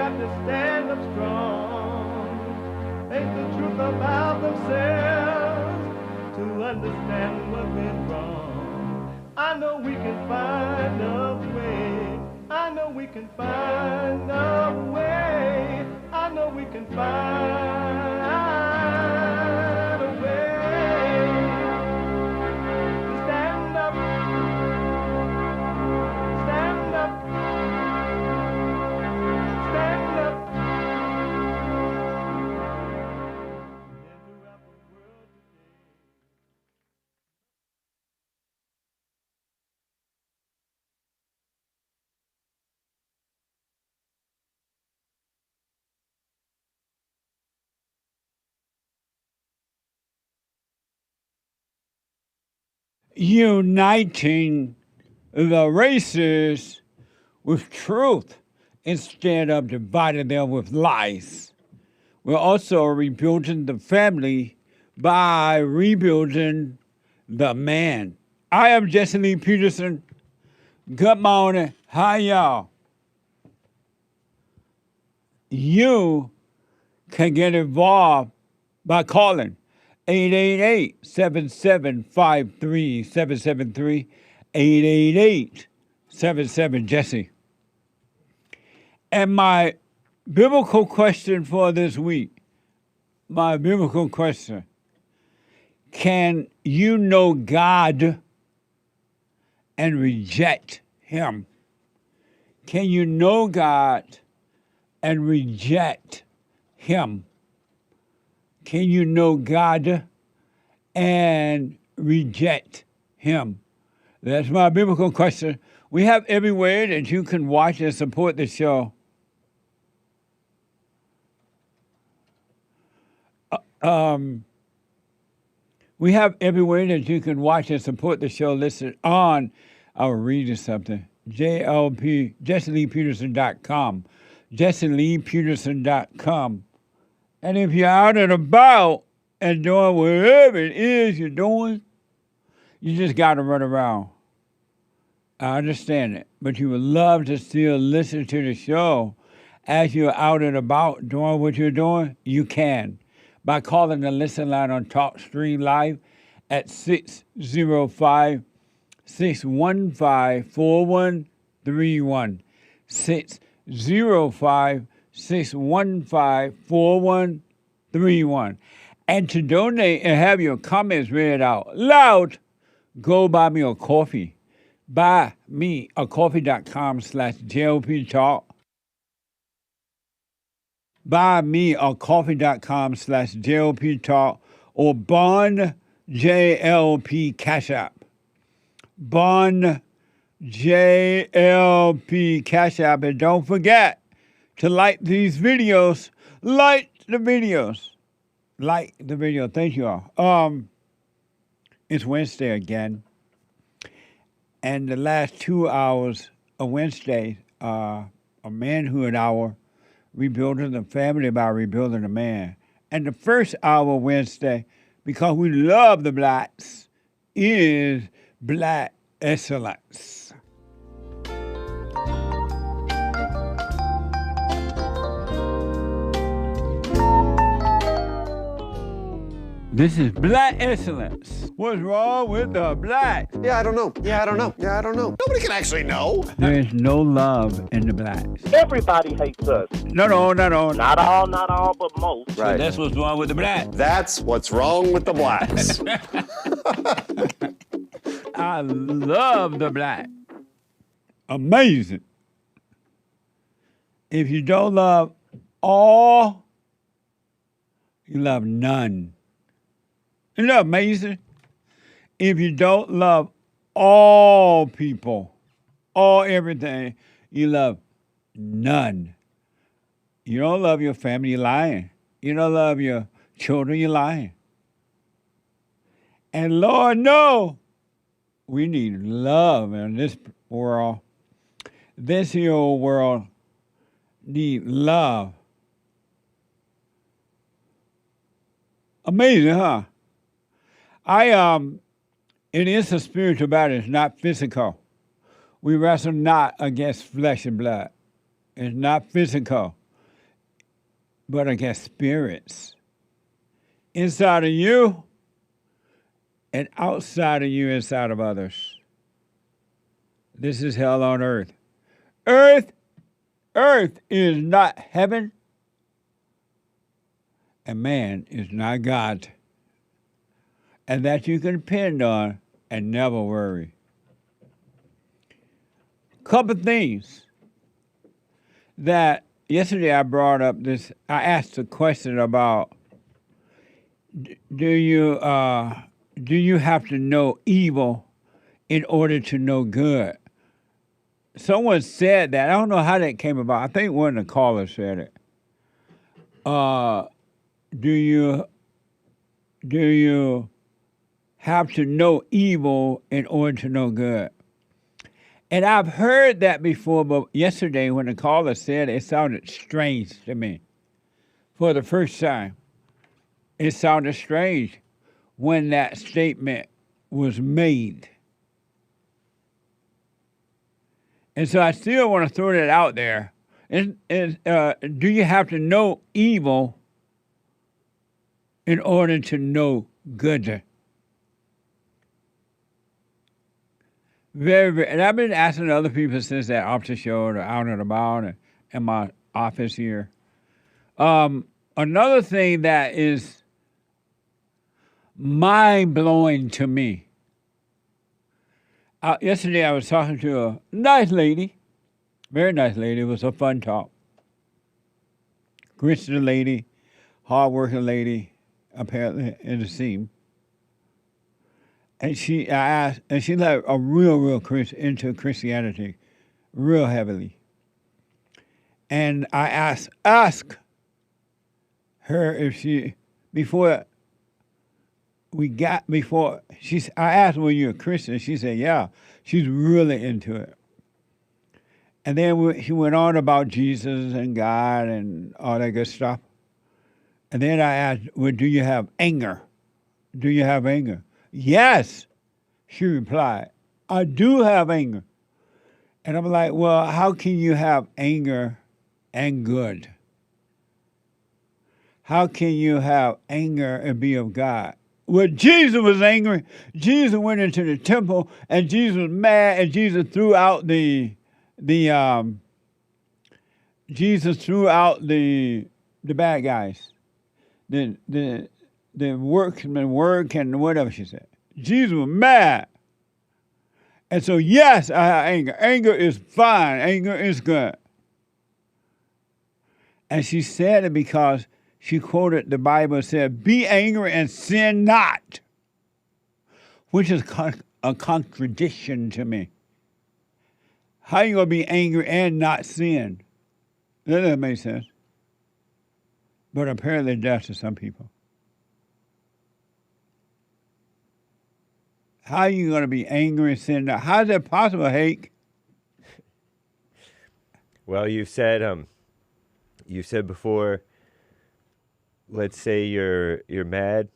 got to stand up strong, face the truth about themselves, to understand what went wrong. I know we can find a way. I know we can find a way. I know we can find a way to stand up, stand up, stand up. Throughout the world today. Uniting the races with truth instead of dividing them with lies. We're also rebuilding the family by rebuilding the man. I am Jesse Lee Peterson. Good morning. Hi, y'all. You can get involved by calling 888-7753-773, 888-77-JESSE. And my biblical question for this week, can you know God and reject him? Can you know God and reject him? Can you know God and reject him? That's my biblical question. We have every way that you can watch and support the show. We have every way that you can watch and support the show listed on, I'll read you something, JLP, JesseLeePeterson.com, JesseLeePeterson.com. And if you're out and about and doing whatever it is you're doing, you just got to run around. I understand it, but you would love to still listen to the show as you're out and about doing what you're doing, you can. By calling the listen line on TalkStream Live at 605-615-4131. 605-615-4131. And to donate and have your comments read out loud, go buy me a coffee. Buy me a coffee.com/JLP Talk. Buy me a coffee.com/JLP Talk or Bond JLP Cash App. Bond JLP Cash App. And don't forget to like these videos. Like the videos. Like the video. Thank you all. It's Wednesday again. And the last 2 hours of Wednesday are a manhood hour, rebuilding the family by rebuilding the man. And the first hour of Wednesday, because we love the blacks, is Black Excellence. This is Black Excellence. What's wrong with the blacks? I don't know. Nobody can actually know. There is no love in the blacks. Everybody hates us. No. Not all, but most. Right. So that's what's wrong with the blacks. That's what's wrong with the blacks. I love the black. Amazing. If you don't love all, you love none. Isn't that amazing? If you don't love all people, all everything, you love none. You don't love your family, you're lying. You don't love your children, you're lying. And Lord, no, we need love in this world. This here old world need love. Amazing, huh? It is a spiritual battle, it's not physical. We wrestle not against flesh and blood. It's not physical. but against spirits inside of you and outside of you, inside of others. This is hell on earth. Earth is not heaven, and man is not God. And that you can depend on and never worry. Couple things that yesterday I brought up this. I asked a question about do you have to know evil in order to know good? Someone said that. I don't know how that came about. I think one of the callers said it. Do you have to know evil in order to know good? And I've heard that before, but yesterday when the caller said it sounded strange to me. For the first time, it sounded strange when that statement was made. And so I still want to throw that out there. Do you have to know evil in order to know good? Very, very, and I've been asking other people since that after show or out and about and in my office here. Another thing that is mind-blowing to me. Yesterday I was talking to a nice lady, very nice lady. It was a fun talk. Christian lady, hard-working lady, apparently in the seam. And I asked, and she's like a real Christian, into Christianity, real heavily. And I asked her if she, I asked, were you a Christian? She said, yeah. She's really into it. And then she went on about Jesus and God and all that good stuff. And then I asked, well, do you have anger? Do you have anger? Yes, she replied, I do have anger. And I'm like, well, how can you have anger and good? How can you have anger and be of God? Well, Jesus was angry. Jesus went into the temple, and Jesus was mad, and Jesus threw out the bad guys, the workmen work and whatever she said. Jesus was mad. And so, yes, I have anger. Anger is fine. Anger is good. And she said it because she quoted the Bible and said, be angry and sin not, which is a contradiction to me. How are you going to be angry and not sin? That doesn't make sense. But apparently it does to some people. How are you going to be angry and sin not? How is that possible, Hake? Well, you said before, let's say you're mad,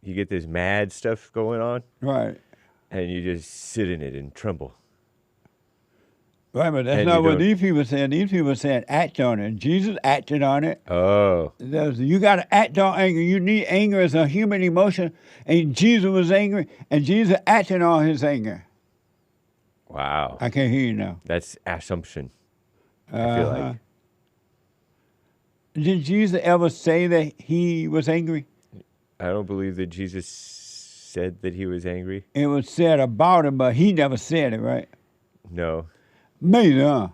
you get this mad stuff going on. Right. And you just sit in it and tremble. Right, but that's not what these people said. These people said act on it. Jesus acted on it. Oh. You got to act on anger. You need anger as a human emotion. And Jesus was angry, and Jesus acted on his anger. Wow. I can't hear you now. That's assumption, I feel like. Did Jesus ever say that he was angry? I don't believe that Jesus said that he was angry. It was said about him, but he never said it, right? No. Amazing, huh?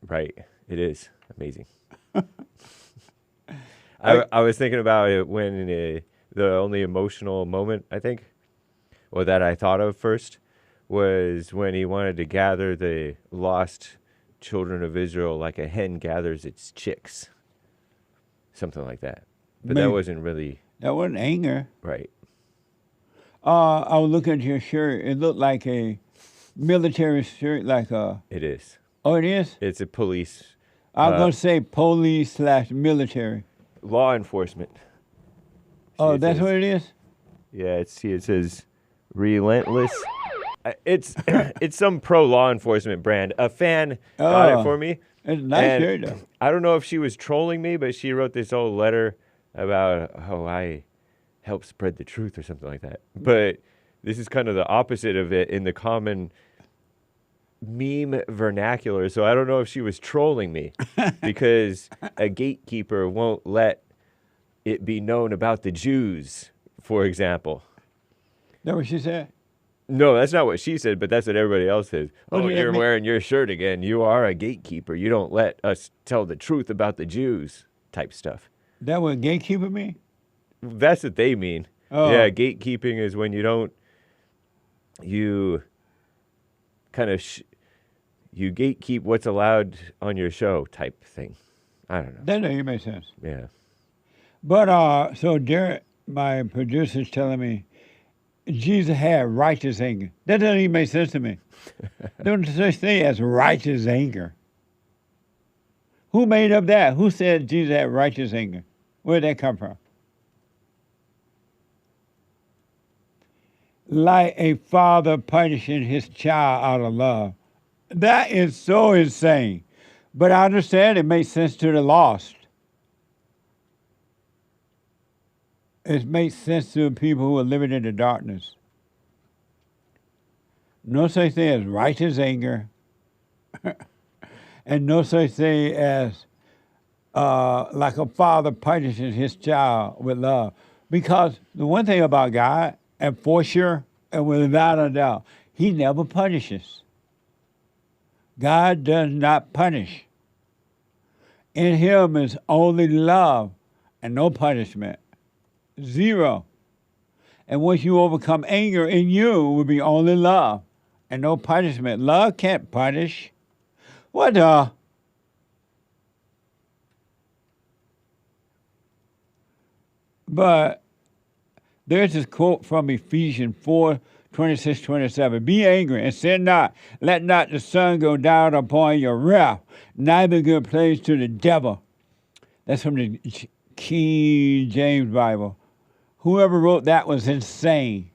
Right. It is amazing. I was thinking about it when the only emotional moment, I think, or that I thought of first, was when he wanted to gather the lost children of Israel like a hen gathers its chicks. Something like that. But that wasn't really... That wasn't anger. Right. I was looking at your shirt. It looked like a military shirt, like a... It is. Oh, it is? It's a police... I was going to say police/military. Law enforcement. Oh, that's what it is? Yeah, it says relentless. It's it's some pro law enforcement brand. A fan got it for me. It's a nice and shirt, though. I don't know if she was trolling me, but she wrote this whole letter about how I help spread the truth or something like that. But this is kind of the opposite of it in the common meme vernacular. So I don't know if she was trolling me because a gatekeeper won't let it be known about the Jews, for example. That what she said? No, that's not what she said, but that's what everybody else says. What Oh, does that you're mean? wearing your shirt again. You are a gatekeeper. You don't let us tell the truth about the Jews type stuff. That what gatekeeper mean? That's what they mean. Oh. Yeah, gatekeeping is when you kind of, you gatekeep what's allowed on your show type thing. I don't know. That doesn't make sense. Yeah. But so Derek, my producer's telling me Jesus had righteous anger. That doesn't even make sense to me. There's no such thing as righteous anger. Who made up that? Who said Jesus had righteous anger? Where did that come from? Like a father punishing his child out of love. That is so insane. But I understand it makes sense to the lost. It makes sense to the people who are living in the darkness. No such thing as righteous anger, and no such thing as like a father punishing his child with love. Because the one thing about God, and for sure, and without a doubt, he never punishes. God does not punish. In him is only love and no punishment. Zero. And once you overcome anger in you, will be only love and no punishment. Love can't punish. What the? But there's this quote from Ephesians 4:26-27. Be angry and sin not. Let not the sun go down upon your wrath. Neither give place to the devil. That's from the King James Bible. Whoever wrote that was insane.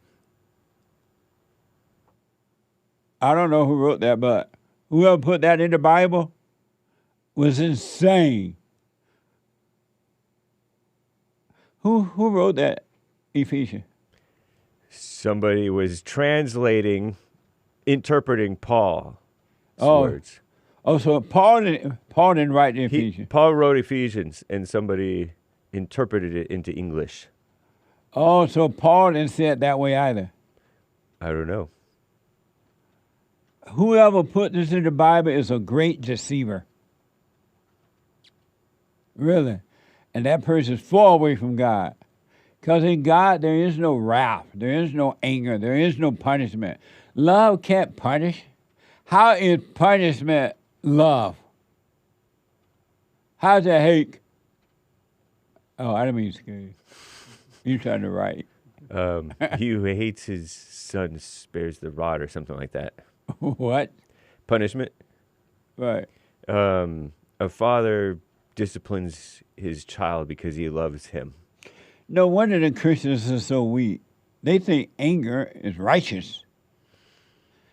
I don't know who wrote that, but whoever put that in the Bible was insane. Who wrote that, Ephesians? Somebody was interpreting Paul's words. Oh, so Paul didn't write the Ephesians. Paul wrote Ephesians, and somebody interpreted it into English. Oh, so Paul didn't say it that way either. I don't know. Whoever put this in the Bible is a great deceiver. Really. And that person's far away from God. Because in God, there is no wrath. There is no anger. There is no punishment. Love can't punish. How is punishment love? How's that hate? Oh, I didn't mean to scare you. You're trying to write. He who hates his son spares the rod or something like that. What? Punishment. Right. A father disciplines his child because he loves him. No wonder the Christians are so weak. They think anger is righteous.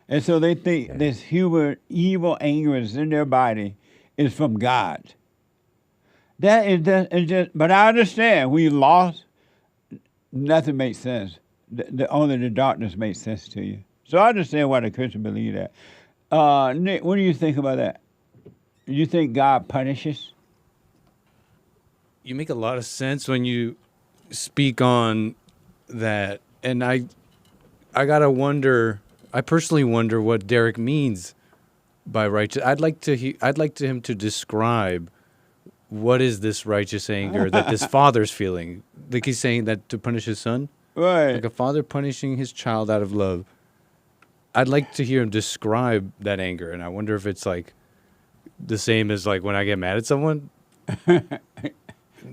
And so they think this human evil anger is in their body is from God. That is just, but I understand we lost. Nothing makes sense. Only the darkness makes sense to you. So I understand why the Christians believe that. Nick, what do you think about that? Do you think God punishes? You make a lot of sense when you speak on that, and I gotta wonder. I personally wonder what Derek means by righteous. I'd like him to describe what is this righteous anger that this father's feeling. Like he's saying that to punish his son, Right. like a father punishing his child out of love. I'd like to hear him describe that anger, and I wonder if it's like the same as like when I get mad at someone.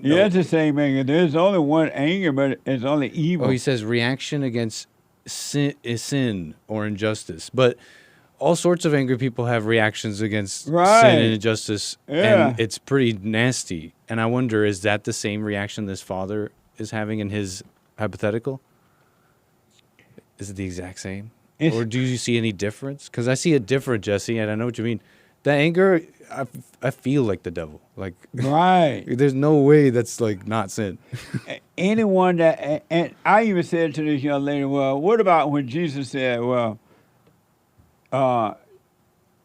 Yeah, it's the same anger. There's only one anger, but it's only evil. Oh, he says reaction against sin or injustice. But all sorts of angry people have reactions against sin and injustice, and it's pretty nasty. And I wonder, is that the same reaction this father is having in his hypothetical? Is it the exact same? Or do you see any difference? Because I see it different, Jesse, and I know what you mean. The anger, I feel like the devil. Like, Right. there's no way that's like not sin. Anyone that, and I even said to this young lady, well, what about when Jesus said, well,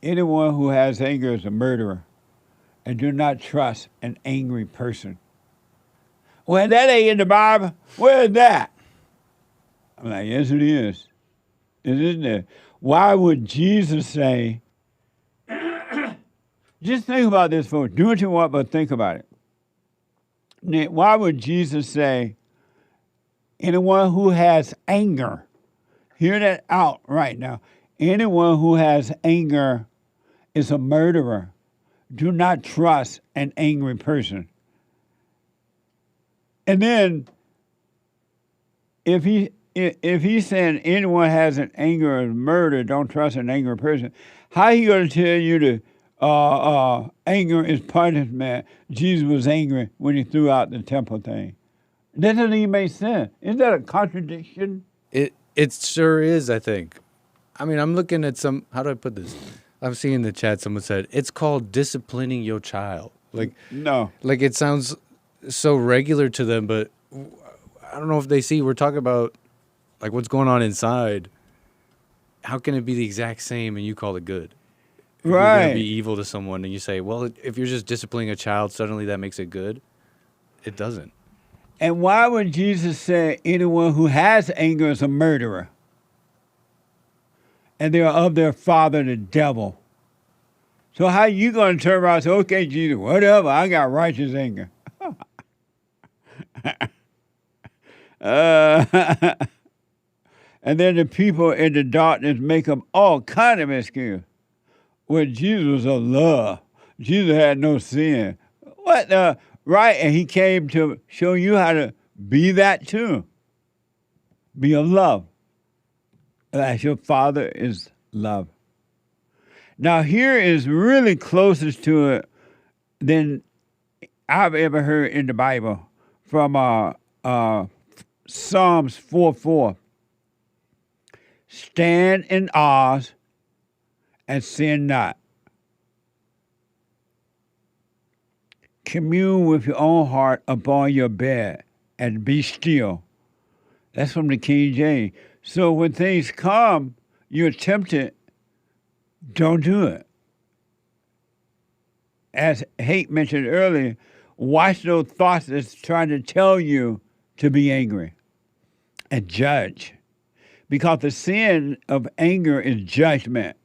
anyone who has anger is a murderer, and do not trust an angry person. Well, that ain't in the Bible. Where is that? I'm like, yes, it is. It isn't there. Why would Jesus say, just think about this, folks. Do what you want, but think about it. Why would Jesus say, anyone who has anger, hear that out right now, anyone who has anger is a murderer. Do not trust an angry person. And then, if he's saying anyone has an anger or murder, don't trust an angry person, how he going to tell you to anger is punishment? Jesus was angry when he threw out the temple thing. That doesn't even make sense. Isn't that a contradiction? It sure is, I think. I mean, I'm looking at some, how do I put this? I'm seeing in the chat someone said, it's called disciplining your child. Like, No. Like, it sounds so regular to them, but I don't know if they see, we're talking about, like, what's going on inside. How can it be the exact same and you call it good? If you're going to be evil to someone and you say, well, if you're just disciplining a child, suddenly that makes it good? It doesn't. And why would Jesus say anyone who has anger is a murderer? And they are of their father, the devil. So how you going to turn around and say, okay, Jesus, whatever, I got righteous anger. And then the people in the darkness make up all kind of excuse. Well, Jesus was of love. Jesus had no sin. What the? Right, and he came to show you how to be that too. Be of love. As your Father is love. Now here is really closest to it than I've ever heard in the Bible from Psalms 4:4. Stand in awe and sin not. Commune with your own heart upon your bed and be still. That's from the King James. So when things come, you're tempted, don't do it. As Hate mentioned earlier, watch those thoughts that's trying to tell you to be angry and judge. Because the sin of anger is judgment.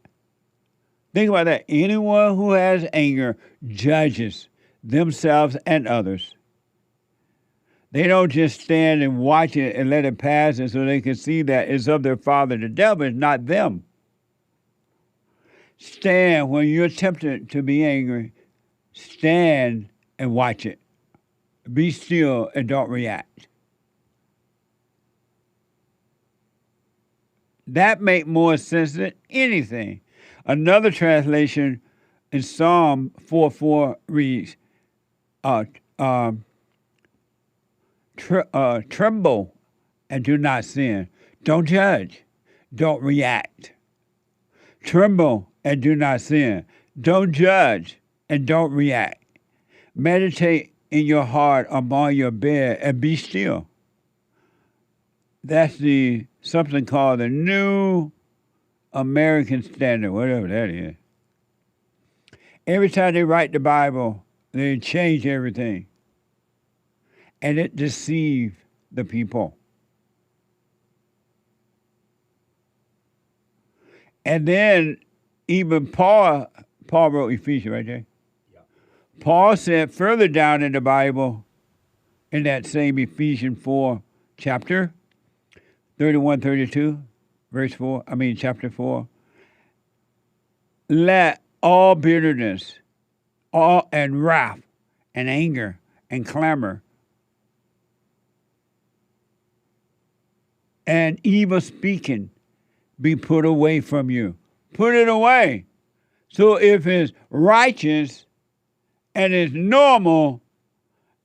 Think about that. Anyone who has anger judges themselves and others. They don't just stand and watch it and let it pass and so they can see that it's of their father, the devil, it's not them. Stand when you're tempted to be angry. Stand and watch it. Be still and don't react. That makes more sense than anything. Another translation in Psalm 4:4 reads, tremble and do not sin. Don't judge. Don't react. Tremble and do not sin. Don't judge and don't react. Meditate in your heart upon your bed and be still. That's something called the New American Standard, whatever that is. Every time they write the Bible, they change everything. And it deceives the people. And then even Paul wrote Ephesians right there. Yeah. Paul said further down in the Bible, in that same Ephesians 4 chapter, 31, 32, chapter 4, let all bitterness, all and wrath, and anger, and clamor, and evil speaking be put away from you. Put it away. So if it's righteous, and it's normal,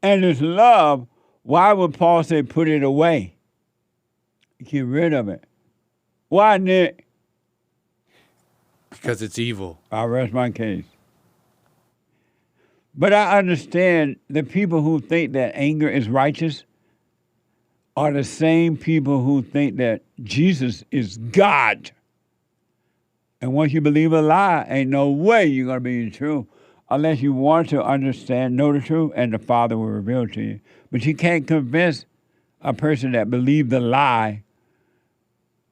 and it's love, why would Paul say put it away? Get rid of it. Why, Nick? Because it's evil. I'll rest my case. But I understand the people who think that anger is righteous are the same people who think that Jesus is God. And once you believe a lie, ain't no way you're going to be the truth unless you want to understand, know the truth, and the Father will reveal to you. But you can't convince a person that believes the lie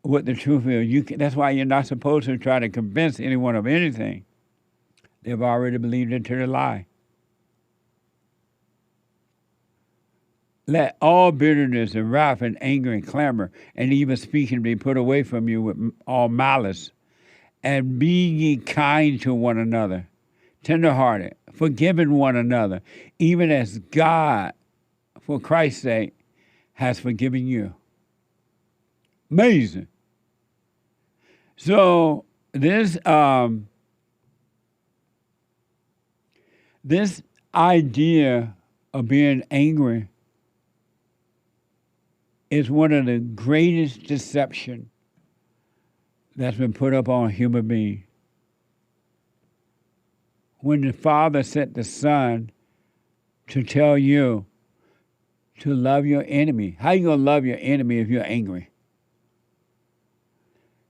what the truth is. That's why you're not supposed to try to convince anyone of anything. They've already believed into the lie. Let all bitterness and wrath and anger and clamor and even speaking be put away from you with all malice. And be ye kind to one another, tenderhearted, forgiving one another, even as God, for Christ's sake, has forgiven you. Amazing. So this idea of being angry is one of the greatest deception that's been put up on a human being. When the Father sent the Son to tell you to love your enemy, how you going to love your enemy if you're angry?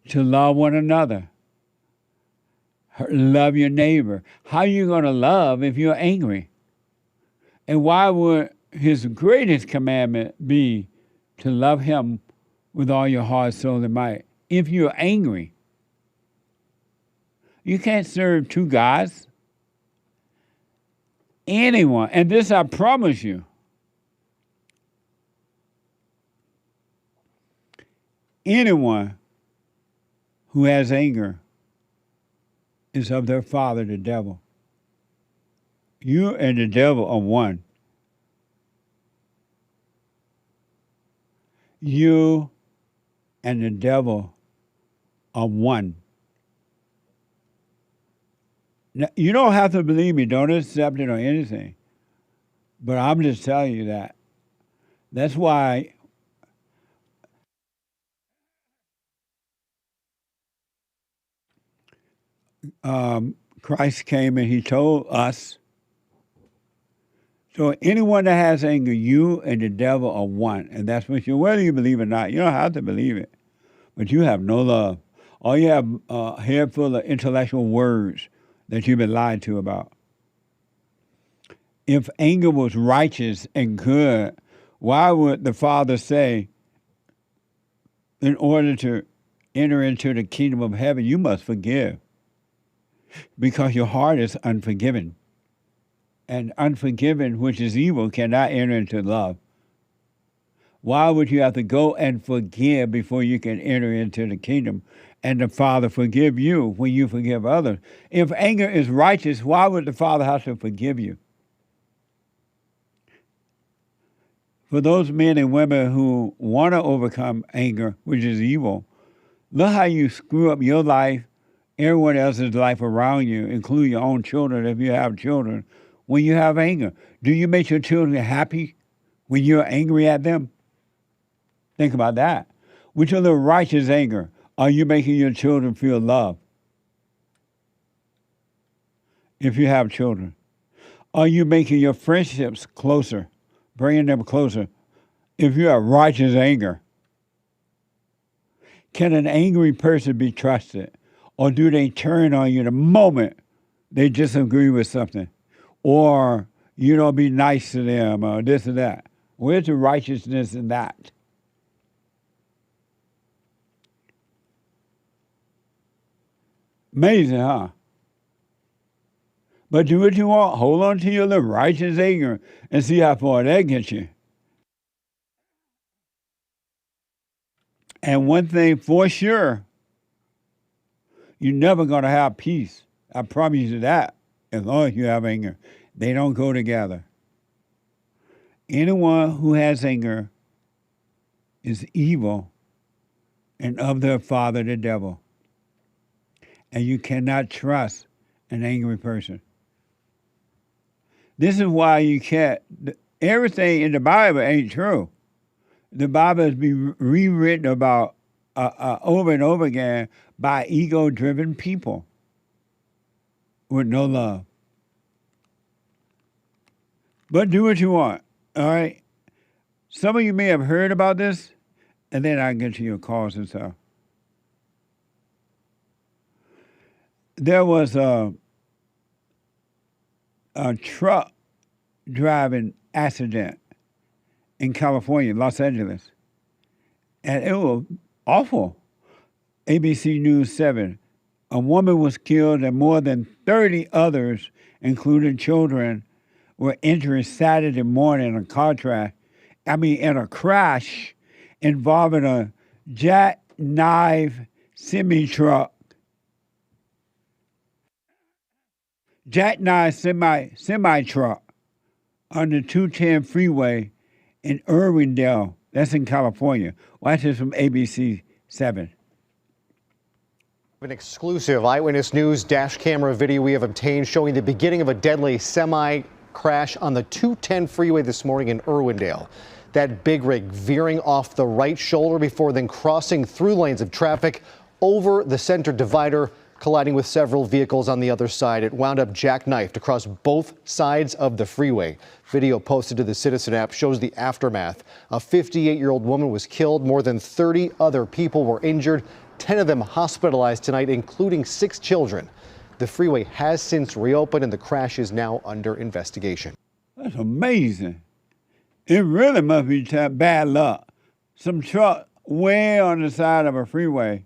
To love one another. Love your neighbor. How are you going to love if you're angry? And why would his greatest commandment be to love him with all your heart, soul, and might if you're angry? You can't serve two gods. Anyone, and this I promise you, anyone who has anger is of their father, the devil. You and the devil are one. You and the devil are one. Now, you don't have to believe me. Don't accept it or anything. But I'm just telling you that. That's why Christ came and he told us, so anyone that has anger, you and the devil are one. And that's what you, whether you believe it or not, you don't have to believe it. But you have no love. All you have a head full of intellectual words that you've been lied to about. If anger was righteous and good, why would the Father say, in order to enter into the kingdom of heaven, you must forgive? Because your heart is unforgiving. And unforgiven, which is evil, cannot enter into love. Why would you have to go and forgive before you can enter into the kingdom and the Father forgive you when you forgive others? If anger is righteous, why would the Father have to forgive you? For those men and women who want to overcome anger, which is evil, look how you screw up your life, everyone else's life around you, including your own children if you have children, when you have anger. Do you make your children happy when you're angry at them? Think about that. With your little righteous anger, are you making your children feel love? If you have children. Are you making your friendships closer, bringing them closer? If you have righteous anger. Can an angry person be trusted? Or do they turn on you the moment they disagree with something? Or you don't be nice to them or this or that? Where's the righteousness in that? Amazing, huh? But do what you want. Hold on to your little righteous anger and see how far that gets you. And one thing for sure, you're never going to have peace. I promise you that, as long as you have anger. They don't go together. Anyone who has anger is evil and of their father, the devil. And you cannot trust an angry person. This is why you can't, everything in the Bible ain't true. The Bible has been rewritten about over and over again by ego-driven people. with no love. But do what you want, all right? Some of you may have heard about this, and then I can get to your calls and stuff. There was a truck driving accident in California, Los Angeles. And it was awful. ABC News 7. A woman was killed and more than 30 others, including children, were injured Saturday morning in a crash involving a jackknife semi-truck. Jackknife semi-truck on the 210 freeway in Irwindale. That's in California. Watch this from ABC 7. An exclusive Eyewitness News dash camera video we have obtained showing the beginning of a deadly semi-crash on the 210 freeway this morning in Irwindale. That big rig veering off the right shoulder before then crossing through lanes of traffic over the center divider, colliding with several vehicles on the other side. It wound up jackknifed across both sides of the freeway. Video posted to the Citizen app shows the aftermath. A 58-year-old woman was killed. More than 30 other people were injured. 10 of them hospitalized tonight, including 6 children. The freeway has since reopened and the crash is now under investigation. That's amazing. It really must be bad luck. Some truck way on the side of a freeway.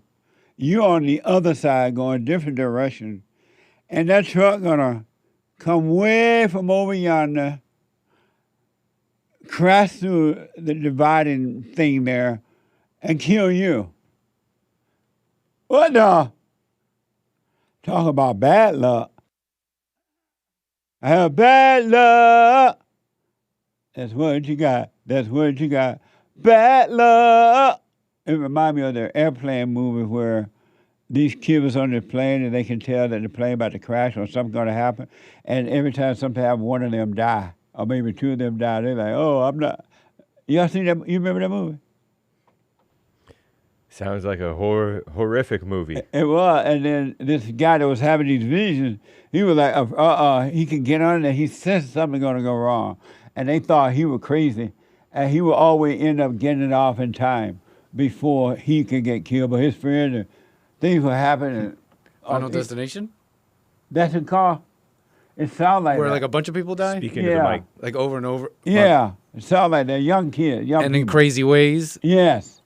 You on the other side going a different direction. And that truck gonna come way from over yonder, crash through the dividing thing there, and kill you. What the? Talk about bad luck. I have bad luck. That's what you got. That's what you got. Bad luck. It reminds me of the airplane movie where these kids was on the plane and they can tell that the plane about to crash or something's going to happen. And every time something happens, one of them die. Or maybe 2 of them die. They're like, oh, I'm not. Y'all seen that? You remember that movie? Sounds like a horrific movie. It was. And then this guy that was having these visions, he was like, he can get on there. He says something's going to go wrong. And they thought he was crazy. And he would always end up getting it off in time before he could get killed. But his friend, things were happening. Final Destination? That's a car. It sounds like Where that. like a bunch of people die? Speaking to the Yeah. mic. Like over and over? Yeah. It sounds like that. Young kid. Young And in people. crazy ways? Yes.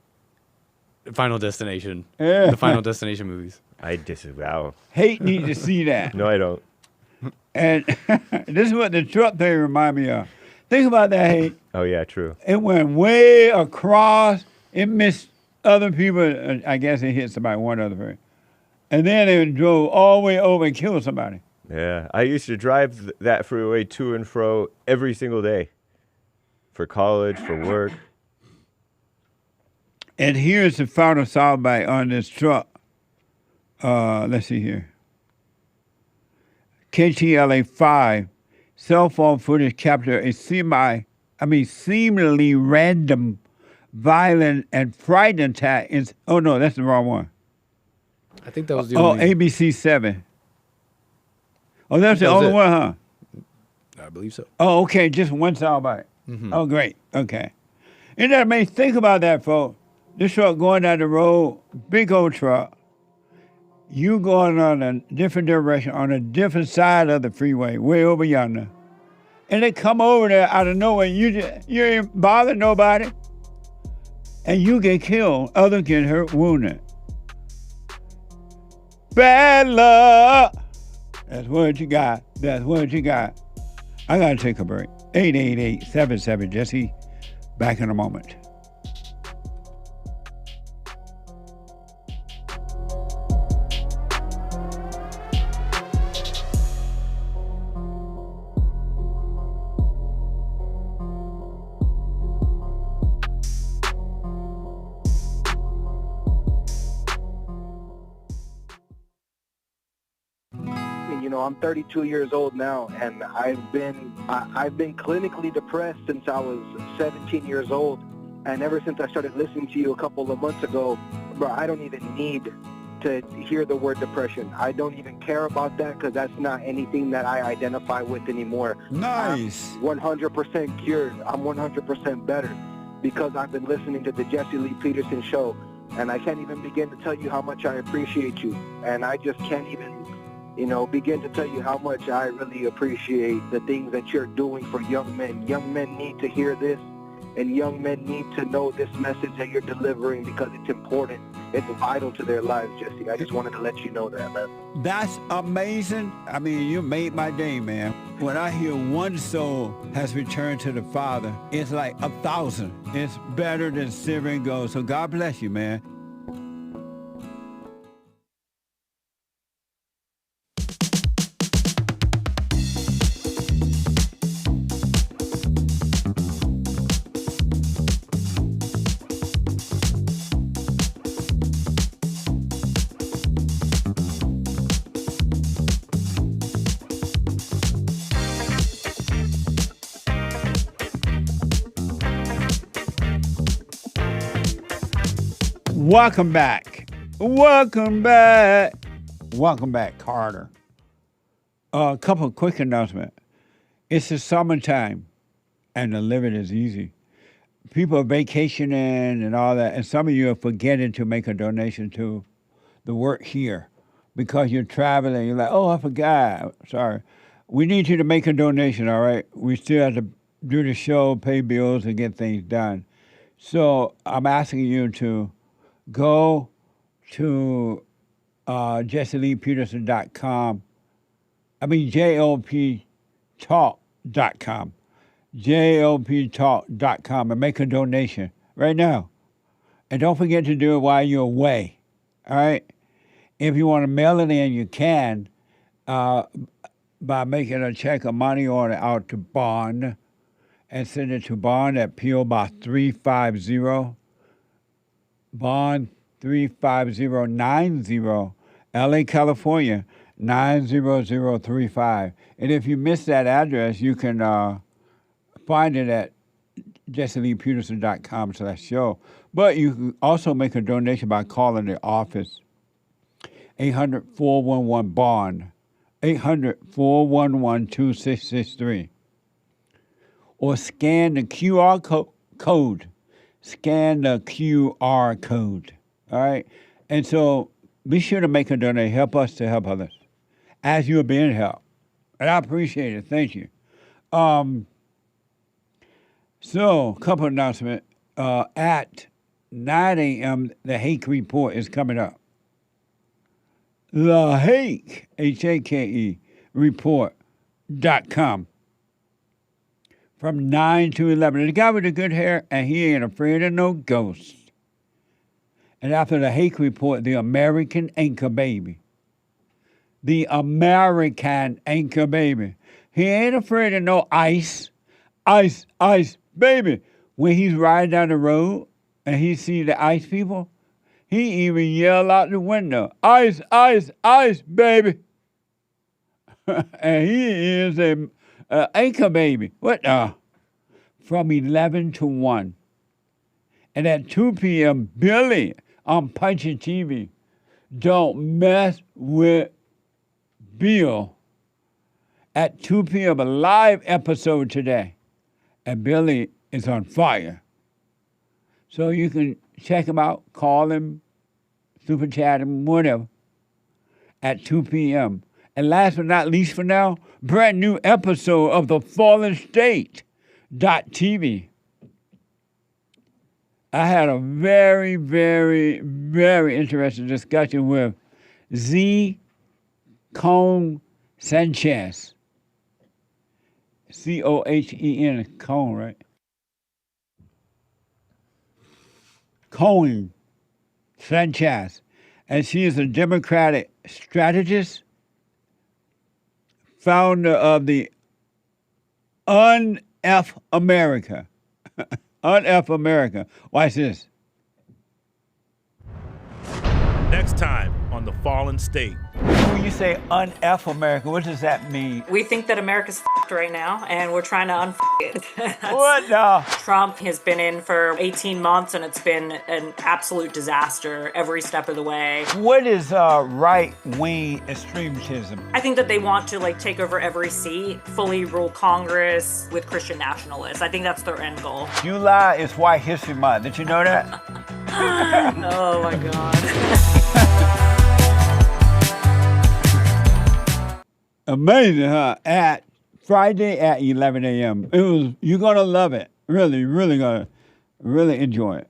Final Destination. Yeah. The Final Destination movies. I disavow. Hate need to see that. No, I don't. And this is what the truck thing remind me of. Think about that, Hate. Oh, yeah, true. It went way across. It missed other people. I guess it hit somebody, one other person. And then it drove all the way over and killed somebody. Yeah, I used to drive that freeway to and fro every single day. For college, for work. And here's the final soundbite on this truck. Let's see here. KTLA 5. Cell phone footage captured a seemingly random, violent, and frightening attack. Oh, no, that's the wrong one. I think that was the Oh, only... ABC 7. Oh, that's the That was only it. one, huh? I believe so. Oh, okay, just one soundbite. Mm-hmm. Oh, great. Okay. And that makes think about that, folks. This truck going down the road, big old truck. You going on a different direction, on a different side of the freeway, way over yonder. And they come over there out of nowhere. You ain't bother nobody. And you get killed. Others get hurt, wounded. Bad luck. That's what you got. That's what you got. I got to take a break. 888-77-JESSE. Back in a moment. I'm 32 years old now, and I've been clinically depressed since I was 17 years old, and ever since I started listening to you a couple of months ago, bro, I don't even need to hear the word depression. I don't even care about that because that's not anything that I identify with anymore. Nice. I'm 100% cured. I'm 100% better because I've been listening to the Jesse Lee Peterson show, and I can't even begin to tell you how much I appreciate you. And I just can't even, begin to tell you how much I really appreciate the things that you're doing for young men. Young men need to hear this, and young men need to know this message that you're delivering because it's important. It's vital to their lives, Jesse. I just wanted to let you know that, man. That's amazing. I mean, you made my day, man. When I hear one soul has returned to the Father, it's like 1,000. It's better than silver and gold. So God bless you, man. Welcome back. Welcome back. Welcome back, Carter. A couple of quick announcements. It's the summertime, and the living is easy. People are vacationing and all that, and some of you are forgetting to make a donation to the work here because you're traveling. You're like, oh, I forgot. Sorry. We need you to make a donation, all right? We still have to do the show, pay bills, and get things done. So I'm asking you to go to JLPeterson.com. JLPtalk.com. JLPtalk.com and make a donation right now. And don't forget to do it while you're away. All right? If you want to mail it in, you can by making a check or money order out to Bond and send it to Bond at P.O. Box 350. Bond 35090, LA, California, 90035. And if you miss that address, you can find it at JesseLeePeterson.com/show. But you can also make a donation by calling the office, 800-411-BOND, 800-411-2663. Or scan the QR code. Scan the QR code, all right? And so be sure to make a donation. Help us to help others as you're being helped. And I appreciate it. Thank you. So, a couple of announcements. At 9 a.m., the Hake Report is coming up. The Hake, H-A-K-E, report.com. From 9 to 11. The guy with the good hair, and he ain't afraid of no ghosts. And after the Hake Report, the American Anchor Baby. The American Anchor Baby. He ain't afraid of no ice. Ice, ice, baby. When he's riding down the road and he see the ice people, he even yell out the window, ice, ice, ice, baby. And he is a Anchor Baby. What from 11 to 1. And at 2 p.m., Billy on Punchy TV. Don't mess with Bill. At 2 p.m., a live episode today. And Billy is on fire. So you can check him out, call him, super chat him, whatever, at 2 p.m. And last but not least for now, brand new episode of The Fallen State.tv. I had a very, very, very interesting discussion with Z. Cone Sanchez. C-O-H-E-N, Cone, right? Cone Sanchez. And she is a Democratic strategist, founder of the Un-F America. Un-F America. Watch this. Next time on the fallen state. When you say un-F America, what does that mean? We think that America's f***ed right now, and we're trying to it. What the? Trump has been in for 18 months, and it's been an absolute disaster every step of the way. What is right-wing extremism? I think that they want to take over every seat, fully rule Congress with Christian nationalists. I think that's their end goal. July is White History Month. Did you know that? Oh my God. Amazing, huh? At Friday at 11 a.m. You're gonna love it. Really, really gonna enjoy it.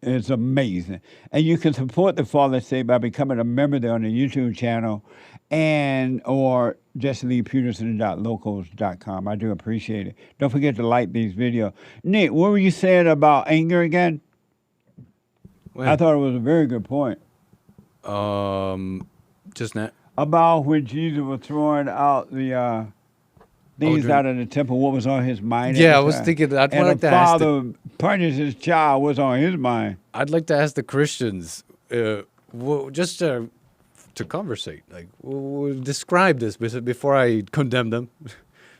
It's amazing. And you can support the Fallen State by becoming a member there on the YouTube channel or JustLeePeterson.locals.com. I do appreciate it. Don't forget to like these videos. Nick, what were you saying about anger again? When? I thought it was a very good point. Just now. About when Jesus was throwing out the things out of the temple, what was on his mind? Yeah, I was thinking. I'd and like the to ask father punished his child. What's on his mind? I'd like to ask the Christians, just to conversate. We'll describe this before I condemn them.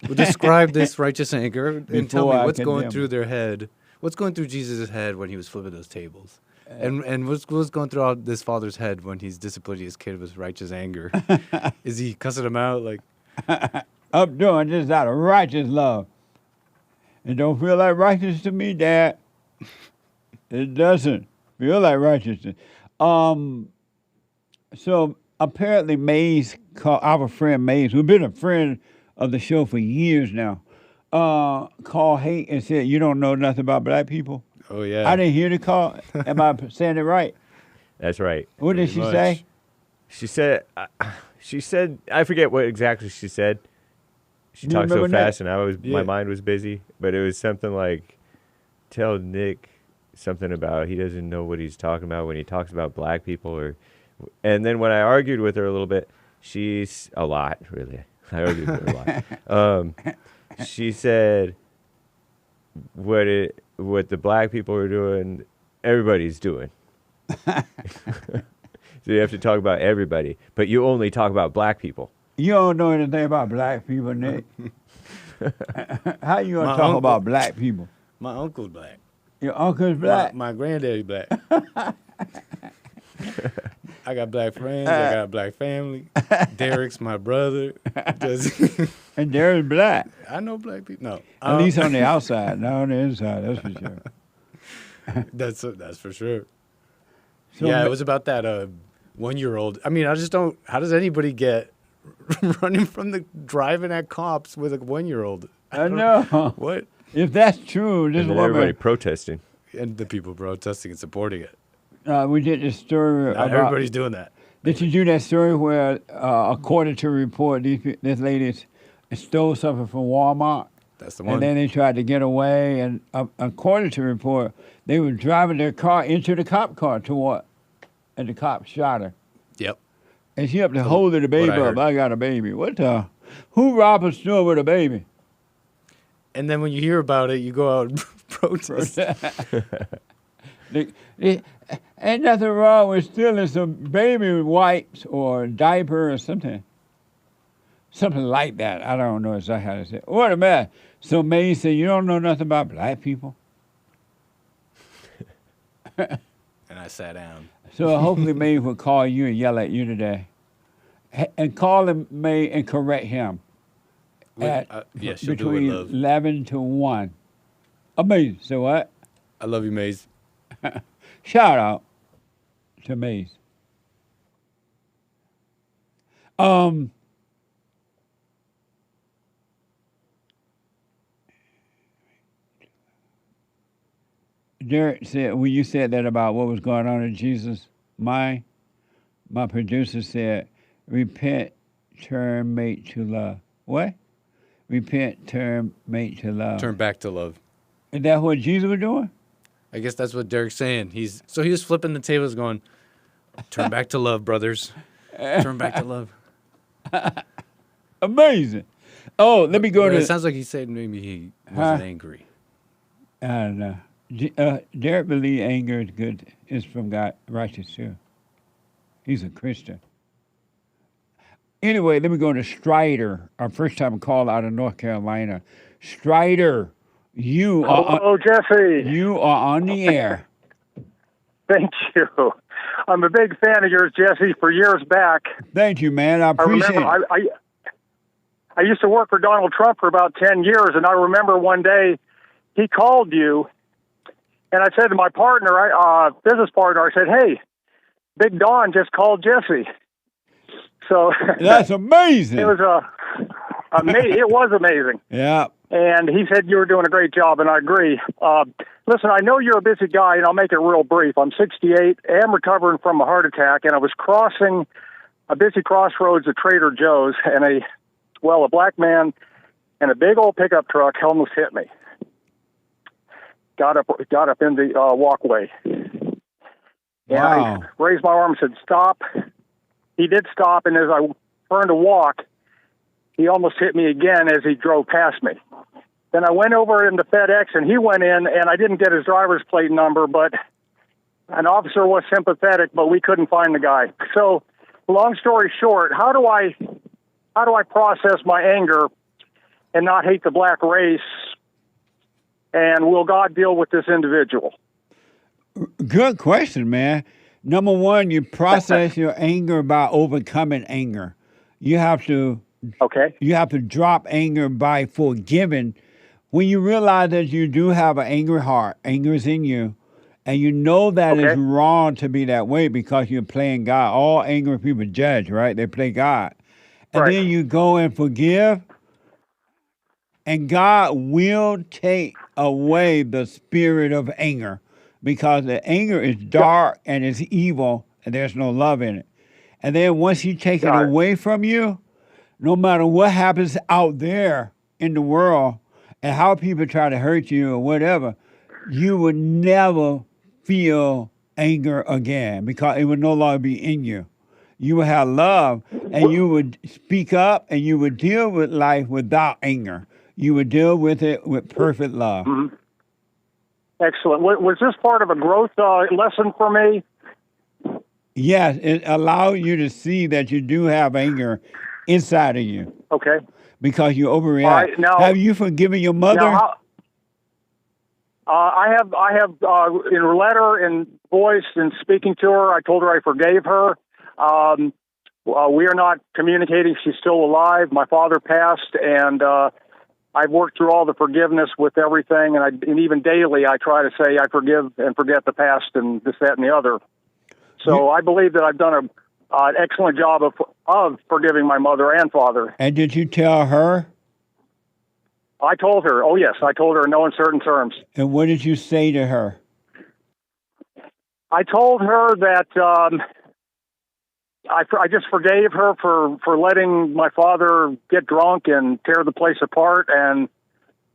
We'll describe this righteous anger and tell me what's going through their head. What's going through Jesus' head when he was flipping those tables? And what's going through this father's head when he's disciplining his kid with righteous anger? Is he cussing him out I'm doing this out of righteous love. It don't feel like righteous to me, Dad. It doesn't feel like righteousness. So apparently Mays, our friend Mays, who's been a friend of the show for years now, called hate and said, "You don't know nothing about black people." Oh, yeah. I didn't hear the call. Am I saying it right? That's right. What did she say? She said, I forget what exactly she said. She talked so fast, and my mind was busy. But it was something like, tell Nick something about he doesn't know what he's talking about when he talks about black people. And then when I argued with her a little bit, she's a lot, really. I argued with her a lot. She said, what the black people are doing, everybody's doing. So you have to talk about everybody, but you only talk about black people. You don't know anything about black people, Nick. How you gonna talk about black people? My uncle's black. Your uncle's black? My granddaddy black. I got black friends. I got a black family. Derek's my brother. And Derek's black. I know black people. No, at least on the outside, not on the inside. That's for sure. That's for sure. So yeah, it was about that 1-year-old. I mean, I just don't. How does anybody get running from driving at cops with a 1-year-old? I know. What? If that's true, this woman. Everybody protesting. And the people protesting and supporting it. We did this story Not about. everybody's doing that. Did you do that story where, according to a report, this lady stole something from Walmart? That's the one. And then they tried to get away, and according to the report, they were driving their car into the cop car and the cop shot her. Yep. And she up to holding the baby up. I got a baby. What the? Who robbed a store with a baby? And then when you hear about it, you go out and protest. Ain't nothing wrong with stealing some baby wipes or diaper or something. Something like that. I don't know exactly how to say it. What a mess. So May said, you don't know nothing about black people? And I sat down. So hopefully May will call you and yell at you today. And call him May and correct him. Yes, she'll do it, between love. 11 to 1. Amazing. So what? I love you, Maze. Shout out to Maze. Derek said, when you said that about what was going on in Jesus' mind, my producer said, repent, turn, mate to love. What? Repent, turn, mate to love. Turn back to love. Is that what Jesus was doing? I guess that's what Derek's saying. He was flipping the tables going, turn back to love, brothers. Turn back to love. Amazing. Oh, let me go to... It sounds like he said maybe he wasn't angry. I don't know. Derek believe anger is good. It's from God, righteous too. He's a Christian. Anyway, let me go to Strider, our first time call out of North Carolina. Strider, you are Hello, Jesse. you are on the air. Thank you. I'm a big fan of yours, Jesse, for years back. Thank you, man. I I appreciate remember it. I used to work for Donald Trump for about 10 years, and I remember one day he called you, and I said to my partner, business partner, I said, hey, Big Don just called Jesse. So That's amazing. it was it was amazing. Yeah. And he said you were doing a great job, and I agree. Listen, I know you're a busy guy, and I'll make it real brief. I'm 68, am recovering from a heart attack, and I was crossing a busy crossroads at Trader Joe's, and a black man and a big old pickup truck almost hit me. Got up in the walkway. And Wow. I raised my arm and said, stop. He did stop, and as I turned to walk, he almost hit me again as he drove past me. Then I went over into FedEx, and he went in, and I didn't get his driver's plate number, but an officer was sympathetic, but we couldn't find the guy. So, long story short, how do I process my anger and not hate the black race, and will God deal with this individual? Good question, man. Number one, you process your anger by overcoming anger. You have to Okay. You have to drop anger by forgiving. When you realize that you do have an angry heart, anger is in you, and you know that it's Okay. wrong to be that way because you're playing God. All angry people judge, right? They play God. And Right. then you go and forgive, and God will take away the spirit of anger because the anger is dark and it's evil, and there's no love in it. And then once He takes it Got it. away from you, no matter what happens out there in the world and how people try to hurt you or whatever, you would never feel anger again because it would no longer be in you. You would have love, and you would speak up, and you would deal with life without anger. You would deal with it with perfect love. Mm-hmm. Excellent. Was this part of a growth lesson for me? Yes, it allows you to see that you do have anger inside of you Okay. because you overreact. All right, now- have you forgiven your mother? Now, I have in letter and voice and speaking to her, I told her I forgave her. We are not communicating. She's still alive. My father passed, and I've worked through all the forgiveness with everything, and even daily I try to say I forgive and forget the past and this, that, and the other. So I believe that I've done an excellent job of forgiving my mother and father. And did you tell her? I told her, oh yes, I told her in no uncertain terms. And what did you say to her? I told her that I just forgave her for letting my father get drunk and tear the place apart. And,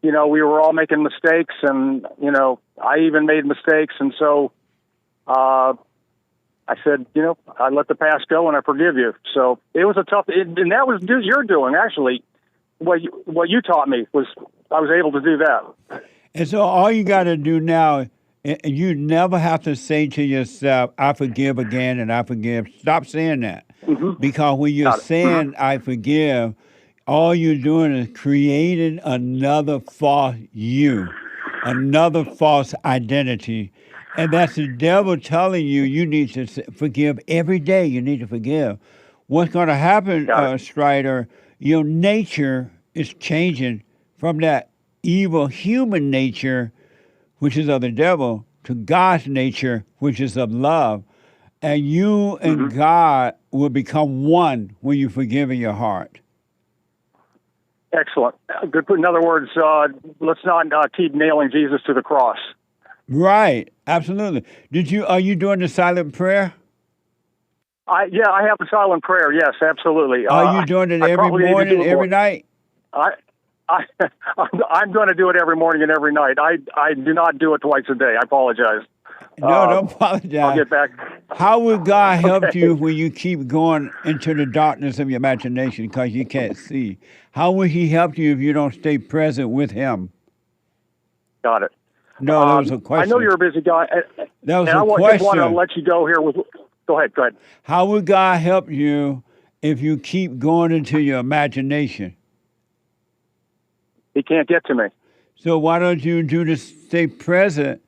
you know, we were all making mistakes, and, you know, I even made mistakes. And so I said, you know, I let the past go and I forgive you. So it was a tough, and that was your doing, actually. What you taught me was I was able to do that. And so all you got to do now, you never have to say to yourself, I forgive again and I forgive. Stop saying that. Mm-hmm. Because when you're saying, I forgive, all you're doing is creating another false you, another false identity. And that's the devil telling you, you need to forgive every day. You need to forgive. What's going to happen, Strider, your nature is changing from that evil human nature, which is of the devil, to God's nature, which is of love. And you and God will become one when you forgive in your heart. Excellent. Good. In other words, let's not keep nailing Jesus to the cross. Right. Absolutely. Are you doing the silent prayer? I have a silent prayer. Yes, absolutely. Are you doing it every morning, every night? I'm going to do it every morning and every night. I do not do it twice a day. I apologize. No, don't apologize. I'll get back. How will God help you when you keep going into the darkness of your imagination because you can't see? How will He help you if you don't stay present with Him? Got it. No, that was a question. I know you're a busy guy. That was and a I question. just want to let you go here with. Go ahead. How would God help you if you keep going into your imagination? He can't get to me. So why don't you do to stay present?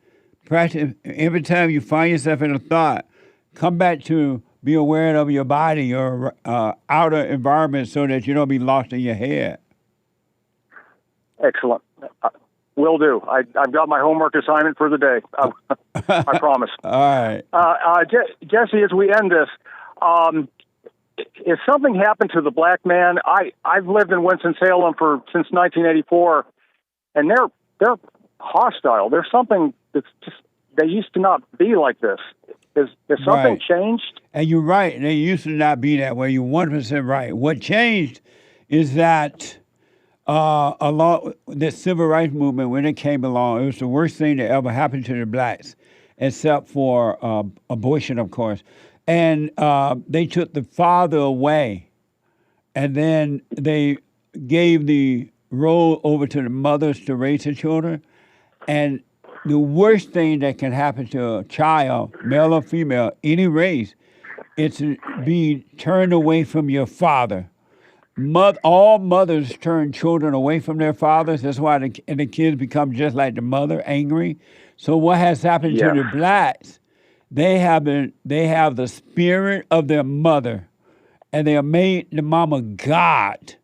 Practice every time you find yourself in a thought. Come back to be aware of your body, your outer environment, so that you don't be lost in your head. Excellent. Will do. I've got my homework assignment for the day. I promise. All right. Jesse, as we end this, if something happened to the black man, I've lived in Winston-Salem since 1984, and they're hostile. There's something that's just, they used to not be like this. Has something changed? And you're right. They used to not be that way. You're 100% right. What changed is that along the civil rights movement, when it came along, it was the worst thing that ever happened to the blacks, except for abortion, of course. And they took the father away, and then they gave the role over to the mothers to raise the children. And the worst thing that can happen to a child, male or female, any race, is to be turned away from your father. All mothers turn children away from their fathers. That's why the kids become just like the mother, angry. So what has happened to the blacks? They have the spirit of their mother, and they have made the mama God,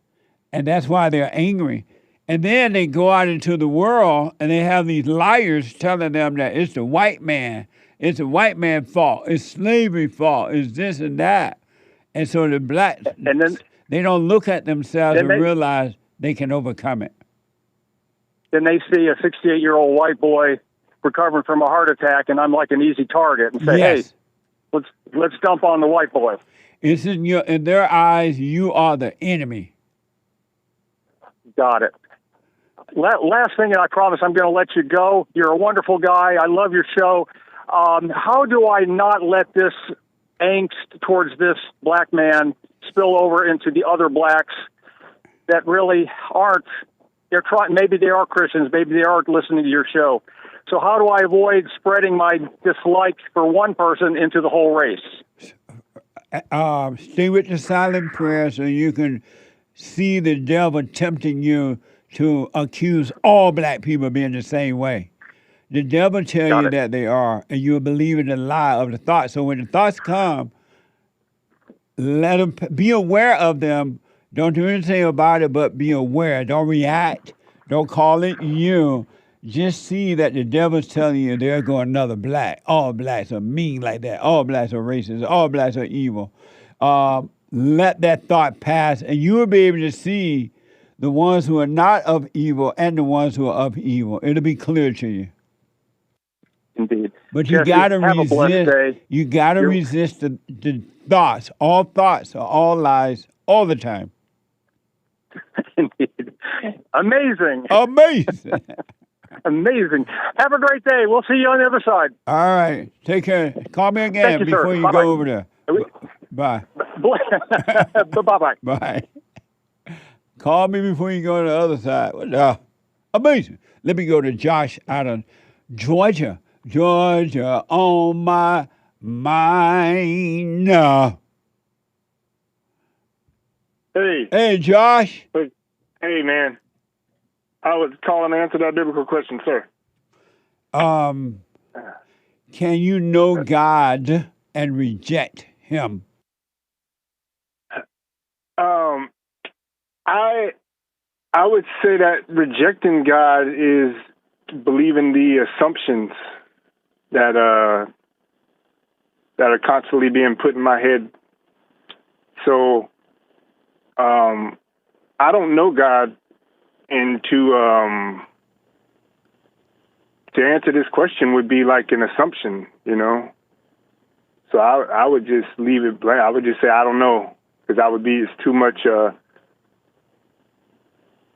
and that's why they're angry. And then they go out into the world, and they have these liars telling them that it's the white man, it's the white man's fault, it's slavery fault, it's this and that. And so the blacks, and then they don't look at themselves and realize they can overcome it. Then they see a 68-year-old white boy recovering from a heart attack, and I'm like an easy target, and say, "Hey, let's dump on the white boy." It's in their eyes, you are the enemy. Got it. Last thing, and I promise I'm going to let you go. You're a wonderful guy. I love your show. How do I not let this angst towards this black man spill over into the other blacks that really aren't? They're trying. Maybe they are Christians. Maybe they are listening to your show. So how do I avoid spreading my dislike for one person into the whole race? Stay with the silent prayer so you can see the devil tempting you to accuse all black people being the same way. The devil tell you that they are, and you'll believe in the lie of the thought. So when the thoughts come, let them be aware of them. Don't do anything about it, but be aware. Don't react. Don't call it you. Just see that the devil's telling you there go another black. All blacks are mean like that. All blacks are racist. All blacks are evil. Let that thought pass, and you will be able to see the ones who are not of evil and the ones who are of evil. It'll be clear to you. Indeed. But you got to resist. You got to resist the thoughts. All thoughts are all lies all the time. Indeed. Amazing. Amazing. Amazing. Have a great day. We'll see you on the other side. All right. Take care. Call me again before you go over there. Bye. Bye-bye. Bye. Call me before you go to the other side. Amazing. Let me go to Josh out of Georgia. Georgia on my mind. Hey. Hey, Josh. Hey, man. I was calling to answer that biblical question, sir. Can you know God and reject him? I would say that rejecting God is believing the assumptions that are constantly being put in my head. So I don't know God, and to answer this question would be like an assumption, you know. So I would just leave it blank. I would just say I don't know, because it's too much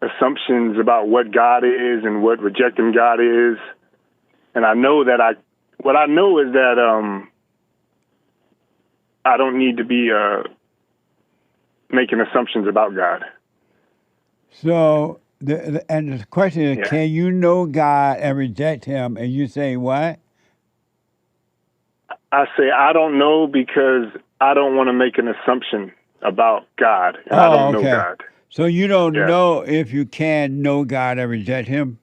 assumptions about what God is and what rejecting God is. And I know that what I know is that I don't need to be making assumptions about God. So, and the question is, can you know God and reject him? And you say what? I say I don't know because I don't want to make an assumption about God. And I don't know God. So you don't know if you can know God and reject him?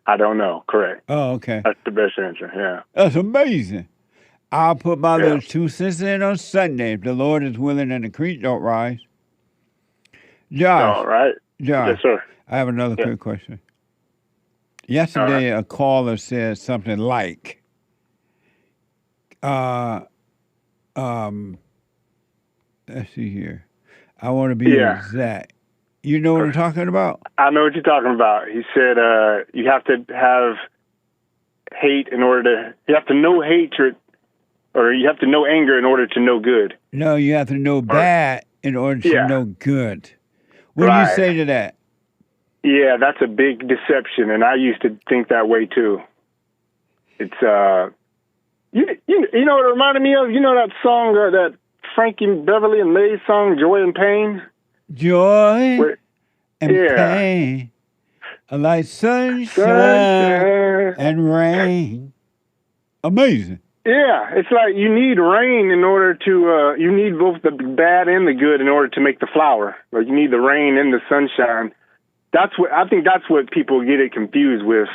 I don't know. Correct. Oh, okay. That's the best answer. Yeah. That's amazing. I'll put my little 2 cents in on Sunday if the Lord is willing and the creek don't rise. Josh. All right. Josh. Yes, sir. I have another quick question. Yesterday, a caller said something like, let's see here. I want to be exact. You know what I'm talking about? I know what you're talking about. He said you have to have hate in order to, you have to know hatred, or you have to know anger in order to know good. No, you have to know bad in order to know good. What do you say to that? Yeah, that's a big deception, and I used to think that way too. It's you know what it reminded me of? You know that song, that Frankie Beverly and Mays song, Joy and Pain? Joy and pain, like sunshine and rain. Amazing. Yeah, it's like you need rain in order to, you need both the bad and the good in order to make the flower. Like you need the rain and the sunshine. I think that's what people get it confused with.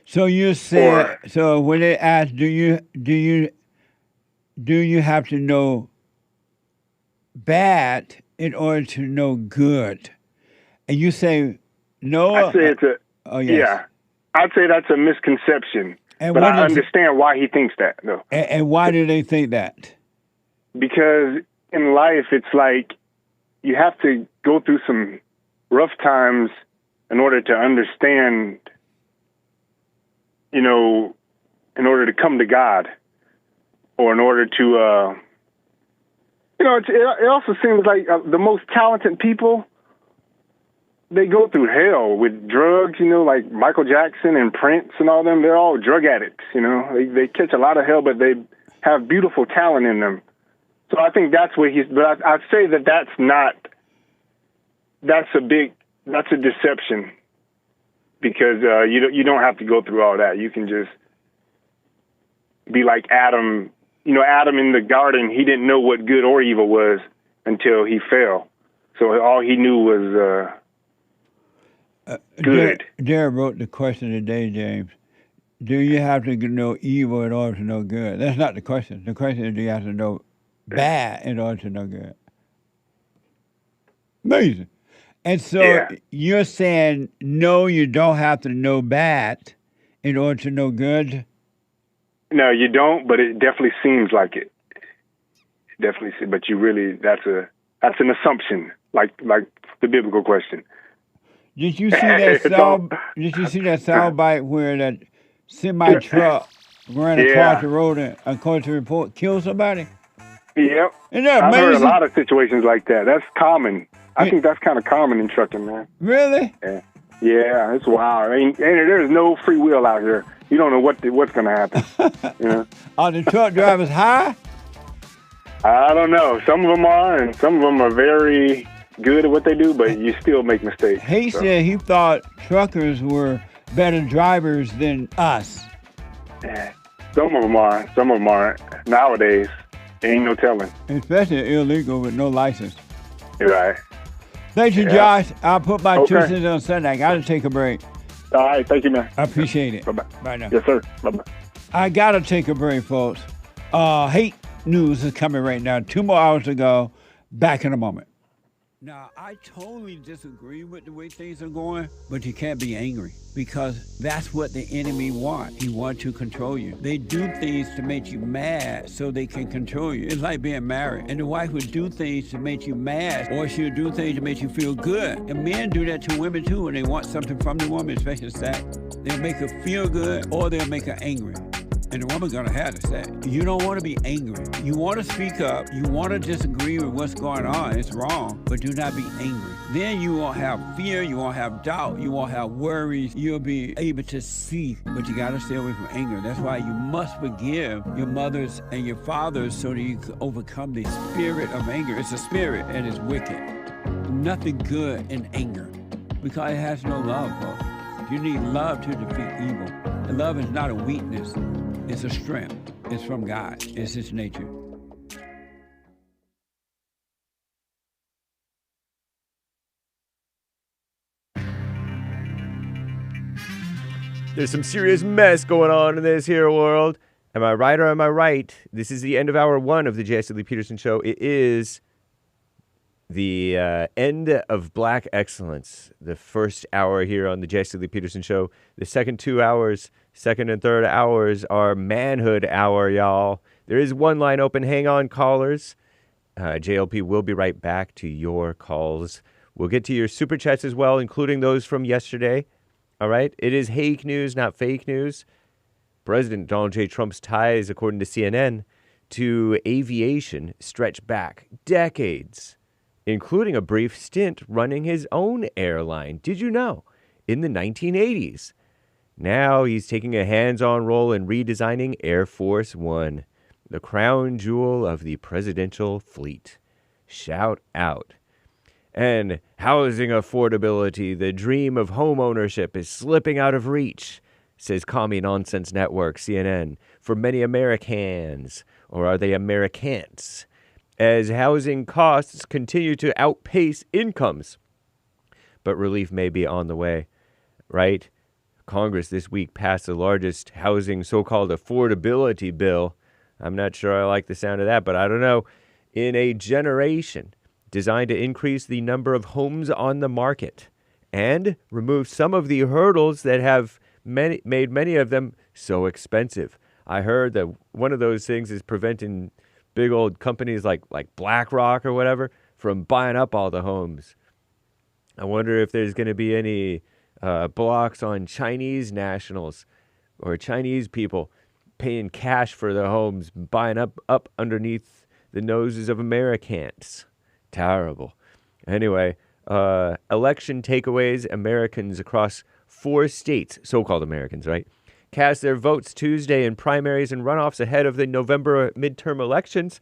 So you said, so when they ask, do you have to know bad in order to know good? And you say no. I'd say it's I'd say that's a misconception. But I understand why he thinks that, though. And why do they think that? Because in life, it's like you have to go through some rough times in order to understand, in order to come to God, or in order to, it also seems like the most talented people, they go through hell with drugs, like Michael Jackson and Prince and all them. They're all drug addicts, They catch a lot of hell, but they have beautiful talent in them. So I think that's what but I'd say that's a deception, because you don't have to go through all that. You can just be like Adam. Adam in the garden, he didn't know what good or evil was until he fell. So all he knew was good. Derek wrote the question today, James. Do you have to know evil in order to know good? That's not the question. The question is, do you have to know bad in order to know good? Amazing. And so you're saying, no, you don't have to know bad in order to know good? No, you don't, but it definitely seems like it. Definitely, but you really, that's an assumption, like the biblical question. Did you see that sound bite where that semi truck ran across the road and, according to report, killed somebody? Yep. Isn't that amazing? I've heard a lot of situations like that. That's common. I think that's kind of common in trucking, man. Really? Yeah, it's wild. There's no free will out here. You don't know what's going to happen. Are the truck drivers high? I don't know. Some of them are, and some of them are very good at what they do, but you still make mistakes. He said he thought truckers were better drivers than us. Yeah. Some of them are. Some of them aren't. Nowadays, ain't no telling. Especially illegal with no license. You're right. Thank you, Josh. I'll put my 2 cents on Sunday. I got to take a break. All right. Thank you, man. I appreciate it. Bye-bye. Bye now. Yes, sir. Bye-bye. I got to take a break, folks. Hate news is coming right now. 2 more hours to go. Back in a moment. Now, I totally disagree with the way things are going, but you can't be angry because that's what the enemy wants. He wants to control you. They do things to make you mad so they can control you. It's like being married, and the wife would do things to make you mad, or she'll do things to make you feel good. And men do that to women too when they want something from the woman, especially sex. They'll make her feel good, or they'll make her angry. And the woman's gonna have to say, you don't want to be angry. You want to speak up. You want to disagree with what's going on. It's wrong, but do not be angry. Then you won't have fear. You won't have doubt. You won't have worries. You'll be able to see, but you got to stay away from anger. That's why you must forgive your mothers and your fathers so that you can overcome the spirit of anger. It's a spirit and it's wicked. Nothing good in anger because it has no love, folks. You need love to defeat evil. And love is not a weakness. It's a strength. It's from God. It's His nature. There's some serious mess going on in this here world. Am I right or am I right? This is the end of hour 1 of the JLP Peterson Show. It is the end of Black Excellence, the first hour here on the JLP Peterson Show. The second 2 hours, second and third hours are Manhood hour, y'all. There is one line open. Hang on, callers. JLP will be right back to your calls. We'll get to your super chats as well, including those from yesterday. All right? It is hake news, not fake news. President Donald J. Trump's ties, according to CNN, to aviation stretch back decades, including a brief stint running his own airline. Did you know? In the 1980s. Now he's taking a hands-on role in redesigning Air Force One, the crown jewel of the presidential fleet. Shout out. And housing affordability, the dream of home ownership, is slipping out of reach, says Commie Nonsense Network, CNN, for many Americans, or are they Americans, as housing costs continue to outpace incomes. But relief may be on the way, right? Congress this week passed the largest housing so-called affordability bill. I'm not sure I like the sound of that, but I don't know. In a generation, designed to increase the number of homes on the market and remove some of the hurdles that have made many of them so expensive. I heard that one of those things is preventing big old companies like BlackRock or whatever from buying up all the homes. I wonder if there's going to be any blocks on Chinese nationals or Chinese people paying cash for their homes, buying up underneath the noses of Americans. Terrible. Anyway, election takeaways. Americans across 4 states, so-called Americans, right, cast their votes Tuesday in primaries and runoffs ahead of the November midterm elections.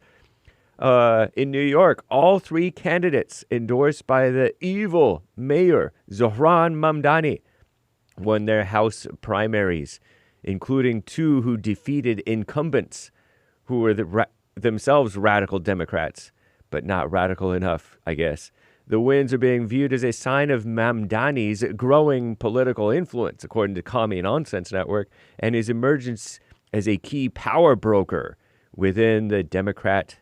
In New York, all 3 candidates endorsed by the evil mayor, Zohran Mamdani, won their House primaries, including 2 who defeated incumbents who were themselves radical Democrats, but not radical enough, I guess. The wins are being viewed as a sign of Mamdani's growing political influence, according to Commie Nonsense Network, and his emergence as a key power broker within the Democrat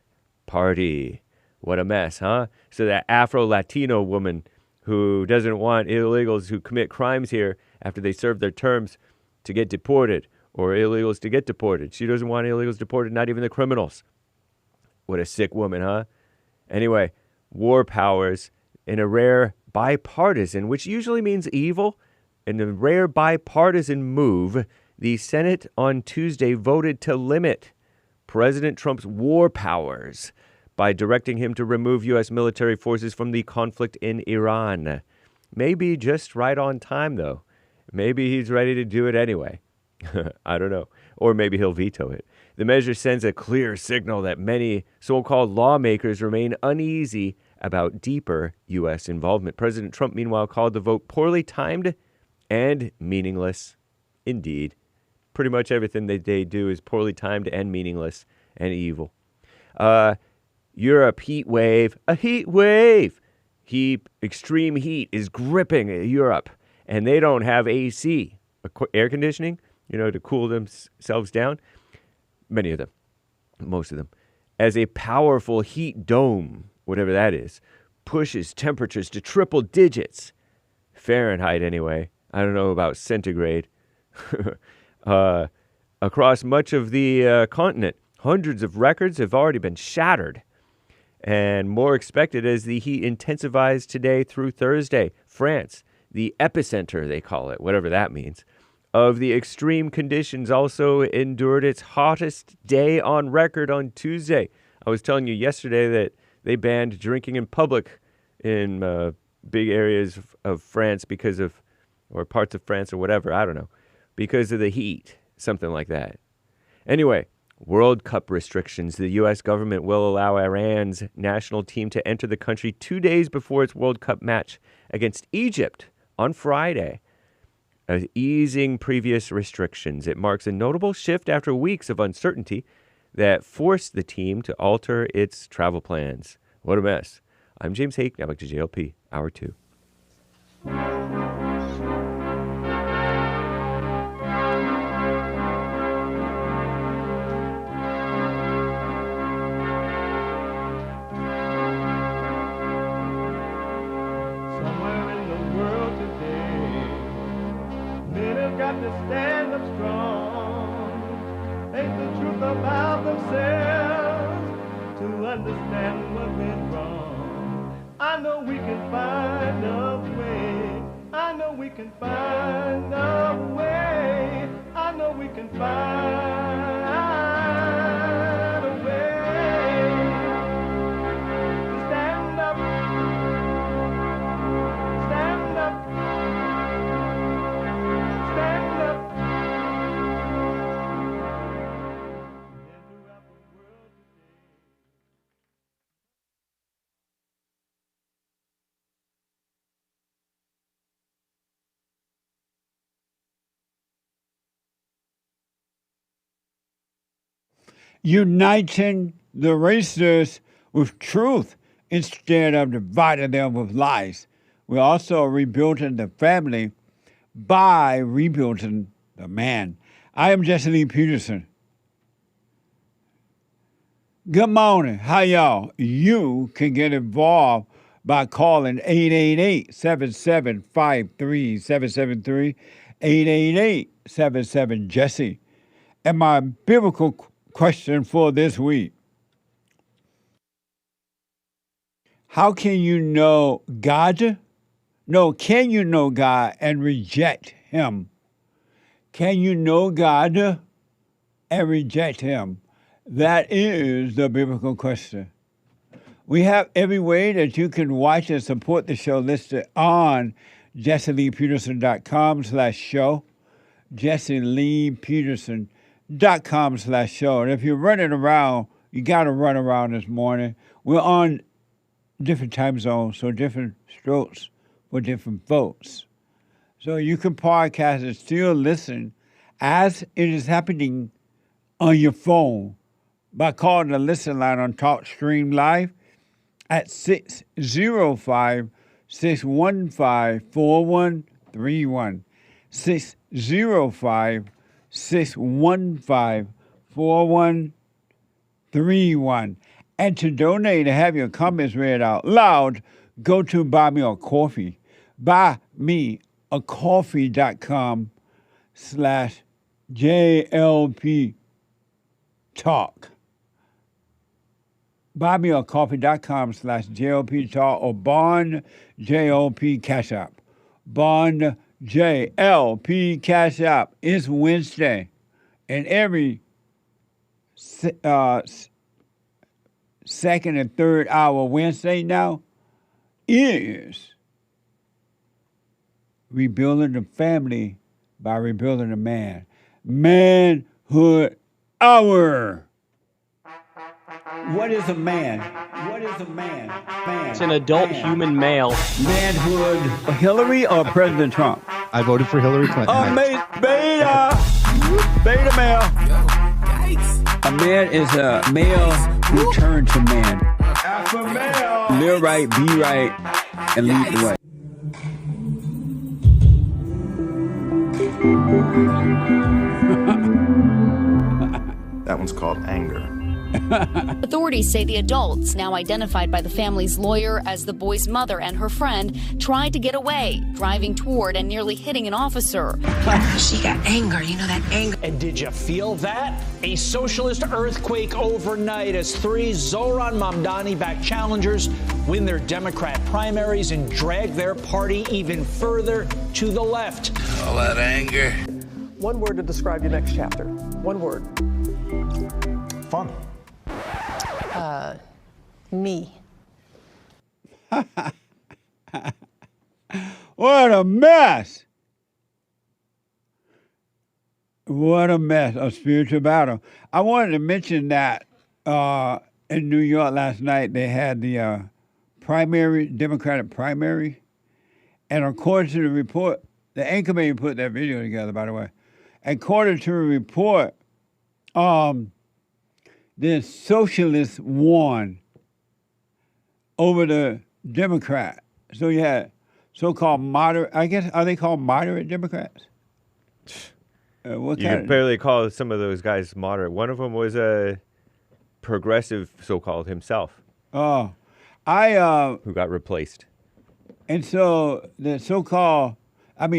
Party. What a mess, huh? So that Afro-Latino woman who doesn't want illegals who commit crimes here after they serve their terms to get deported, or illegals to get deported. She doesn't want illegals deported, not even the criminals. What a sick woman, huh? Anyway, war powers, in a rare bipartisan, which usually means evil, in a rare bipartisan move, the Senate on Tuesday voted to limit President Trump's war powers by directing him to remove U.S. military forces from the conflict in Iran. Maybe just right on time, though. Maybe he's ready to do it anyway. I don't know. Or maybe he'll veto it. The measure sends a clear signal that many so-called lawmakers remain uneasy about deeper U.S. involvement. President Trump, meanwhile, called the vote poorly timed and meaningless. Indeed. Pretty much everything that they do is poorly timed and meaningless and evil. Europe, heat wave. A heat wave! Extreme heat is gripping Europe, and they don't have AC, air conditioning, to cool themselves down. Many of them, most of them, as a powerful heat dome, whatever that is, pushes temperatures to triple digits. Fahrenheit, anyway. I don't know about centigrade. Across much of the continent, hundreds of records have already been shattered, and more expected as the heat intensifies today through Thursday. France, the epicenter, they call it, whatever that means, of the extreme conditions, also endured its hottest day on record on Tuesday. I was telling you yesterday that they banned drinking in public in big areas of France or parts of France or whatever, I don't know, because of the heat, something like that. Anyway, World Cup restrictions. The U.S. government will allow Iran's national team to enter the country 2 days before its World Cup match against Egypt on Friday. Easing previous restrictions. It marks a notable shift after weeks of uncertainty that forced the team to alter its travel plans. What a mess. I'm James Hake. Now back to JLP, Hour 2. Somewhere in the world today, men have got to stand up strong, think the truth about themselves, to understand what went wrong. I know we can find a way. I know we can find a way. I know we can find a way to stand up. Stand up. Stand up. And throughout the world today. Uniting the racists with truth instead of dividing them with lies. We're also rebuilding the family by rebuilding the man. I am Jesse Lee Peterson. Good morning. How y'all? You can get involved by calling 888-7753-773, 888-77-JESSE. And my biblical question for this week: how can you know God? No, can you know God and reject him? Can you know God and reject him? That is the biblical question. We have every way that you can watch and support the show listed on jesseleepeterson.com/show, jesseleepeterson.com/show. And if you're running around, you got to run around this morning. We're on different time zones, so different strokes for different folks. So you can podcast and still listen as it is happening on your phone by calling the listen line on TalkStream Live at 605-615-4131. 605-615-4131. And to donate and have your comments read out loud, go to Buy Me a Coffee. buymeacoffee.com/JLP Talk. buymeacoffee.com/JLP Talk or Bond JLP Cash App. Bond JLP Cash App. It's Wednesday, and every second and third hour Wednesday now is rebuilding the family by rebuilding the man. Manhood Hour. What is a man? What is a man? It's an adult human male. Manhood. Hillary or President Trump? I voted for Hillary Clinton. Beta male. A man is a male who turns to man. Alpha male. Live right, be right, and lead the way. That one's called anger. Authorities say the adults, now identified by the family's lawyer as the boy's mother and her friend, tried to get away, driving toward and nearly hitting an officer. She got anger, you know that anger. And did you feel that? A socialist earthquake overnight as three Zohran Mamdani-backed challengers win their Democrat primaries and drag their party even further to the left. All that anger. One word to describe your next chapter. One word. Fun. Me. What a mess. What a mess. A spiritual battle. I wanted to mention that in New York last night they had the Democratic primary. And according to the report, the anchorman put that video together, by the way. According to the report, the socialists won over the Democrat. So you had so-called moderate, I guess, are they called moderate Democrats? What You kind could barely call some of those guys moderate. One of them was a progressive, so-called himself. Oh, who got replaced. And so the so-called, what do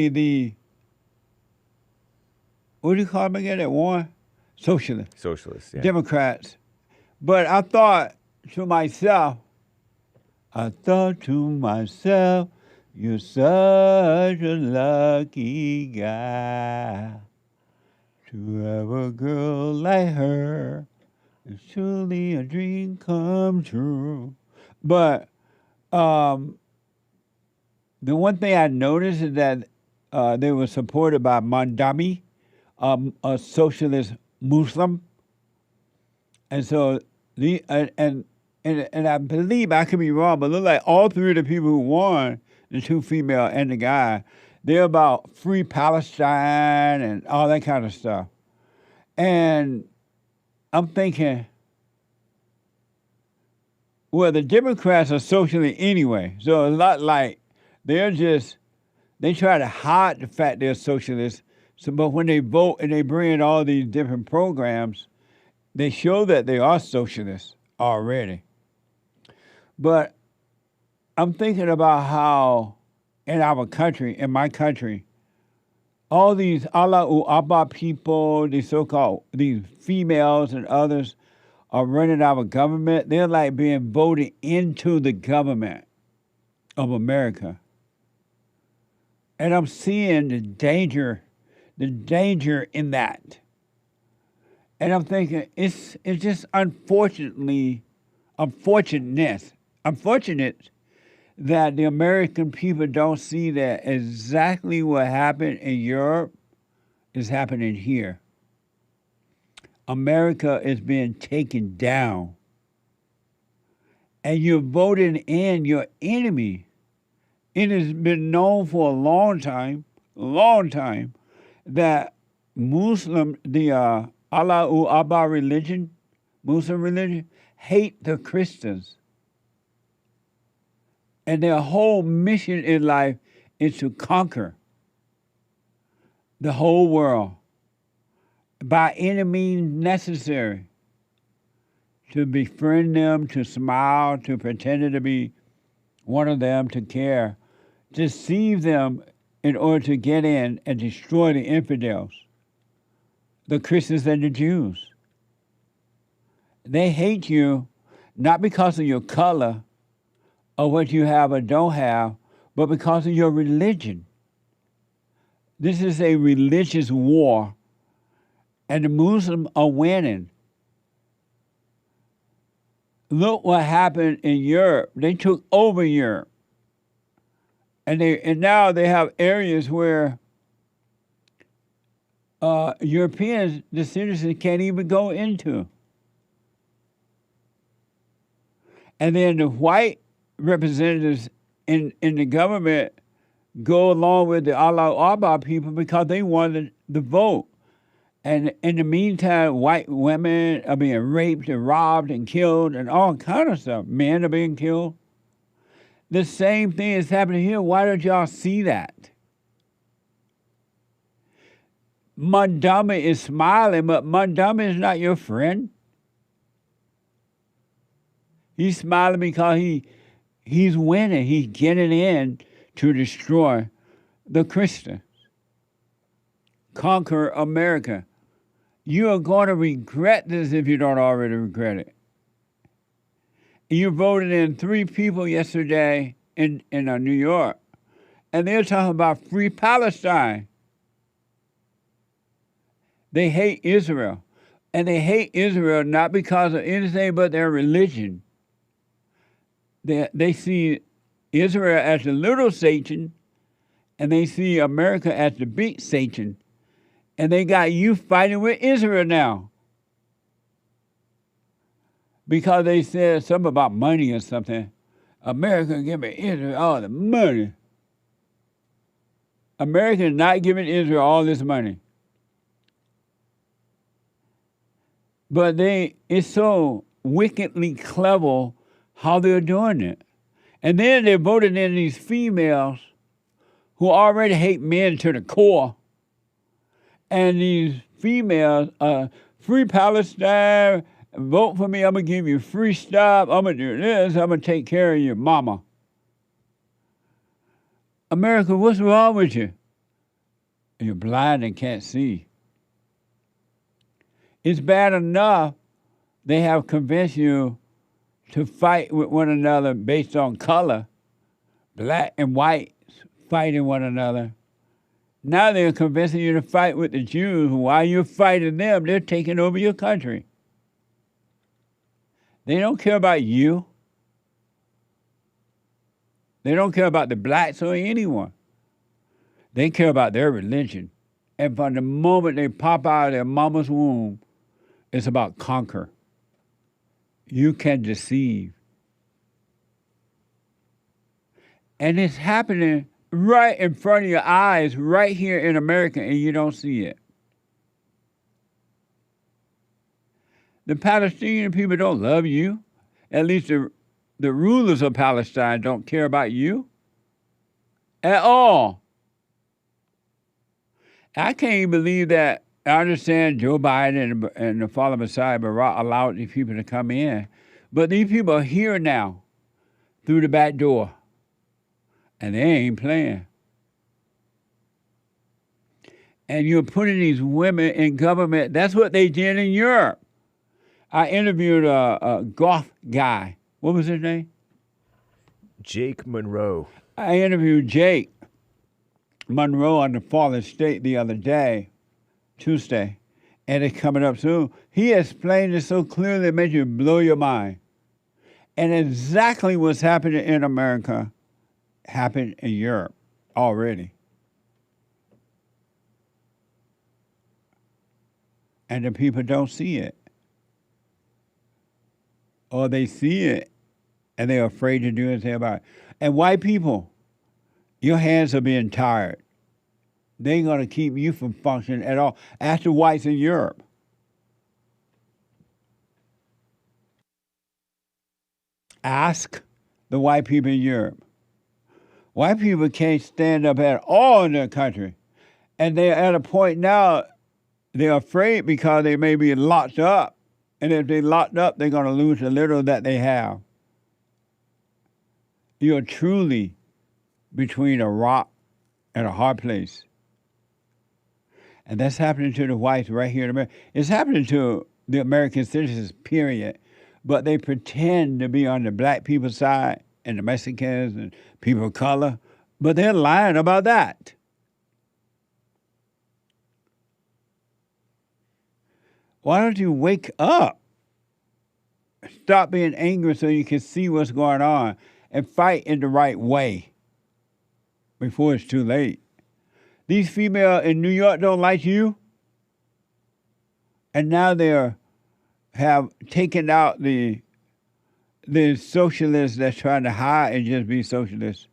you call them again that won? Socialists. Socialists, yeah. Democrats. But I thought to myself, you're such a lucky guy to have a girl like her. It's truly a dream come true. But the one thing I noticed is that they were supported by Mamdani, a socialist Muslim. And so, and I believe, I could be wrong, but it looked like all three of the people who won, the two female and the guy, they're about free Palestine and all that kind of stuff. And I'm thinking, well, the Democrats are socially anyway, so a lot like they try to hide the fact they're socialists. So, but when they vote and they bring in all these different programs, they show that they are socialists already. But I'm thinking about how in our country, in my country, all these Allah Abba people, these so-called, these females and others are running our government. They're like being voted into the government of America. And I'm seeing the danger in that. And I'm thinking, it's just unfortunate that the American people don't see that exactly what happened in Europe is happening here. America is being taken down. And you're voting in your enemy. It has been known for a long time, that the Allah Abba religion, Muslim religion, hate the Christians. And their whole mission in life is to conquer the whole world by any means necessary, to befriend them, to smile, to pretend to be one of them, to care, deceive them in order to get in and destroy the infidels, the Christians and the Jews. They hate you not because of your color or what you have or don't have, but because of your religion. This is a religious war, and the Muslims are winning. Look what happened in Europe. They took over Europe. And now they have areas where Europeans, the citizens, can't even go into. And then the white representatives in the government go along with the Allah Abba people because they wanted the vote. And in the meantime, white women are being raped and robbed and killed and all kind of stuff. Men are being killed. The same thing is happening here. Why don't y'all see that? Mamdani is smiling, but Mamdani is not your friend. He's smiling because he's winning. He's getting in to destroy the Christians. Conquer America. You are going to regret this if you don't already regret it. You voted in 3 people yesterday in New York, and they're talking about free Palestine. They hate Israel, and they hate Israel not because of anything but their religion. They see Israel as the little Satan, and they see America as the big Satan. And they got you fighting with Israel now. Because they said something about money or something. America giving Israel all the money. America is not giving Israel all this money. But it's so wickedly clever how they're doing it. And then they're voting in these females who already hate men to the core. And these females, free Palestine, vote for me, I'm going to give you free stuff, I'm going to do this, I'm going to take care of your mama. America, what's wrong with you? You're blind and can't see. It's bad enough they have convinced you to fight with one another based on color, black and white fighting one another. Now they're convincing you to fight with the Jews. While you're fighting them, they're taking over your country. They don't care about you. They don't care about the blacks or anyone. They care about their religion. And from the moment they pop out of their mama's womb, it's about conquer. You can deceive. And it's happening right in front of your eyes, right here in America, and you don't see it. The Palestinian people don't love you. At least the rulers of Palestine don't care about you at all. I can't believe that. I understand Joe Biden and the Father Messiah Barack allowed these people to come in, but these people are here now through the back door, and they ain't playing. And you're putting these women in government. That's what they did in Europe. I interviewed a goth guy. What was his name? Jake Munro. I interviewed Jake Munro on the Fallen State the other day, Tuesday, and it's coming up soon. He explained it so clearly it made you blow your mind. And exactly what's happening in America happened in Europe already. And the people don't see it. Or they see it and they're afraid to do anything about it. And white people, your hands are being tired. They ain't going to keep you from functioning at all. Ask the whites in Europe. Ask the white people in Europe. White people can't stand up at all in their country. And they're at a point now, they're afraid because they may be locked up. And if they're locked up, they're going to lose the little that they have. You're truly between a rock and a hard place. And that's happening to the whites right here in America. It's happening to the American citizens, period. But they pretend to be on the black people's side and the Mexicans and people of color. But they're lying about that. Why don't you wake up? Stop being angry so you can see what's going on and fight in the right way before it's too late. These females in New York don't like you, and now they have taken out the socialists that's trying to hide and just be socialists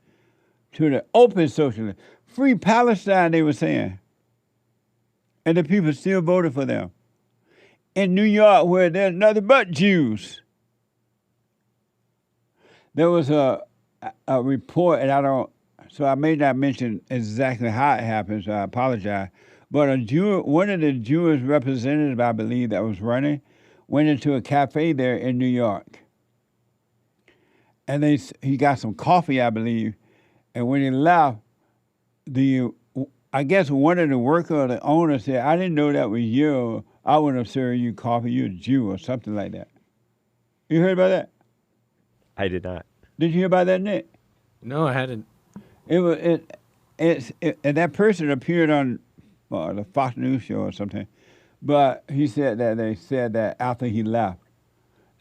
to the open socialists. Free Palestine, they were saying, and the people still voted for them. In New York, where there's nothing but Jews. There was a report, and I may not mention exactly how it happened, so I apologize. But one of the Jewish representatives, I believe, that was running, went into a cafe there in New York. And he got some coffee, I believe. And when he left, I guess one of the workers or the owner said, "I didn't know that was you. I wouldn't have served you coffee. You're a Jew," or something like that. You heard about that? I did not. Did you hear about that, Nick? No, I hadn't. And that person appeared on the Fox News show or something. But he said that they said that after he left,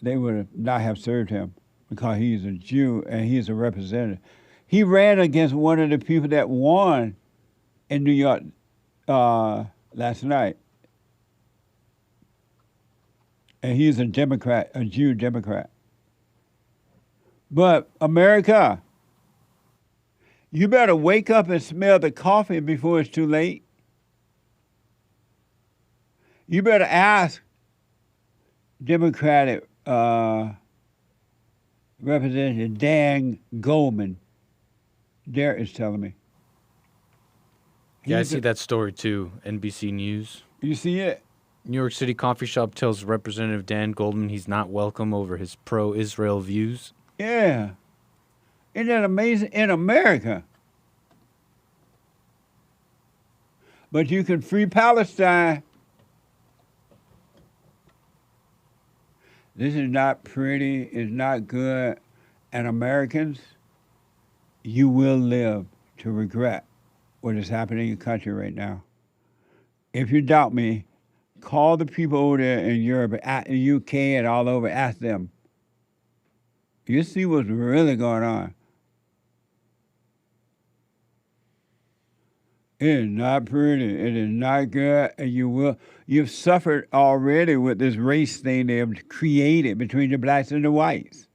they would not have served him because he's a Jew and he's a representative. He ran against one of the people that won in New York last night. And he's a Democrat, a Jew Democrat. But America, you better wake up and smell the coffee before it's too late. You better ask Democratic Representative Dan Goldman. Derek is telling me. Yeah, I see that story too. NBC News. You see it? New York City coffee shop tells Representative Dan Goldman he's not welcome over his pro-Israel views. Yeah. Isn't that amazing? In America. But you can free Palestine. This is not pretty. It's not good. And Americans, you will live to regret what is happening in your country right now. If you doubt me, call the people over there in Europe, at the UK, and all over. Ask them. You see what's really going on. It is not pretty. It is not good. And you've suffered already with this race thing they have created between the blacks and the whites.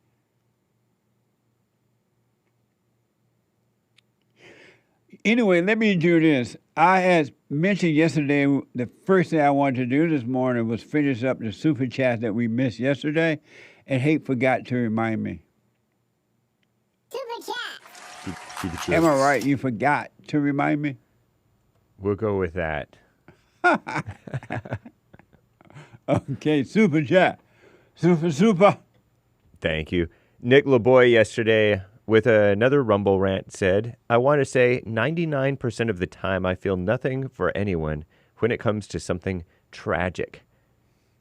Anyway, let me do this. I had mentioned yesterday, the first thing I wanted to do this morning was finish up the super chat that we missed yesterday, and Hate forgot to remind me. Super chat. Am I right? You forgot to remind me? We'll go with that. Okay, super chat. Super. Thank you. Nick LeBoy yesterday with another Rumble rant said, I want to say 99% of the time I feel nothing for anyone when it comes to something tragic,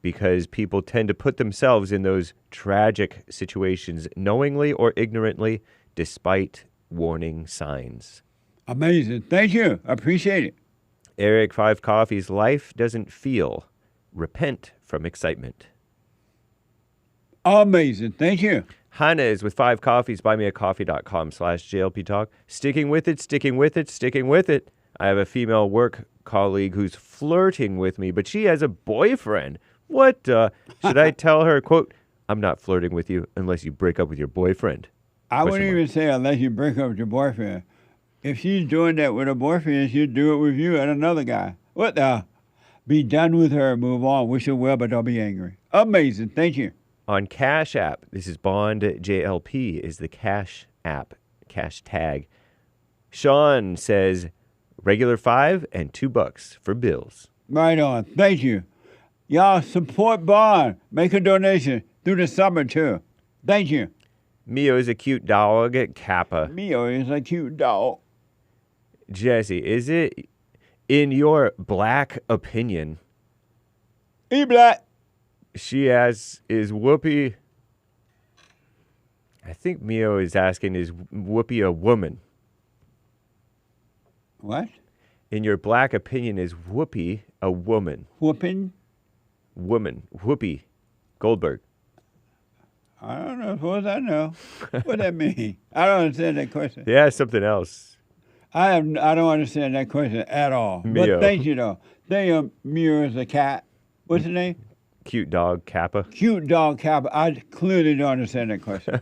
because people tend to put themselves in those tragic situations knowingly or ignorantly, despite warning signs. Amazing. Thank you. I appreciate it. Eric 5 Coffee's life doesn't feel. Repent from excitement. Amazing. Thank you. Hannah is with 5 Coffees, buymeacoffee.com/JLP Talk. Sticking with it. I have a female work colleague who's flirting with me, but she has a boyfriend. What? Should I tell her, quote, I'm not flirting with you unless you break up with your boyfriend? I wouldn't even say unless you break up with your boyfriend. If she's doing that with her boyfriend, she'd do it with you and another guy. What the? Be done with her, move on. Wish her well, but don't be angry. Amazing. Thank you. On Cash App, this is Bond JLP, is the Cash App, Cash Tag. Sean says, regular $5 and $2 for bills. Right on. Thank you. Y'all support Bond. Make a donation through the summer, too. Thank you. Mio is a cute dog at Kappa. Mio is a cute dog. Jesse, is it, in your black opinion, black. She asks, is Whoopi, I think Mio is asking, is Whoopi a woman? What? In your black opinion, is Whoopi a woman? Whooping? Woman. Whoopi Goldberg. I don't know. Suppose I know. What that mean? I don't understand that question. Yeah, something else. I don't understand that question at all. Mio. But thank you, though. Mio is a cat. What's the name? Cute dog Kappa. Cute dog Kappa. I clearly don't understand that question.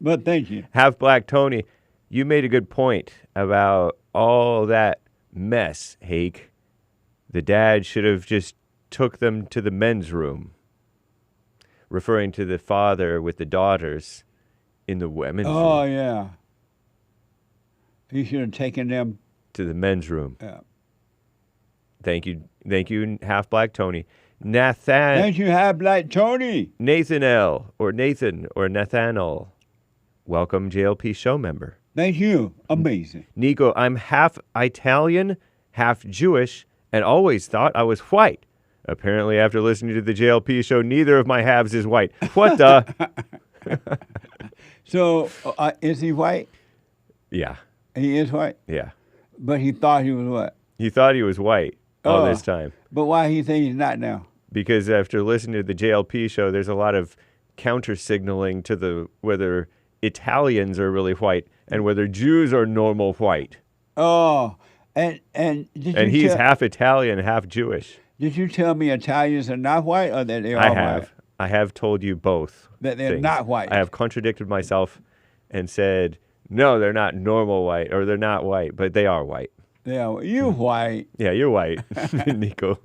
But thank you. Half Black Tony, you made a good point about all that mess, Hake. The dad should have just took them to the men's room, referring to the father with the daughters in the women's room. Oh, yeah. He should have taken them to the men's room. Yeah. Thank you, Half Black Tony. Nathan. Thank you, Half Black Tony. Nathan or Nathaniel. Welcome, JLP show member. Thank you. Amazing. Nico, I'm half Italian, half Jewish, and always thought I was white. Apparently, after listening to the JLP show, neither of my halves is white. What the? So, is he white? Yeah. He is white? Yeah. But he thought he was what? He thought he was white all this time. But why he think he's not now? Because after listening to the JLP show, there's a lot of counter signaling to whether Italians are really white and whether Jews are normal white. Oh, and he's half Italian, half Jewish. Did you tell me Italians are not white or that they are white? I have told you both. That they're things. not white. I have contradicted myself and said, no, they're not normal white, or they're not white, but they are white. Yeah, you white. Yeah, you're white, Nico.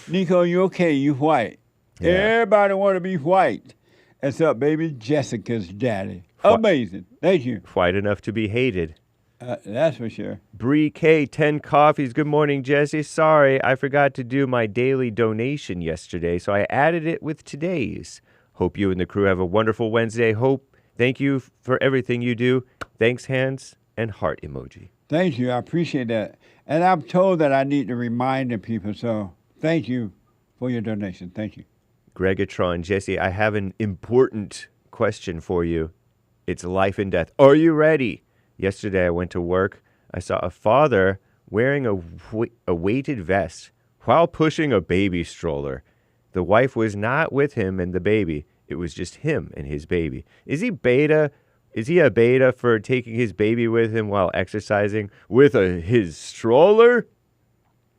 Nico, you okay? You white. Yeah. Everybody want to be white, except baby Jessica's daddy. Amazing. Thank you. White enough to be hated. That's for sure. Bree K, 10 coffees. Good morning, Jesse. Sorry, I forgot to do my daily donation yesterday, so I added it with today's. Hope you and the crew have a wonderful Wednesday. Thank you for everything you do. Thanks, hands and heart emoji. Thank you. I appreciate that. And I'm told that I need to remind the people, so thank you for your donation. Thank you. Gregatron, Jesse, I have an important question for you. It's life and death. Are you ready? Yesterday I went to work. I saw a father wearing a weighted vest while pushing a baby stroller. The wife was not with him and the baby. It was just him and his baby. Is he beta? Is he a beta for taking his baby with him while exercising with his stroller?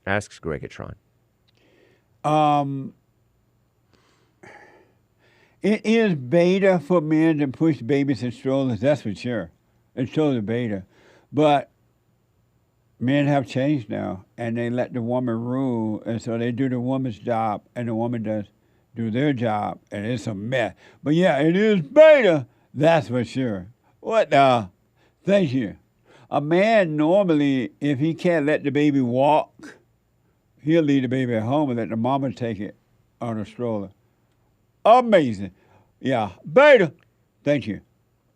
Asks Gregatron. It is beta for men to push babies in strollers, that's for sure. It's totally beta. But men have changed now, and they let the woman rule, and so they do the woman's job, and the woman do their job, and it's a mess. But yeah, it is beta, that's for sure. What the? Thank you. A man normally, if he can't let the baby walk, he'll leave the baby at home and let the mama take it on a stroller. Amazing. Yeah, beta. Thank you.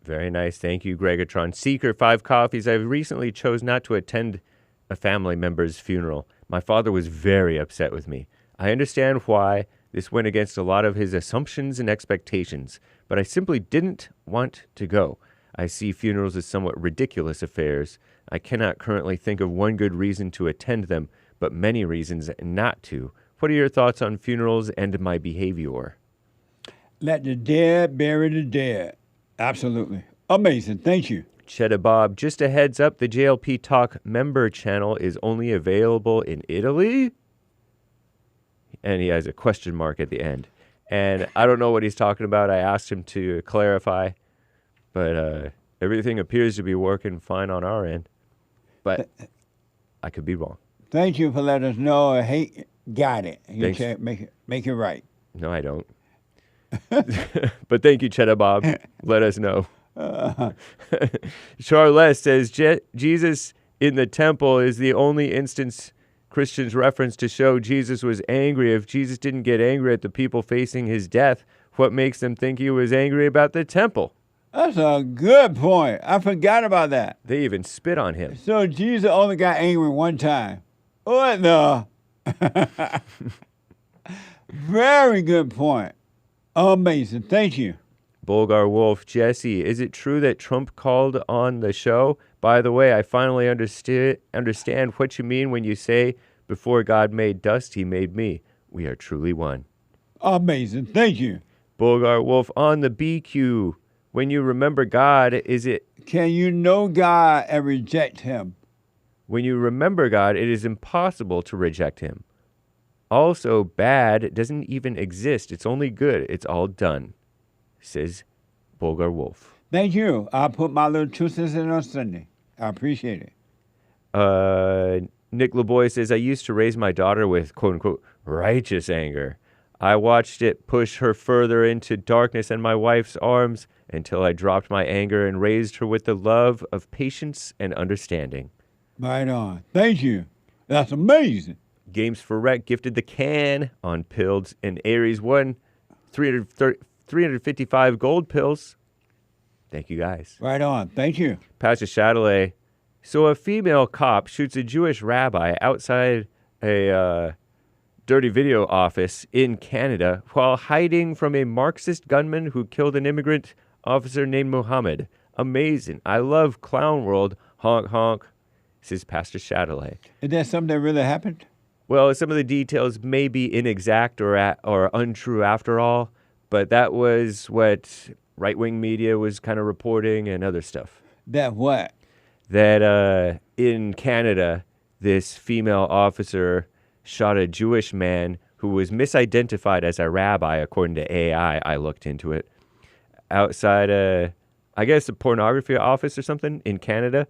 Very nice. Thank you, Gregatron. Seeker, 5 coffees. I recently chose not to attend a family member's funeral. My father was very upset with me. I understand why. This went against a lot of his assumptions and expectations, but I simply didn't want to go. I see funerals as somewhat ridiculous affairs. I cannot currently think of one good reason to attend them, but many reasons not to. What are your thoughts on funerals and my behavior? Let the dead bury the dead. Absolutely. Amazing. Thank you. Cheddar Bob, just a heads up, the JLP Talk member channel is only available in Italy. And he has a question mark at the end. And I don't know what he's talking about. I asked him to clarify. But everything appears to be working fine on our end. But I could be wrong. Thank you for letting us know. Got it. You Thanks. can't make it right. No, I don't. But thank you, Cheddar Bob. Let us know. Charlotte says, Jesus in the temple is the only instance Christians reference to show Jesus was angry. If Jesus didn't get angry at the people facing his death, what makes them think he was angry about the temple? That's a good point. I forgot about that. They even spit on him. So Jesus only got angry one time. What the? Very good point. Amazing. Thank you. Bulgar Wolf, Jesse, is it true that Trump called on the show? By the way, I finally understand what you mean when you say, before God made dust, he made me. We are truly one. Amazing. Thank you. Bulgar Wolf, on the BQ, when you remember God, is it... Can you know God and reject him? When you remember God, it is impossible to reject him. Also, bad doesn't even exist. It's only good. It's all done, says Bulgar Wolf. Thank you. I'll put my little 2 cents in on Sunday. I appreciate it. Nick LeBoy says, I used to raise my daughter with, quote-unquote, righteous anger. I watched it push her further into darkness and my wife's arms until I dropped my anger and raised her with the love of patience and understanding. Right on. Thank you. That's amazing. Games for Rec gifted the can on pills, and Aries won 355 gold pills. Thank you, guys. Right on. Thank you. Pastor Chatelet. So a female cop shoots a Jewish rabbi outside a dirty video office in Canada while hiding from a Marxist gunman who killed an immigrant officer named Muhammad. Amazing. I love Clown World. Honk, honk, says Pastor Chatelet. Is that something that really happened? Well, some of the details may be inexact or untrue after all, but that was what right-wing media was kind of reporting and other stuff. That what? That in Canada, this female officer shot a Jewish man who was misidentified as a rabbi, according to AI. I looked into it. Outside, I guess, a pornography office or something in Canada,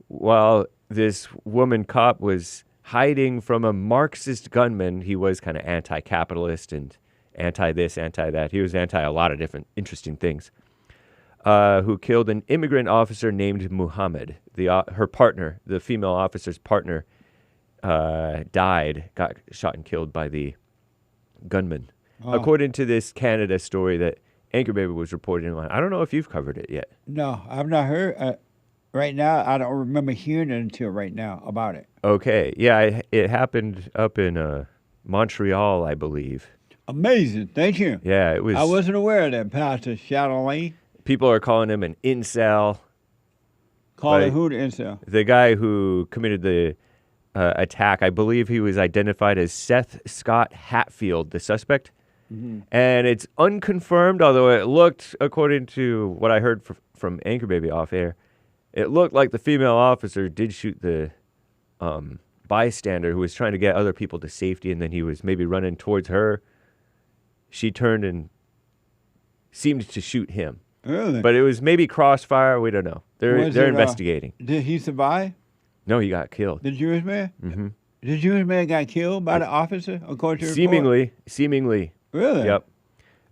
while this woman cop was hiding from a Marxist gunman. He was kind of anti-capitalist and anti-this, anti-that. He was anti a lot of different interesting things. Who killed an immigrant officer named Muhammad. Her partner, the female officer's partner, died, got shot and killed by the gunman. Oh. According to this Canada story that Anchor Baby was reporting on. I don't know if you've covered it yet. No, I've not heard. Right now, I don't remember hearing it until right now about it. Okay. Yeah, it happened up in Montreal, I believe. Amazing. Thank you. Yeah, it was. I wasn't aware of that, Pastor Chatelaine. People are calling him an incel. Calling who the incel? The guy who committed the attack, I believe he was identified as Seth Scott Hatfield, the suspect. Mm-hmm. And it's unconfirmed, although it looked, according to what I heard from Anchor Baby off air, it looked like the female officer did shoot the bystander who was trying to get other people to safety, and then he was maybe running towards her. She turned and seemed to shoot him. Really? But it was maybe crossfire. We don't know. They're investigating. Did he survive? No, he got killed. The Jewish man? Mm-hmm. The Jewish man got killed by the officer, according to the Seemingly. Really? Yep.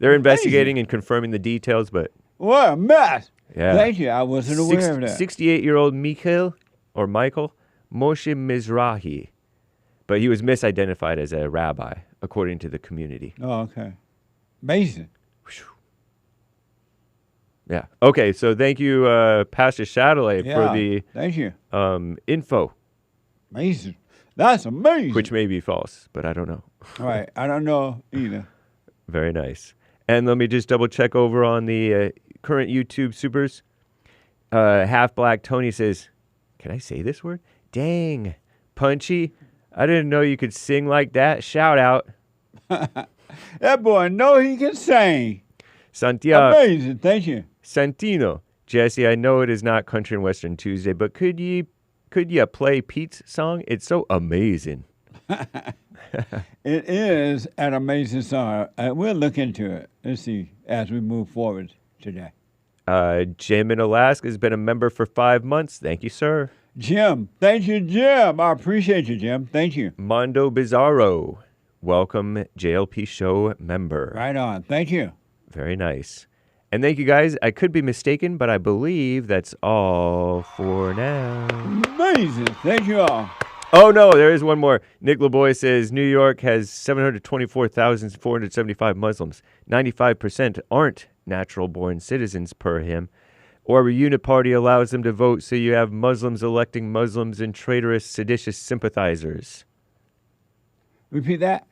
They're investigating and confirming the details, but... What a mess! Yeah. Thank you. I wasn't aware of that. 68-year-old Michael Moshe Mizrahi. But he was misidentified as a rabbi, according to the community. Oh, okay. Amazing. Yeah. Okay, so thank you, Pastor Chatelain, for the thank you. Info. Amazing. That's amazing. Which may be false, but I don't know. All right. I don't know either. Very nice. And let me just double check over on the current YouTube supers. Half Black Tony says, can I say this word? Dang. Punchy. I didn't know you could sing like that. Shout out. That boy know he can sing. Santiago. Amazing. Thank you. Santino. Jesse, I know it is not Country and Western Tuesday, but could you play Pete's song? It's so amazing. It is an amazing song. We'll look into it. Let's see as we move forward today. Jim in Alaska has been a member for 5 months. Thank you, sir. Jim. Thank you, Jim. I appreciate you, Jim. Thank you. Mondo Bizarro. Welcome, JLP show member. Right on. Thank you. Very nice. And thank you, guys. I could be mistaken, but I believe that's all for now. Amazing. Thank you all. Oh, no, there is one more. Nick LeBoy says New York has 724,475 Muslims. 95% aren't natural-born citizens per him. Or a uniparty allows them to vote, so you have Muslims electing Muslims and traitorous, seditious sympathizers. Repeat that.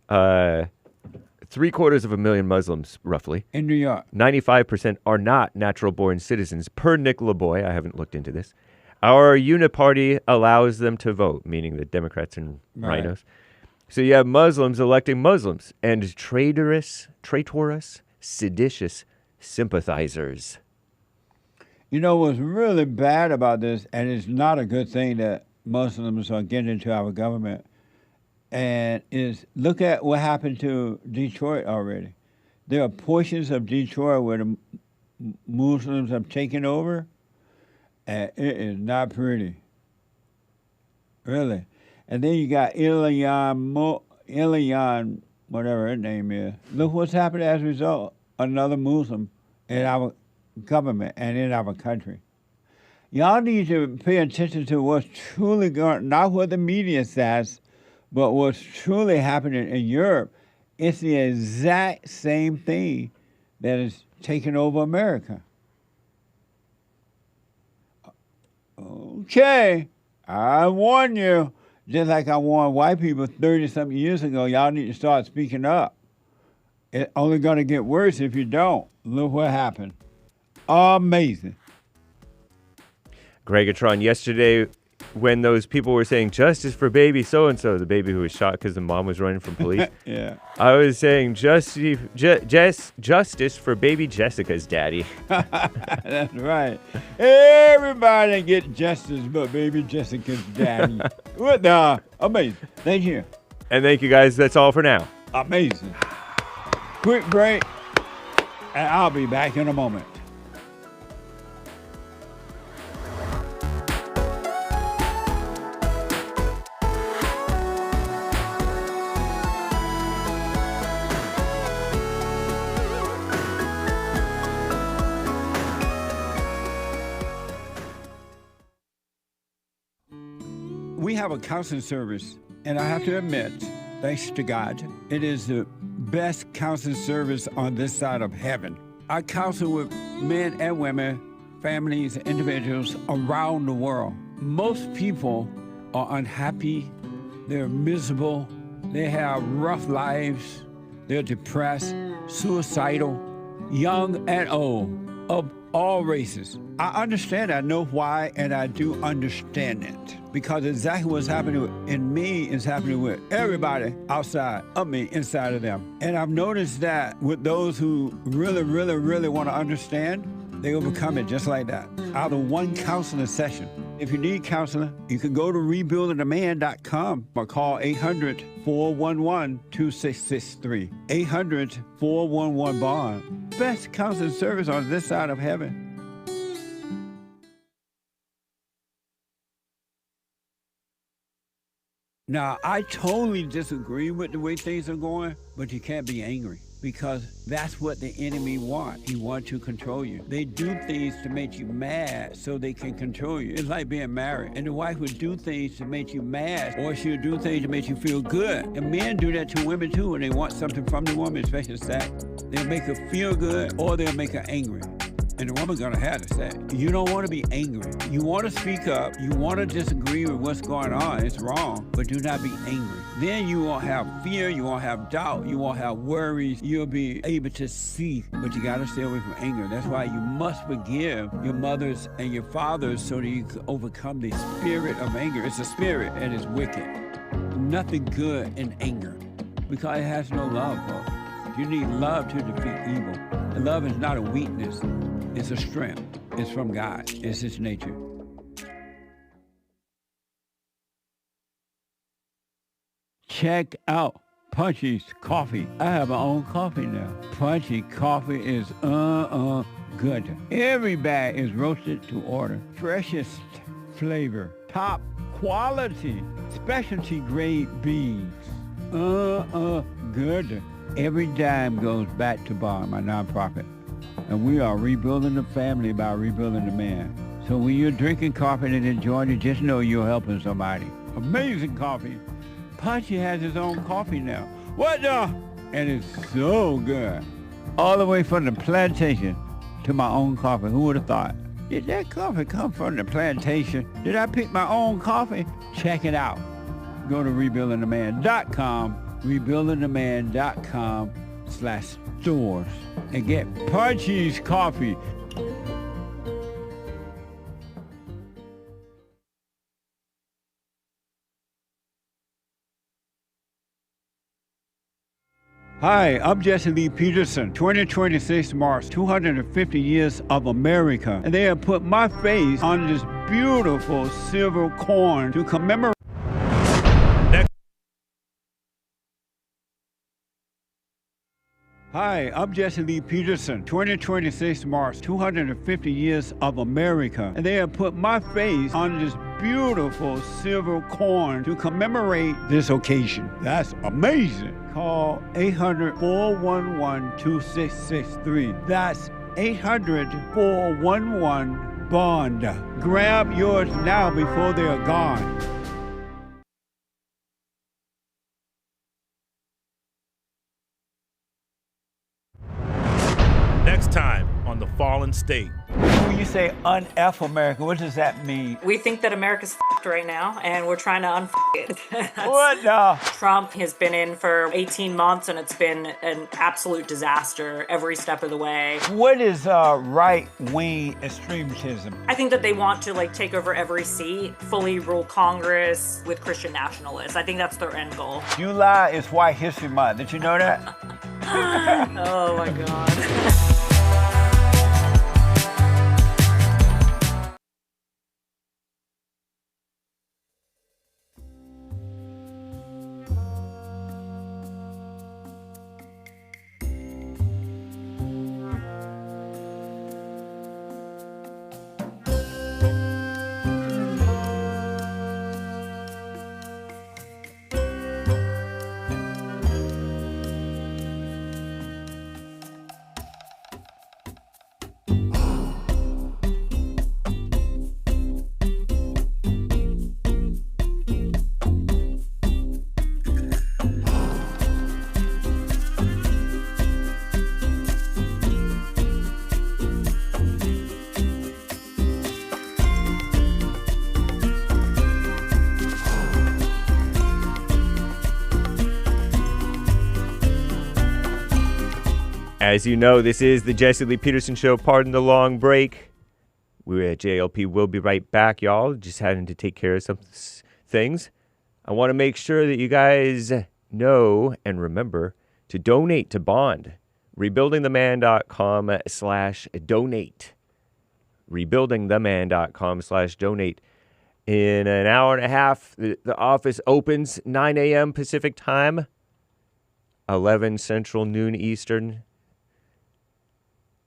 750,000 Muslims, roughly. In New York. 95% are not natural-born citizens, per Nick LeBoy. I haven't looked into this. Our uniparty allows them to vote, meaning the Democrats and rhinos. So you have Muslims electing Muslims and traitorous, seditious sympathizers. You know what's really bad about this, and it's not a good thing that Muslims are getting into our government, and is look at what happened to Detroit already. There are portions of Detroit where the Muslims have taken over, and it is not pretty. Really. And then you got Ilian, whatever her name is. Look what's happened as a result. Another Muslim in our government and in our country. Y'all need to pay attention to what's truly going, not what the media says, but what's truly happening in Europe. It's the exact same thing that is taking over America. Okay, I warn you. Just like I warned white people 30-something years ago, y'all need to start speaking up. It's only going to get worse if you don't. Look what happened. Amazing. Gregatron, yesterday when those people were saying justice for baby so-and-so, the baby who was shot because the mom was running from police, yeah, I was saying justice for baby Jessica's daddy. That's right. Everybody get justice but baby Jessica's daddy. What the? Amazing. Thank you. And thank you, guys. That's all for now. Amazing. Quick break, and I'll be back in a moment. We have a counseling service, and I have to admit, thanks to God, it is the best counseling service on this side of heaven. I counsel with men and women, families, individuals around the world. Most people are unhappy, they're miserable, they have rough lives, they're depressed, suicidal, young and old, of all races. I understand, I know why, and I do understand it. Because exactly what's happening in me is happening with everybody outside of me, inside of them. And I've noticed that with those who really want to understand, they overcome it just like that, out of one counseling session. If you need counseling, you can go to rebuildingtheman.com or call 800-411-2663. 800-411-BOND. Best counseling service on this side of heaven. Now, I totally disagree with the way things are going, but you can't be angry because that's what the enemy wants. He wants to control you. They do things to make you mad so they can control you. It's like being married, and the wife would do things to make you mad, or she'll do things to make you feel good. And men do that to women too when they want something from the woman, especially sex. They'll make her feel good, or they'll make her angry. And the woman's gonna have to say, you don't wanna be angry. You wanna speak up, you wanna disagree with what's going on, it's wrong, but do not be angry. Then you won't have fear, you won't have doubt, you won't have worries, you'll be able to see, but you gotta stay away from anger. That's why you must forgive your mothers and your fathers so that you can overcome the spirit of anger. It's a spirit and it's wicked. Nothing good in anger because it has no love, folks. You need love to defeat evil. And love is not a weakness. It's a strength. It's from God. It's His nature. Check out Punchy's coffee. I have my own coffee now. Punchy coffee is good. Every bag is roasted to order. Freshest flavor. Top quality. Specialty grade beans. Good. Every dime goes back to Bond, my nonprofit. And we are rebuilding the family by rebuilding the man. So when you're drinking coffee and enjoying it, just know you're helping somebody. Amazing coffee. Punchy has his own coffee now. What the? And it's so good. All the way from the plantation to my own coffee. Who would have thought? Did that coffee come from the plantation? Did I pick my own coffee? Check it out. Go to rebuildingtheman.com, rebuildingtheman.com/stores. And get Punchy's coffee. Hi, I'm Jesse Lee Peterson. 2026 marks 250 years of America, and they have put my face on this beautiful silver coin to commemorate. Hi, I'm Jesse Lee Peterson. 2026 marks 250 years of America, and they have put my face on this beautiful silver coin to commemorate this occasion. That's amazing. Call 800-411-2663. That's 800-411-BOND. Grab yours now before they are gone. Next time on The Fallen State. When you say un-F America, what does that mean? We think that America's f***ed right now, and we're trying to un-f*** it. What the? Trump has been in for 18 months, and it's been an absolute disaster every step of the way. What is right-wing extremism? I think that they want to take over every seat, fully rule Congress with Christian nationalists. I think that's their end goal. July is White History Month. Did you know that? Oh my God. As you know, this is the Jesse Lee Peterson Show. Pardon the long break. We're at JLP. We'll be right back, y'all. Just having to take care of some things. I want to make sure that you guys know and remember to donate to Bond. Rebuildingtheman.com/donate. Rebuildingtheman.com/donate. In an hour and a half, the office opens 9 a.m. Pacific time, 11 Central, noon Eastern.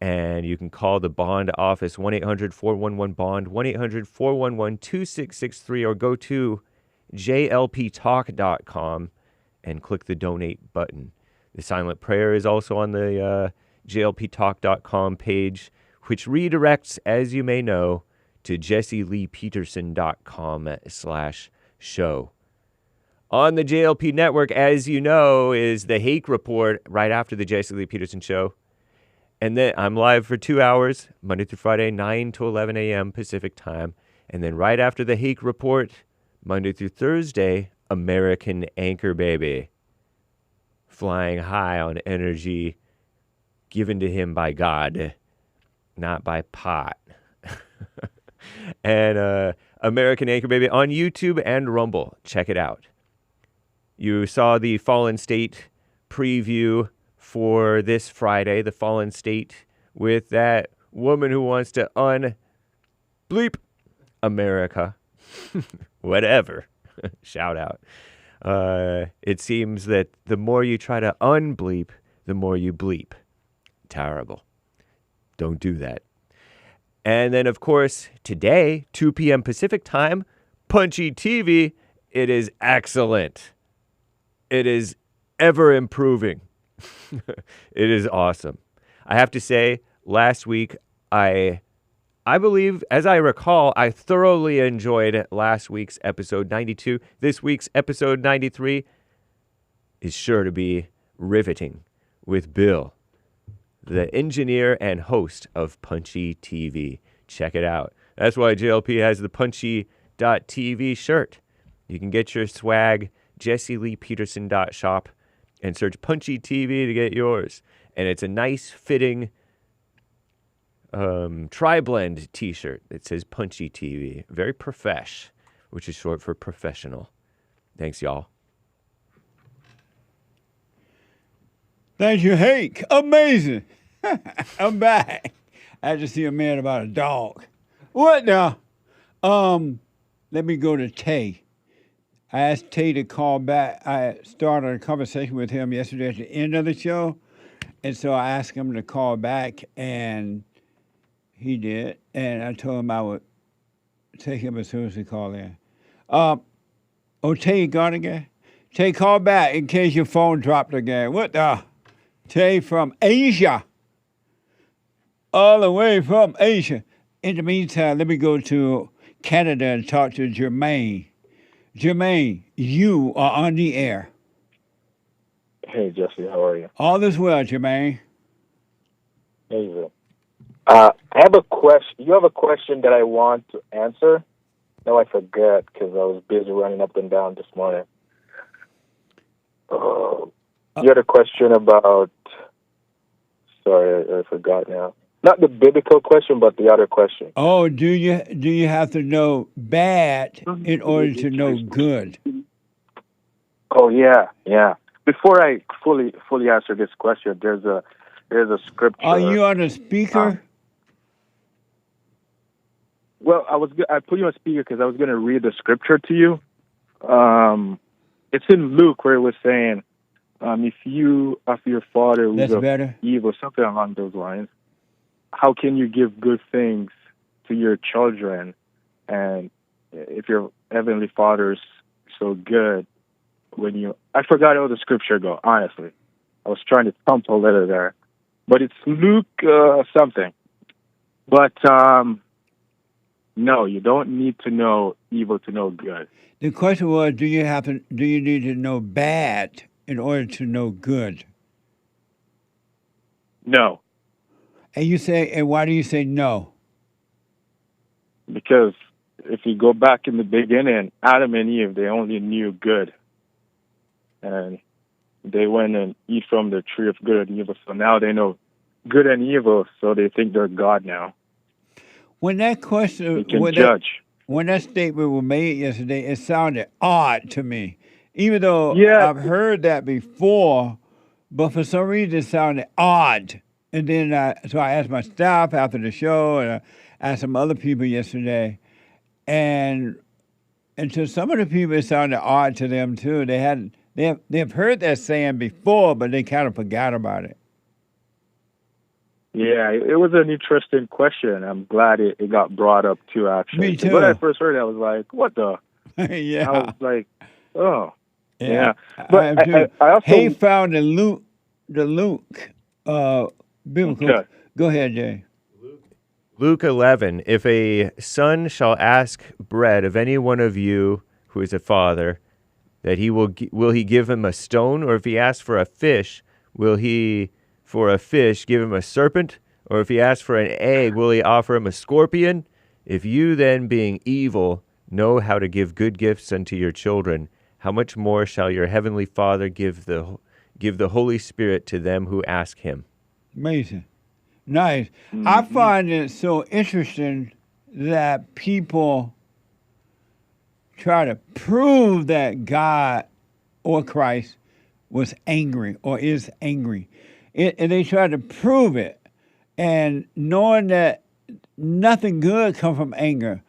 And you can call the Bond office, 1-800-411-BOND, 1-800-411-2663, or go to jlptalk.com and click the donate button. The silent prayer is also on the jlptalk.com page, which redirects, as you may know, to jesseleepeterson.com/show. On the JLP network, as you know, is the Hake Report right after the Jesse Lee Peterson Show. And then I'm live for 2 hours, Monday through Friday, 9 to 11 a.m. Pacific time. And then right after the Hake Report, Monday through Thursday, American Anchor Baby. Flying high on energy given to him by God, not by pot. And American Anchor Baby on YouTube and Rumble. Check it out. You saw the Fallen State preview for this Friday, the Fallen State, with that woman who wants to bleep America. Whatever. Shout out. It seems that the more you try to unbleep, the more you bleep. Terrible. Don't do that. And then, of course, today, 2 p.m. Pacific time, Punchy TV. It is excellent. It is ever improving. It is awesome. I have to say, last week, I believe, as I recall, I thoroughly enjoyed last week's episode 92. This week's episode 93 is sure to be riveting with Bill, the engineer and host of Punchy TV. Check it out. That's why JLP has the Punchy.tv shirt. You can get your swag, jesseleepeterson.shop, and search Punchy TV to get yours. And it's a nice fitting tri-blend t-shirt that says Punchy TV. Very profesh, which is short for professional. Thanks, y'all. Thank you, Hake. Amazing. I'm back. I had to see a man about a dog. What now? Let me go to Tay. I asked Tay to call back. I started a conversation with him yesterday at the end of the show. And so I asked him to call back, and he did. And I told him I would take him as soon as he called in. Tay gone again? Tay, call back in case your phone dropped again. What the? Tay from Asia. All the way from Asia. In the meantime, let me go to Canada and talk to Jermaine. Jermaine, you are on the air. Hey, Jesse, how are you? All is well, Jermaine. Amazing. I have a question. You have a question that I want to answer? No, I forgot because I was busy running up and down this morning. You had a question about... Sorry, I forgot now. Not the biblical question, but the other question. Oh, do you have to know bad in order to know good? Oh yeah. Before I fully answer this question, there's a scripture. Are you on a speaker? Well, I put you on speaker because I was going to read the scripture to you. It's in Luke where it was saying, if you after your father who's of evil, something along those lines, how can you give good things to your children? And if your heavenly Father's so good, I forgot how the scripture go, honestly. I was trying to thump a letter there. But it's Luke something. But no, you don't need to know evil to know good. The question was, do you need to know bad in order to know good? No. And why do you say no? Because if you go back in the beginning, Adam and Eve, they only knew good. And they went and eat from the tree of good and evil. So now they know good and evil, so they think they're God now. When that question, They can judge. When that statement was made yesterday, it sounded odd to me, even though Yeah. I've heard that before. But for some reason, it sounded odd. And then, so I asked my staff after the show, and I asked some other people yesterday, and to some of the people, it sounded odd to them too. They've heard that saying before, but they kind of forgot about it. Yeah, it was an interesting question. I'm glad it got brought up too, actually. Me too. When I first heard it, I was like, what the? Yeah. I was like, oh. Yeah. But I also... He found the Luke biblical. Okay. Go ahead, Jay. Luke 11, if a son shall ask bread of any one of you who is a father, that will he give him a stone? Or if he asks for a fish, will he for a fish give him a serpent? Or if he asks for an egg, will he offer him a scorpion? If you then, being evil, know how to give good gifts unto your children, how much more shall your heavenly Father give the Holy Spirit to them who ask him? Amazing. Nice. Mm-hmm. I find it so interesting that people try to prove that God or Christ was angry or is angry. And they try to prove it. And knowing that nothing good comes from anger.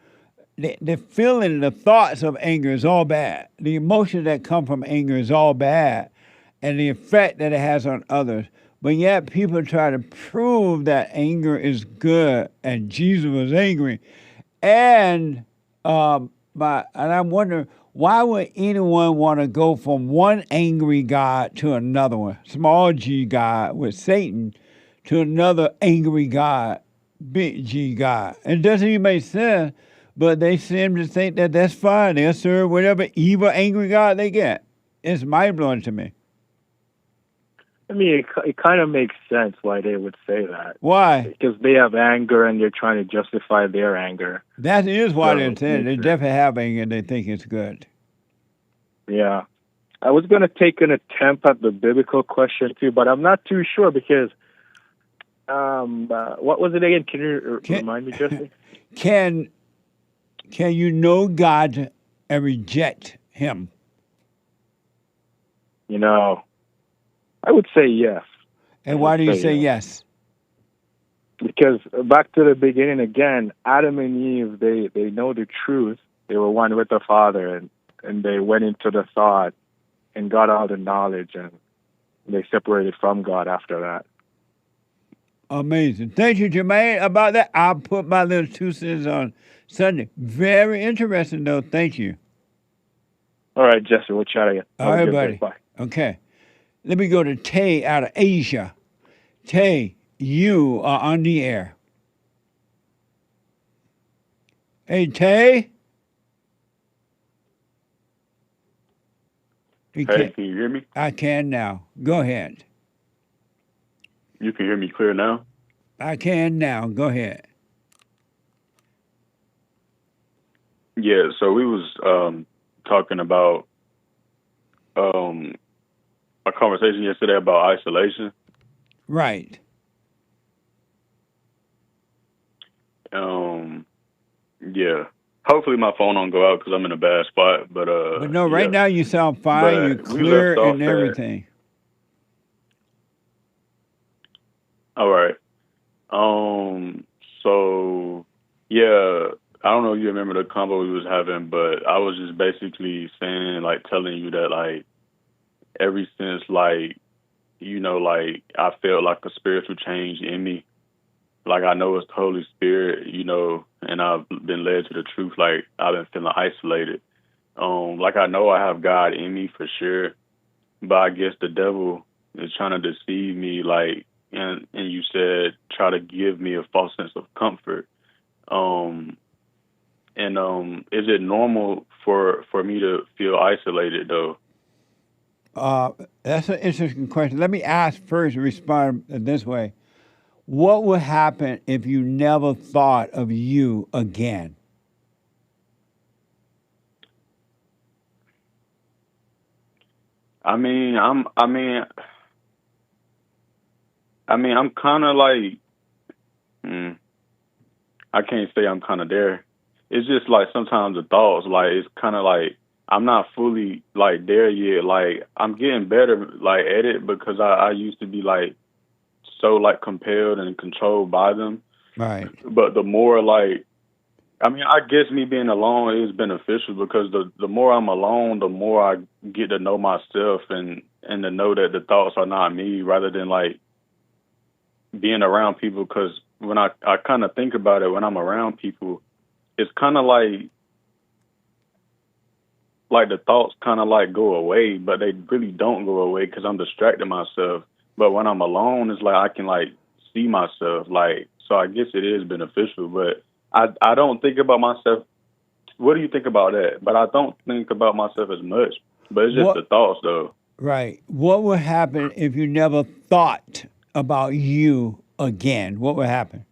The feeling, the thoughts of anger is all bad. The emotions that come from anger is all bad. And the effect that it has on others. But yet people try to prove that anger is good and Jesus was angry. And I'm wondering, why would anyone want to go from one angry God to another one, small g God with Satan, to another angry God, big G God? It doesn't even make sense, but they seem to think that that's fine. They'll serve whatever evil, angry God they get. It's mind-blowing to me. I mean, it kind of makes sense why they would say that. Why? Because they have anger and they're trying to justify their anger. That is why So, they're saying they definitely have anger and they think it's good. Yeah. I was going to take an attempt at the biblical question too, but I'm not too sure because, what was it again? Can you remind me, Jesse? Can you know God and reject him? You know, I would say yes. And why do you say yes? Because back to the beginning again, Adam and Eve, they know the truth. They were one with the Father, and they went into the thought and got all the knowledge, and they separated from God after that. Amazing. Thank you, Jermaine, about that. I'll put my little 2 cents on Sunday. Very interesting, though. Thank you. All right, Jesse, we'll chat again. All right, buddy. Bye. Okay. Let me go to Tay out of Asia. Tay, you are on the air. Hey, Tay. Hey, can you hear me? I can now. Go ahead. You can hear me clear now? I can now. Go ahead. Yeah, so we was talking about a conversation yesterday about isolation. Right. Yeah. Hopefully my phone don't go out because I'm in a bad spot, but no, right now you sound fine. But You're clear and everything. All right. So yeah, I don't know if you remember the combo we was having, but I was just basically saying, like, telling you that, like, ever since, like, you know, like, I felt like a spiritual change in me. Like, I know it's the Holy Spirit, you know, and I've been led to the truth. Like, I've been feeling isolated. Like, I know I have God in me for sure, but I guess the devil is trying to deceive me, like, and you said try to give me a false sense of comfort. Is it normal for me to feel isolated, though? That's an interesting question. Let me ask first, respond this way. What would happen if you never thought of you again? I mean, I mean, I'm kind of like, I can't say I'm kind of there. It's just like sometimes the thoughts, like, it's kind of like I'm not fully like there yet. Like, I'm getting better like at it because I used to be like so like compelled and controlled by them. Right. But the more like, I mean, I guess me being alone is beneficial because the more I'm alone, the more I get to know myself and to know that the thoughts are not me, rather than like being around people. Because when I kind of think about it, when I'm around people, it's kind of like the thoughts kind of like go away, but they really don't go away because I'm distracting myself. But when I'm alone, it's like I can like see myself, like, so I guess it is beneficial. But I don't think about myself. What do you think about that? But I don't think about myself as much. But it's just the thoughts, though. Right. What would happen if you never thought about you again? What would happen?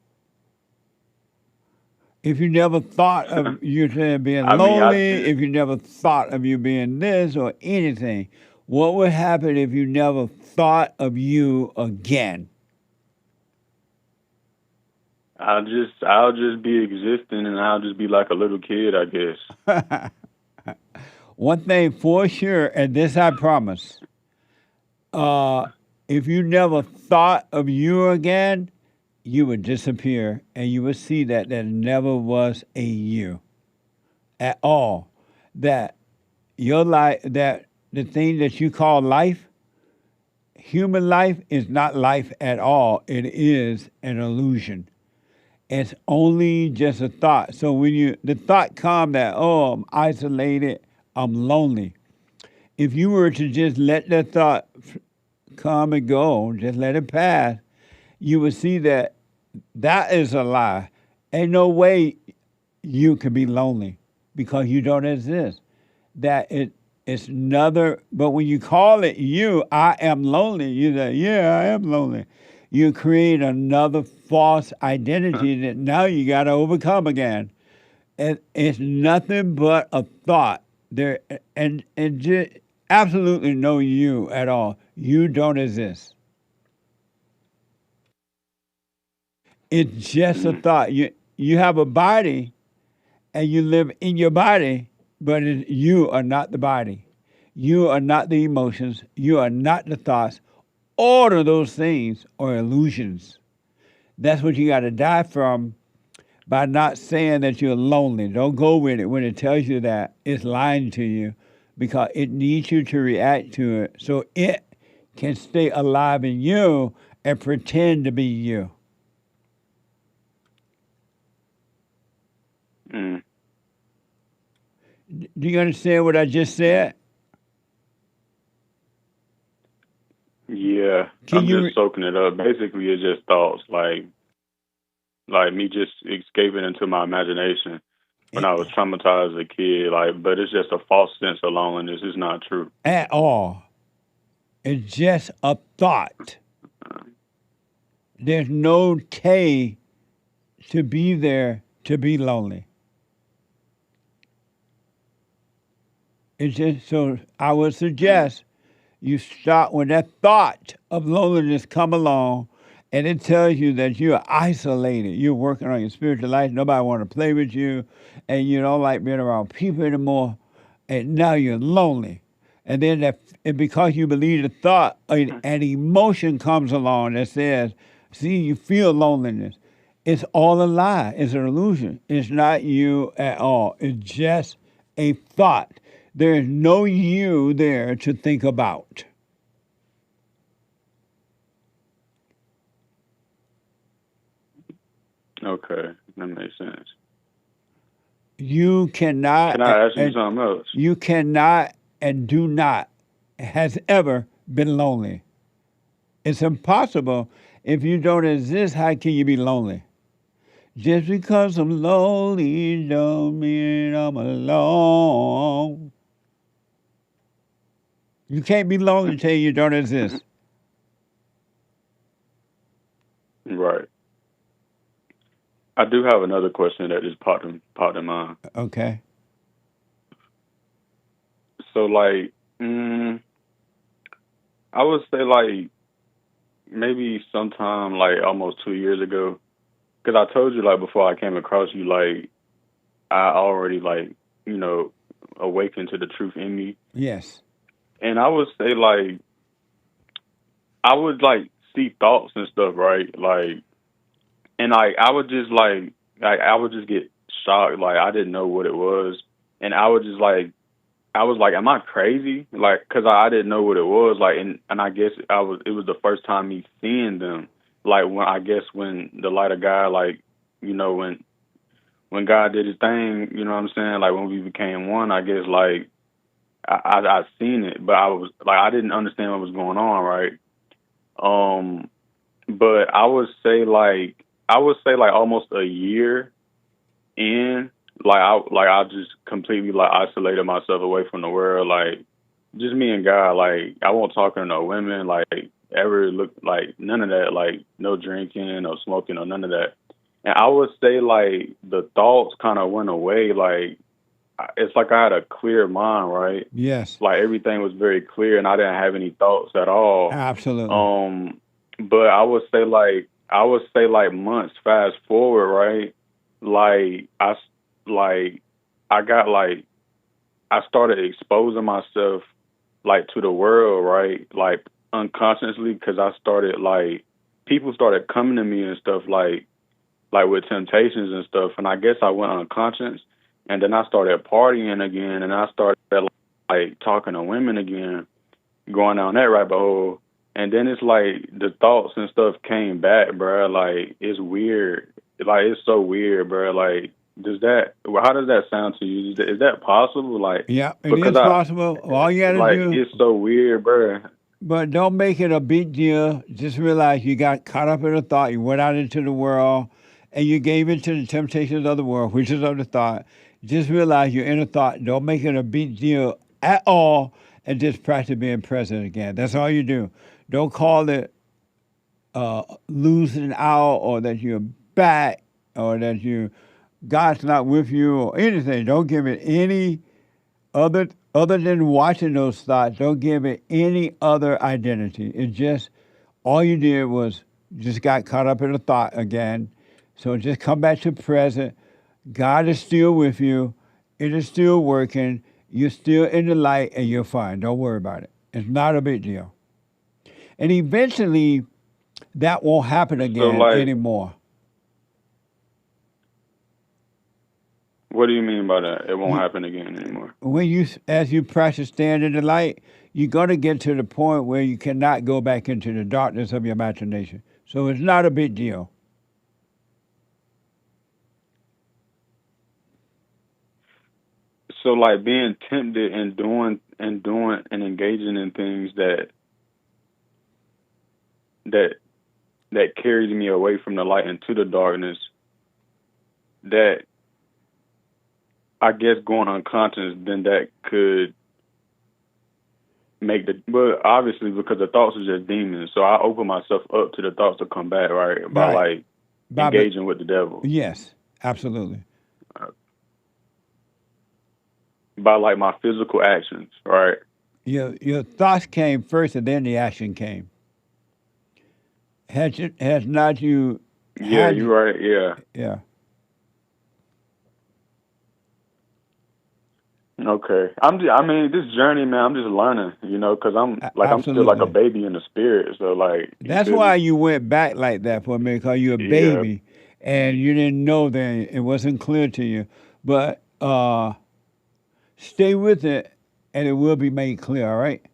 If you never thought of you being lonely, if you never thought of you being this or anything, what would happen if you never thought of you again? I'll just be existing, and I'll just be like a little kid, I guess. One thing for sure, and this I promise, if you never thought of you again, you would disappear, and you would see that there never was a you at all. That your life, that the thing that you call life, human life, is not life at all. It is an illusion. It's only just a thought. So when the thought comes that, oh, I'm isolated, I'm lonely. If you were to just let that thought come and go, just let it pass, you would see that that is a lie. Ain't no way you could be lonely because you don't exist. That it's another, but when you call it you, I am lonely, you say, yeah, I am lonely. You create another false identity that now you got to overcome again. It's nothing but a thought. There and just absolutely no you at all. You don't exist. It's just a thought. You have a body, and you live in your body, but you are not the body. You are not the emotions. You are not the thoughts. All of those things are illusions. That's what you got to die from by not saying that you're lonely. Don't go with it when it tells you that. It's lying to you because it needs you to react to it so it can stay alive in you and pretend to be you. Mm. Do you understand what I just said? Yeah, I'm just soaking it up. Basically, it's just thoughts, like me just escaping into my imagination when I was traumatized as a kid. Like, but it's just a false sense of loneliness. It's not true at all. It's just a thought. There's no K to be there to be lonely. It's just, so I would suggest you start when that thought of loneliness come along and it tells you that you're isolated. You're working on your spiritual life. Nobody want to play with you and you don't like being around people anymore. And now you're lonely. And then and because you believe the thought, an emotion comes along that says, see, you feel loneliness. It's all a lie. It's an illusion. It's not you at all. It's just a thought. There is no you there to think about. Okay, that makes sense. You cannot. Can I ask you something else? You cannot and do not has ever been lonely. It's impossible. If you don't exist, how can you be lonely? Just because I'm lonely don't mean I'm alone. You can't be lonely until you don't exist. Right. I do have another question that just popped in mind. Okay. So, like, I would say, like, maybe sometime like almost 2 years ago, because I told you like before I came across you, like I already like, you know, awakened to the truth in me. Yes. And I would say like, I would like see thoughts and stuff, right? Like, and like I would just like I would just get shocked, like I didn't know what it was, and I would just like, I was like, am I crazy? Like, cause I didn't know what it was, like, and I guess it was the first time me seeing them, like when the light of God, like, you know, when God did his thing, you know what I'm saying? Like when we became one, I guess like I seen it, but I was like, I didn't understand what was going on, right? But I would say like almost a year in, I just completely like isolated myself away from the world, like just me and God. Like I won't talk to no women, like ever look, like none of that, like no drinking, no smoking, or none of that. And I would say like the thoughts kind of went away. Like it's like I had a clear mind, right? Yes. Like everything was very clear, and I didn't have any thoughts at all. Absolutely. But I would say like months fast forward, right? Like I started exposing myself like to the world, right? Like unconsciously, because I started like people started coming to me and stuff like with temptations and stuff, and I guess I went unconscious, and then I started partying again, and I started like talking to women again, going down that rabbit hole. And then it's like the thoughts and stuff came back, bro. Like it's weird. Like it's so weird, bro. Like how does that sound to you? Is that possible? Like yeah, it is possible. All you gotta do. It's so weird, bro. But don't make it a big deal. Just realize you got caught up in a thought. You went out into the world, and you gave in to the temptations of the world, which is of the thought. Just realize you're in a thought. Don't make it a big deal at all, and just practice being present again. That's all you do. Don't call it losing out, or that you're back, or that God's not with you, or anything. Don't give it any other than watching those thoughts. Don't give it any other identity. It just, all you did was just got caught up in a thought again. So just come back to present. God is still with you. It is still working. You're still in the light, and you're fine. Don't worry about it. It's not a big deal. And eventually, that won't happen again anymore. What do you mean by that? It won't happen again anymore. As you practice stand in the light, you're going to get to the point where you cannot go back into the darkness of your imagination. So it's not a big deal. So like being tempted and doing and engaging in things that carries me away from the light into the darkness, that I guess going unconscious, then that could make but obviously because the thoughts are just demons, so I open myself up to the thoughts to come back, right? By engaging with the devil. Yes, absolutely. By like my physical actions, right? Your thoughts came first, and then the action came. Has not you? Yeah, you're right. Yeah. Yeah. Okay. This journey, man, I'm just learning, because I'm still like a baby in the spirit. So like that's why you went back like that for a minute, because you're a baby, and you didn't know then. It wasn't clear to you, but stay with it, and it will be made clear. All right.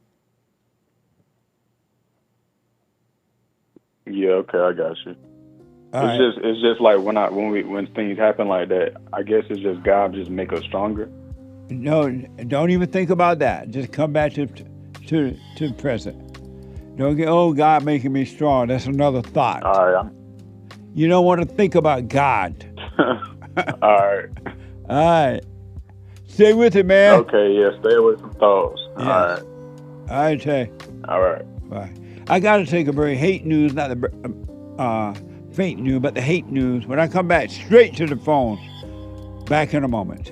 Yeah. Okay, I got you. It's just like when things happen like that, I guess it's just God just make us stronger. No, don't even think about that. Just come back to the present. Don't get, God making me strong. That's another thought. All right. You don't want to think about God. All right. All right. Stay with it, man. Okay, yeah. Stay away from thoughts. Yes. All right. All right, Tay. All right. Bye. I got to take a break. Hate news, not the fake news, but the hate news. When I come back, straight to the phone. Back in a moment.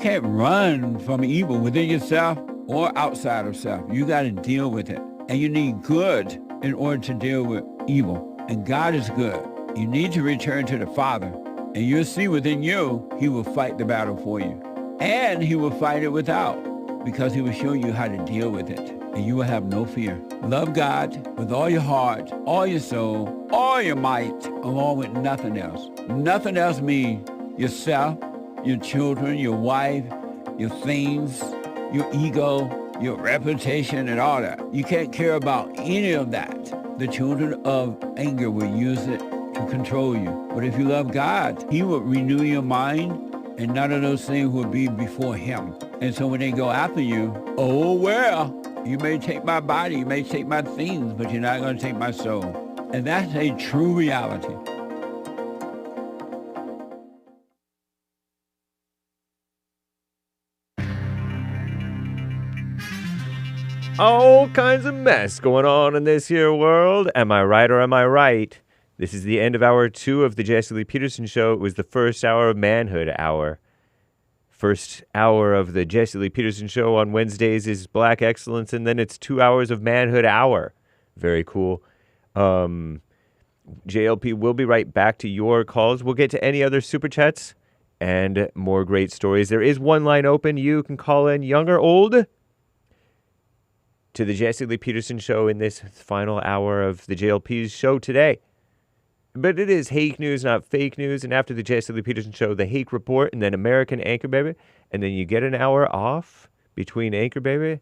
can't run from evil within yourself or outside of self. You got to deal with it. And you need good in order to deal with evil. And God is good. You need to return to the Father. And you'll see within you, he will fight the battle for you. And he will fight it without, because he will show you how to deal with it. And you will have no fear. Love God with all your heart, all your soul, all your might, along with nothing else. Nothing else means yourself, your children, your wife, your things, your ego, your reputation, and all that. You can't care about any of that. The children of anger will use it to control you. But if you love God, he will renew your mind, and none of those things will be before him. And so when they go after you, oh, well, you may take my body, you may take my things, but you're not going to take my soul. And that's a true reality. All kinds of mess going on in this here world. Am I right or am I right? This is the end of hour 2 of the Jesse Lee Peterson Show. It was the first hour of Manhood Hour. First hour of the Jesse Lee Peterson Show on Wednesdays is Black Excellence, and then it's 2 hours of Manhood Hour. Very cool. JLP will be right back to your calls. We'll get to any other Super Chats and more great stories. There is one line open. You can call in, young or old, to the Jesse Lee Peterson Show in this final hour of the JLP's show today. But it is Hake News, not fake news. And after the Jesse Lee Peterson Show, the Hake Report, and then American Anchor Baby. And then you get an hour off between Anchor Baby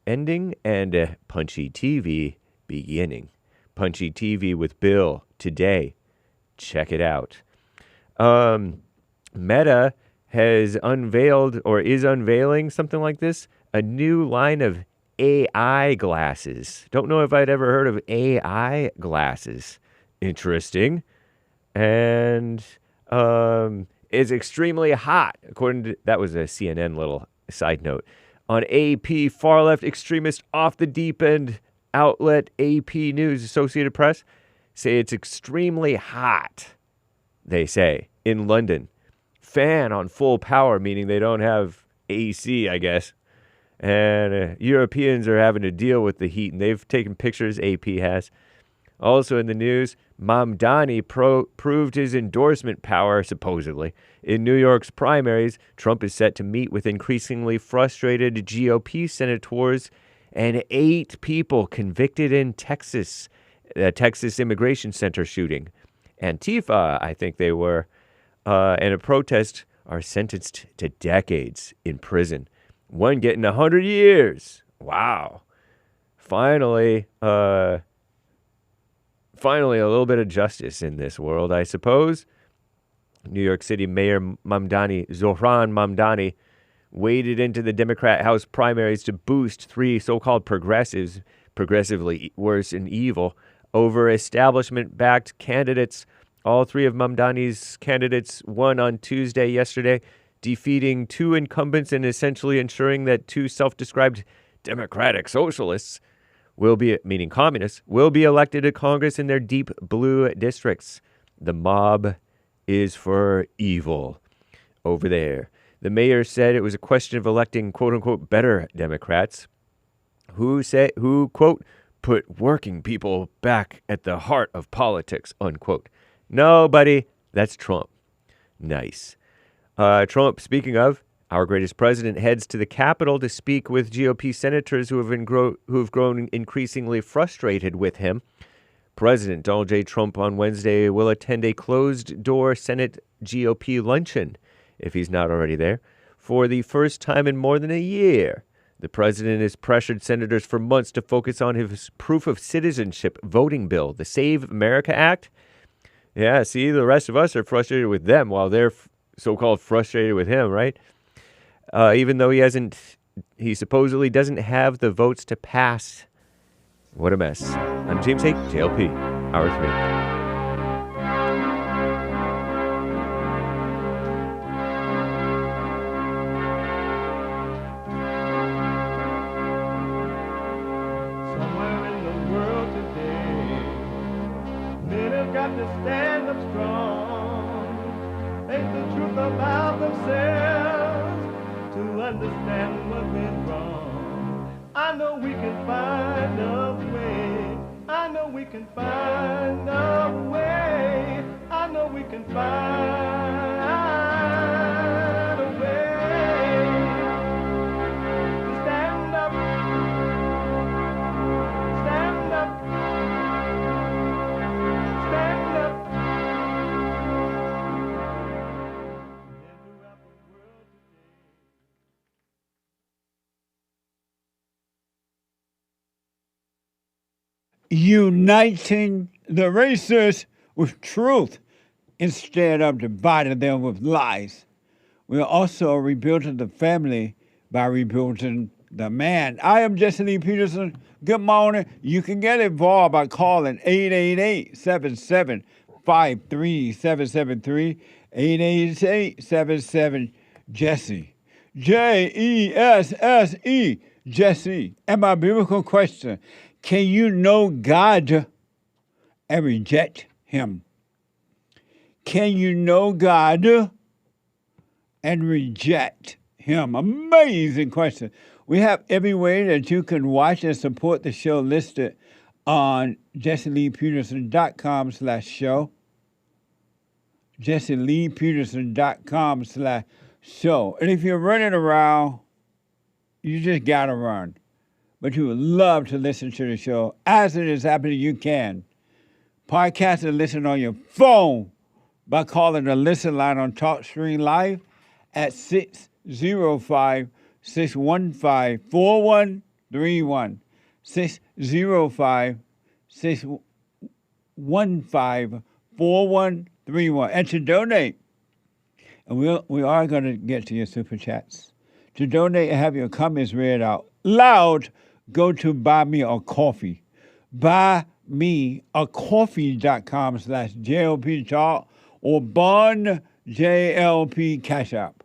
ending and Punchy TV beginning. Punchy TV with Bill today. Check it out. Meta has unveiled, or is unveiling, something like this, a new line of AI glasses. Don't know if I'd ever heard of AI glasses. Interesting. And is extremely hot, according to, that was a CNN little side note. On AP, far left extremist off the deep end outlet AP News, Associated Press, say it's extremely hot, they say, in London. Fan on full power, meaning they don't have AC, I guess. And Europeans are having to deal with the heat, and they've taken pictures, AP has. Also in the news, Mamdani proved his endorsement power, supposedly. In New York's primaries, Trump is set to meet with increasingly frustrated GOP senators and 8 people convicted in Texas, the Texas Immigration Center shooting. Antifa, I think they were, and a protest are sentenced to decades in prison. One getting 100 years. Wow. Finally, a little bit of justice in this world, I suppose. New York City Mayor Zohran Mamdani waded into the Democrat House primaries to boost 3 so-called progressives, progressively worse and evil, over establishment-backed candidates. All 3 of Mamdani's candidates won on Tuesday yesterday, defeating 2 incumbents and essentially ensuring that 2 self-described democratic socialists will be, meaning communists, will be elected to Congress in their deep blue districts. The mob is for evil over there. The mayor said it was a question of electing quote-unquote better Democrats who, quote, put working people back at the heart of politics, unquote. No, buddy, that's Trump. Nice. Trump, speaking of, our greatest president, heads to the Capitol to speak with GOP senators who have grown increasingly frustrated with him. President Donald J. Trump on Wednesday will attend a closed-door Senate GOP luncheon, if he's not already there, for the first time in more than a year. The president has pressured senators for months to focus on his proof of citizenship voting bill, the Save America Act. Yeah, see, the rest of us are frustrated with them while they're so-called frustrated with him, right? Even though he supposedly doesn't have the votes to pass. What a mess. I'm James Hake, JLP, Hour 3. Stand up strong, face the truth about themselves, understand what went wrong. I know we can find a way. I know we can find a way. I know we can find a way to stand up, stand up, stand up. Uniting the races with truth instead of dividing them with lies. We are also rebuilding the family by rebuilding the man. I am Jesse Lee Peterson. Good morning. You can get involved by calling 888-77-53773, 888-77-JESSE. Jesse, Jesse. And my biblical question, can you know God and reject him? Can you know God and reject him? Amazing question. We have every way that you can watch and support the show listed on jesseleepeterson.com/show. jesseleepeterson.com/show. And if you're running around, you just got to run. But you would love to listen to the show. As it is happening, you can. Podcast and listen on your phone by calling the listen line on TalkStream Live at 605-615-4131. 605-615-4131. And to donate, and we are going to get to your super chats. To donate and have your comments read out loud, go to Buy Me a Coffee. BuyMeACoffee.com/JLP Talk or Bond JLP Cash App.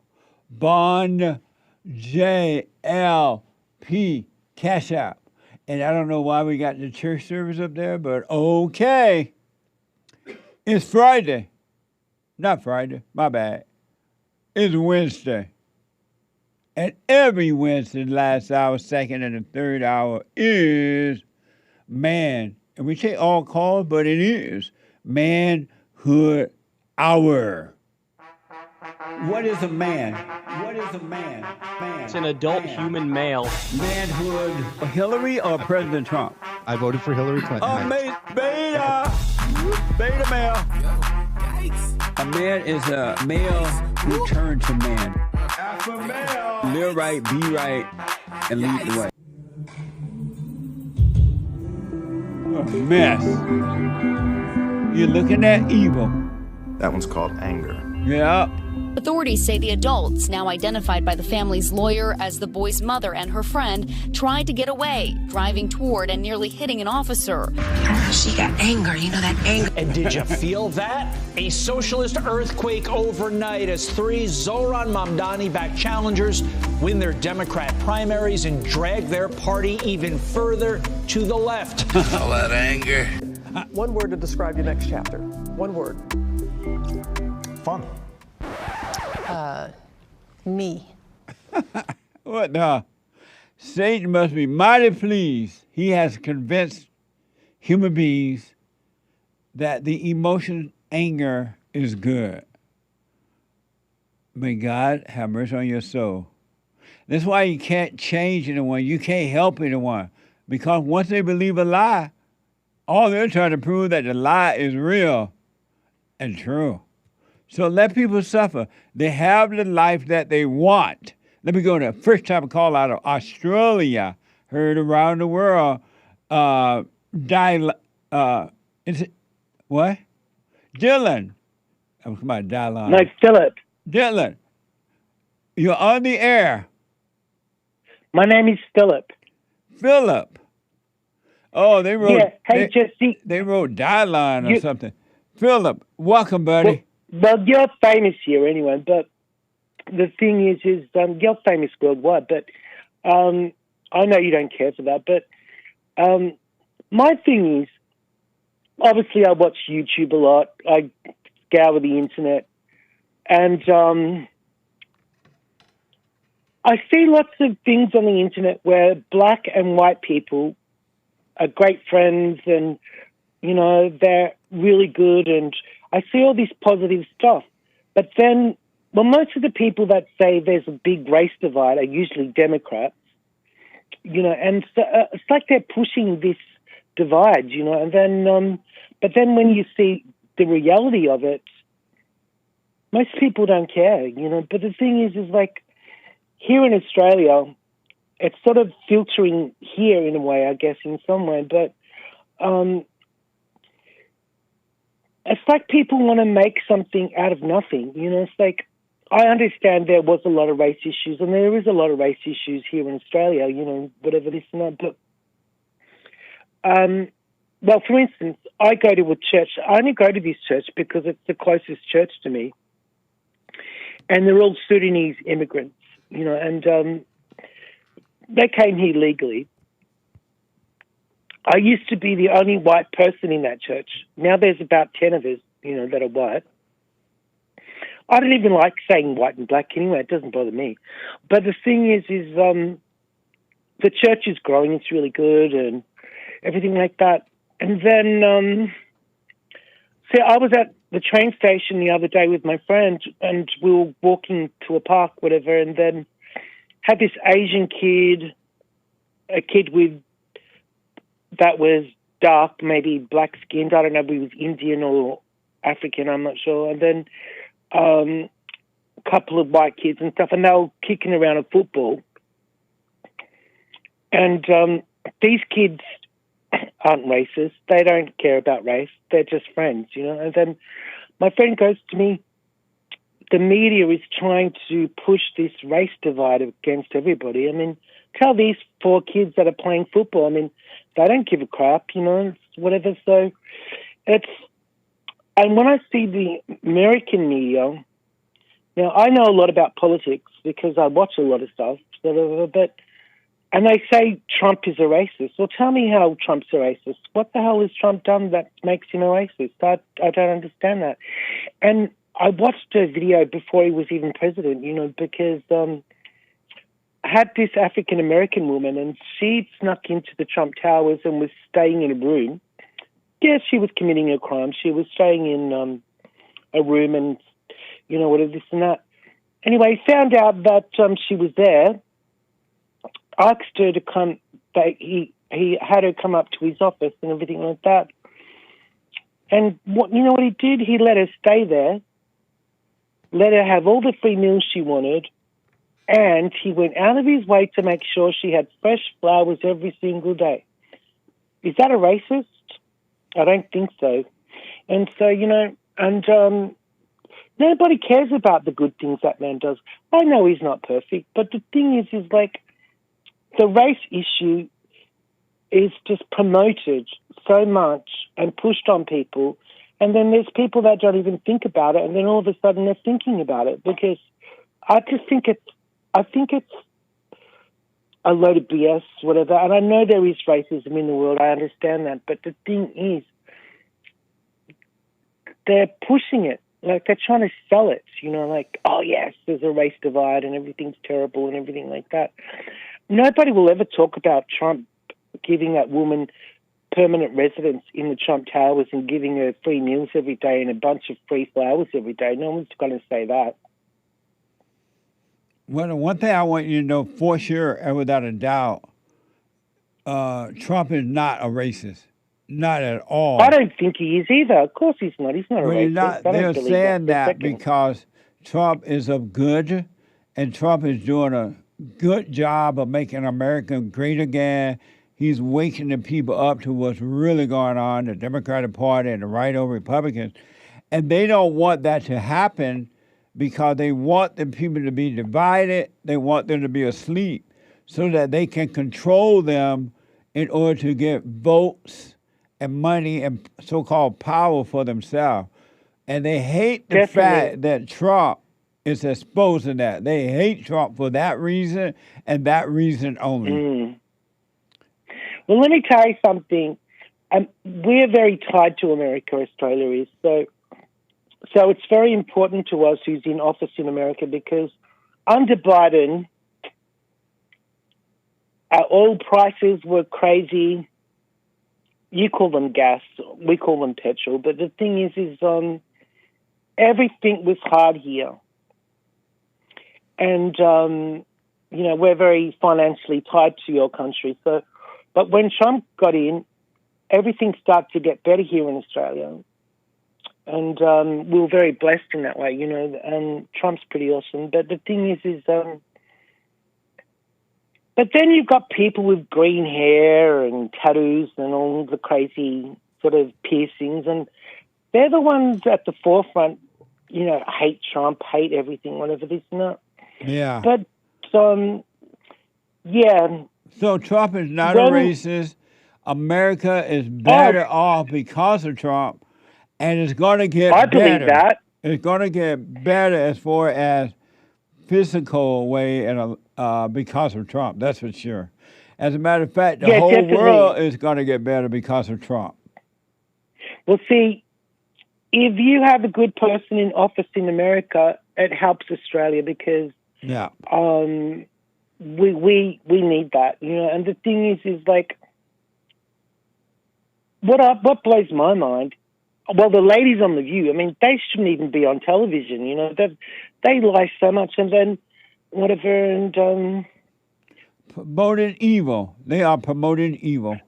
Bond JLP Cash App. And I don't know why we got the church service up there, but okay. It's Friday. Not Friday, my bad. It's Wednesday. And every Wednesday, last hour, second, and the third hour is man. And we take all calls, but it is Manhood Hour. What is a man? What is a man? Man. It's an adult human male. Manhood. Hillary or President Trump? I voted for Hillary Clinton. Beta male. A man is a male who turned to man. Alpha male. Live right, be right, and lead the way. A mess. You're looking at evil. That one's called anger. Yeah. Authorities say the adults, now identified by the family's lawyer as the boy's mother and her friend, tried to get away, driving toward and nearly hitting an officer. She got anger, you know that anger. And did you feel that? A socialist earthquake overnight as 3 Zohran Mamdani-backed challengers win their Democrat primaries and drag their party even further to the left. All that anger. One word to describe your next chapter. One word. Fun. Me. What the? Satan must be mighty pleased. He has convinced human beings that the emotion anger is good. May God have mercy on your soul. That's why you can't change anyone. You can't help anyone. Because once they believe a lie, all they're trying to prove that the lie is real and true. So let people suffer. They have the life that they want. Let me go to the first time call out of Australia. Heard around the world. Is it what? Dylan. I'm talking about Dylan. No, Philip. Dylan. You're on the air. My name is Philip. Philip. Oh, they wrote. Yeah. Hey, Jesse. They wrote Dylan or something. Philip, welcome, buddy. Well, you're famous here anyway, but the thing is you're famous worldwide, but I know you don't care for that, but my thing is, obviously I watch YouTube a lot, I scour the internet, and I see lots of things on the internet where black and white people are great friends and, you know, they're really good, and I see all this positive stuff. But then, well, most of the people that say there's a big race divide are usually Democrats, you know, and so, it's like they're pushing this divide, you know, and then, but then when you see the reality of it, most people don't care, you know. But the thing is like, here in Australia, it's sort of filtering here in a way, I guess, in some way, but it's like people want to make something out of nothing, you know. It's like, I understand there was a lot of race issues, and there is a lot of race issues here in Australia, you know, whatever this and that, but well, for instance, I go to a church. I only go to this church because it's the closest church to me, and they're all Sudanese immigrants, you know, and they came here legally. I used to be the only white person in that church. Now there's about 10 of us, you know, that are white. I don't even like saying white and black anyway. It doesn't bother me. But the thing is the church is growing. It's really good and everything like that. And then, so I was at the train station the other day with my friend, and we were walking to a park, whatever, and then had this Asian kid, a kid that was dark, maybe black-skinned. I don't know if he was Indian or African, I'm not sure. And then a couple of white kids and stuff, and they were kicking around a football. And these kids aren't racist. They don't care about race. They're just friends, you know. And then my friend goes to me, the media is trying to push this race divide against everybody. I mean, tell these 4 kids that are playing football, I mean, they don't give a crap, you know, whatever. So it's, and when I see the American media, now I know a lot about politics because I watch a lot of stuff, but, and they say Trump is a racist. Well, tell me how Trump's a racist. What the hell has Trump done that makes him a racist? I don't understand that. And I watched a video before he was even president, you know, because I had this African-American woman, and she snuck into the Trump Towers and was staying in a room. Yes, she was committing a crime. She was staying in a room and, you know, whatever, this and that. Anyway, found out that she was there, asked her to come, he had her come up to his office and everything like that. And you know what he did? He let her stay there, let her have all the free meals she wanted, and he went out of his way to make sure she had fresh flowers every single day. Is that a racist? I don't think so. And so, you know, and nobody cares about the good things that man does. I know he's not perfect, but the thing is like, the race issue is just promoted so much and pushed on people, and then there's people that don't even think about it, and then all of a sudden they're thinking about it, because I think it's a load of BS, whatever. And I know there is racism in the world, I understand that, but the thing is, they're pushing it. Like, they're trying to sell it, you know, like, oh yes, there's a race divide and everything's terrible and everything like that. Nobody will ever talk about Trump giving that woman permanent residence in the Trump Towers and giving her free meals every day and a bunch of free flowers every day. No one's going to say that. Well, one thing I want you to know for sure and without a doubt, Trump is not a racist. Not at all. I don't think he is either. Of course he's not. He's not a racist. They're saying that because Trump is of good, and Trump is doing a good job of making America great again. He's waking the people up to what's really going on, the Democratic Party and the right-wing Republicans. And they don't want that to happen because they want the people to be divided. They want them to be asleep so that they can control them in order to get votes and money and so-called power for themselves. And they hate the fact that Trump is exposing that. They hate Trump for that reason and that reason only. Mm. Well, let me tell you something. We're very tied to America, Australia is. So it's very important to us who's in office in America, because under Biden, Our oil prices were crazy. You call them gas, we call them petrol. But the thing is everything was hard here. And, we're very financially tied to your country. So, but when Trump got in, everything started to get better here in Australia. And we were very blessed in that way, and Trump's pretty awesome. But the thing is but then you've got people with green hair and tattoos and all the crazy sort of piercings, and they're the ones at the forefront, hate Trump, hate everything, whatever this and that. Yeah. But, yeah. So Trump is not a racist. America is better off because of Trump, and it's going to get better. I believe that. It's going to get better as far as physical way and because of Trump. That's for sure. As a matter of fact, the whole world is going to get better because of Trump. Well, see, if you have a good person in office in America, it helps Australia because we need that, And the thing is what blows my mind. Well, the ladies on The View, they shouldn't even be on television, They lie so much and then whatever and... promoting evil. They are promoting evil.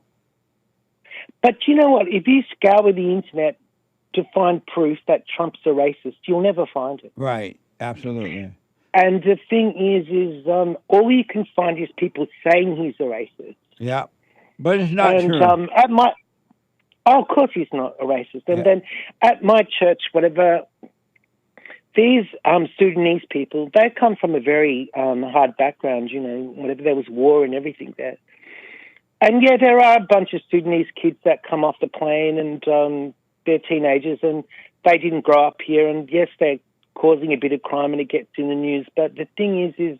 But you know what? If you scour the internet to find proof that Trump's a racist, you'll never find it. Right. Absolutely. And the thing is all you can find is people saying he's a racist. Yeah. But it's not true. Of course he's not a racist. And then at my church, whatever, these Sudanese people, they come from a very hard background, whatever. There was war and everything there. And, there are a bunch of Sudanese kids that come off the plane and they're teenagers and they didn't grow up here. And, yes, they're causing a bit of crime and it gets in the news. But the thing is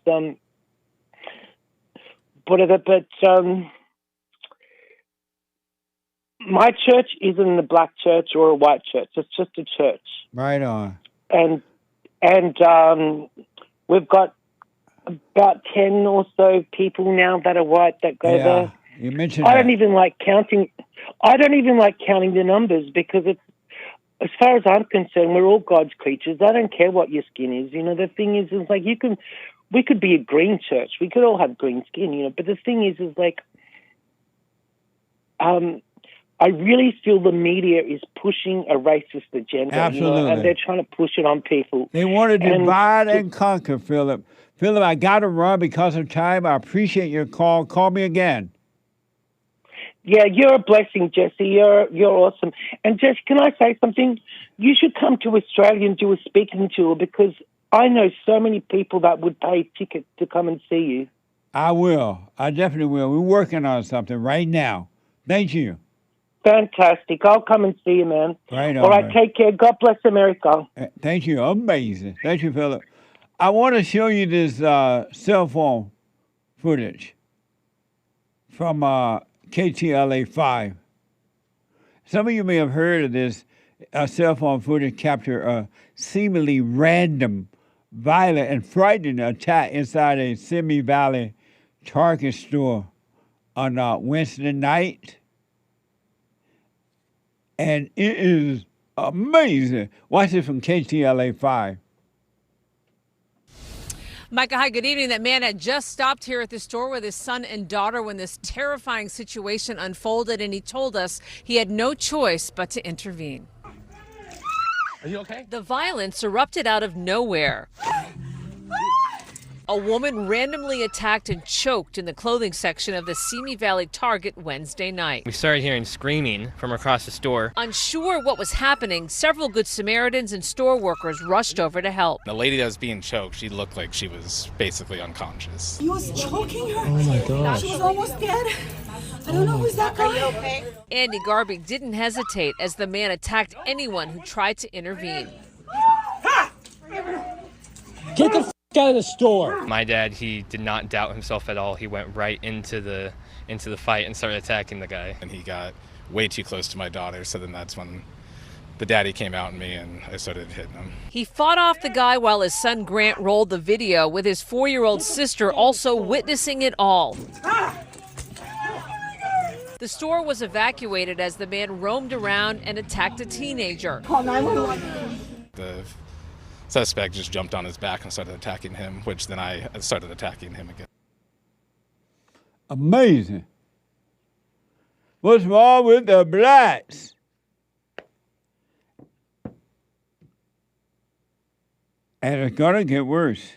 my church isn't a black church or a white church. It's just a church. Right on. And we've got about 10 or so people now that are white that go there. You mentioned I don't even like counting the numbers because it's, as far as I'm concerned, we're all God's creatures. I don't care what your skin is. The thing is we could be a green church. We could all have green skin, But the thing is I really feel the media is pushing a racist agenda. Absolutely. And they're trying to push it on people. They want to divide and conquer, Philip. Philip, I got to run because of time. I appreciate your call. Call me again. Yeah, you're a blessing, Jesse. You're awesome. And Jesse, can I say something? You should come to Australia and do a speaking tour because I know so many people that would pay tickets to come and see you. I will. I definitely will. We're working on something right now. Thank you. Fantastic. I'll come and see you, man. Right on. All right, take care. God bless America. Thank you. Amazing. Thank you, Philip. I want to show you this cell phone footage from KTLA 5. Some of you may have heard of this cell phone footage capture a seemingly random, violent, and frightening attack inside a Simi Valley Target store on Wednesday night. And it is amazing. Watch this from KTLA 5. Micah, hi, good evening. That man had just stopped here at the store with his son and daughter when this terrifying situation unfolded, and he told us he had no choice but to intervene. Are you okay? The violence erupted out of nowhere. A woman randomly attacked and choked in the clothing section of the Simi Valley Target Wednesday night. We started hearing screaming from across the store. Unsure what was happening, several Good Samaritans and store workers rushed over to help. The lady that was being choked, she looked like she was basically unconscious. He was choking her. Oh my gosh. She was almost dead. I don't know who's that guy. Are you okay? Andy Garby didn't hesitate as the man attacked anyone who tried to intervene. Get the out of the store. My dad, he did not doubt himself at all. He went right into the fight and started attacking the guy. And he got way too close to my daughter, so then that's when the daddy came out at me and I started hitting him. He fought off the guy while his son Grant rolled the video, with his 4-year-old sister also witnessing it all. The store was evacuated as the man roamed around and attacked a teenager. Call 911. The suspect just jumped on his back and started attacking him, which then I started attacking him again. Amazing. What's wrong with the blacks? And it's gonna get worse.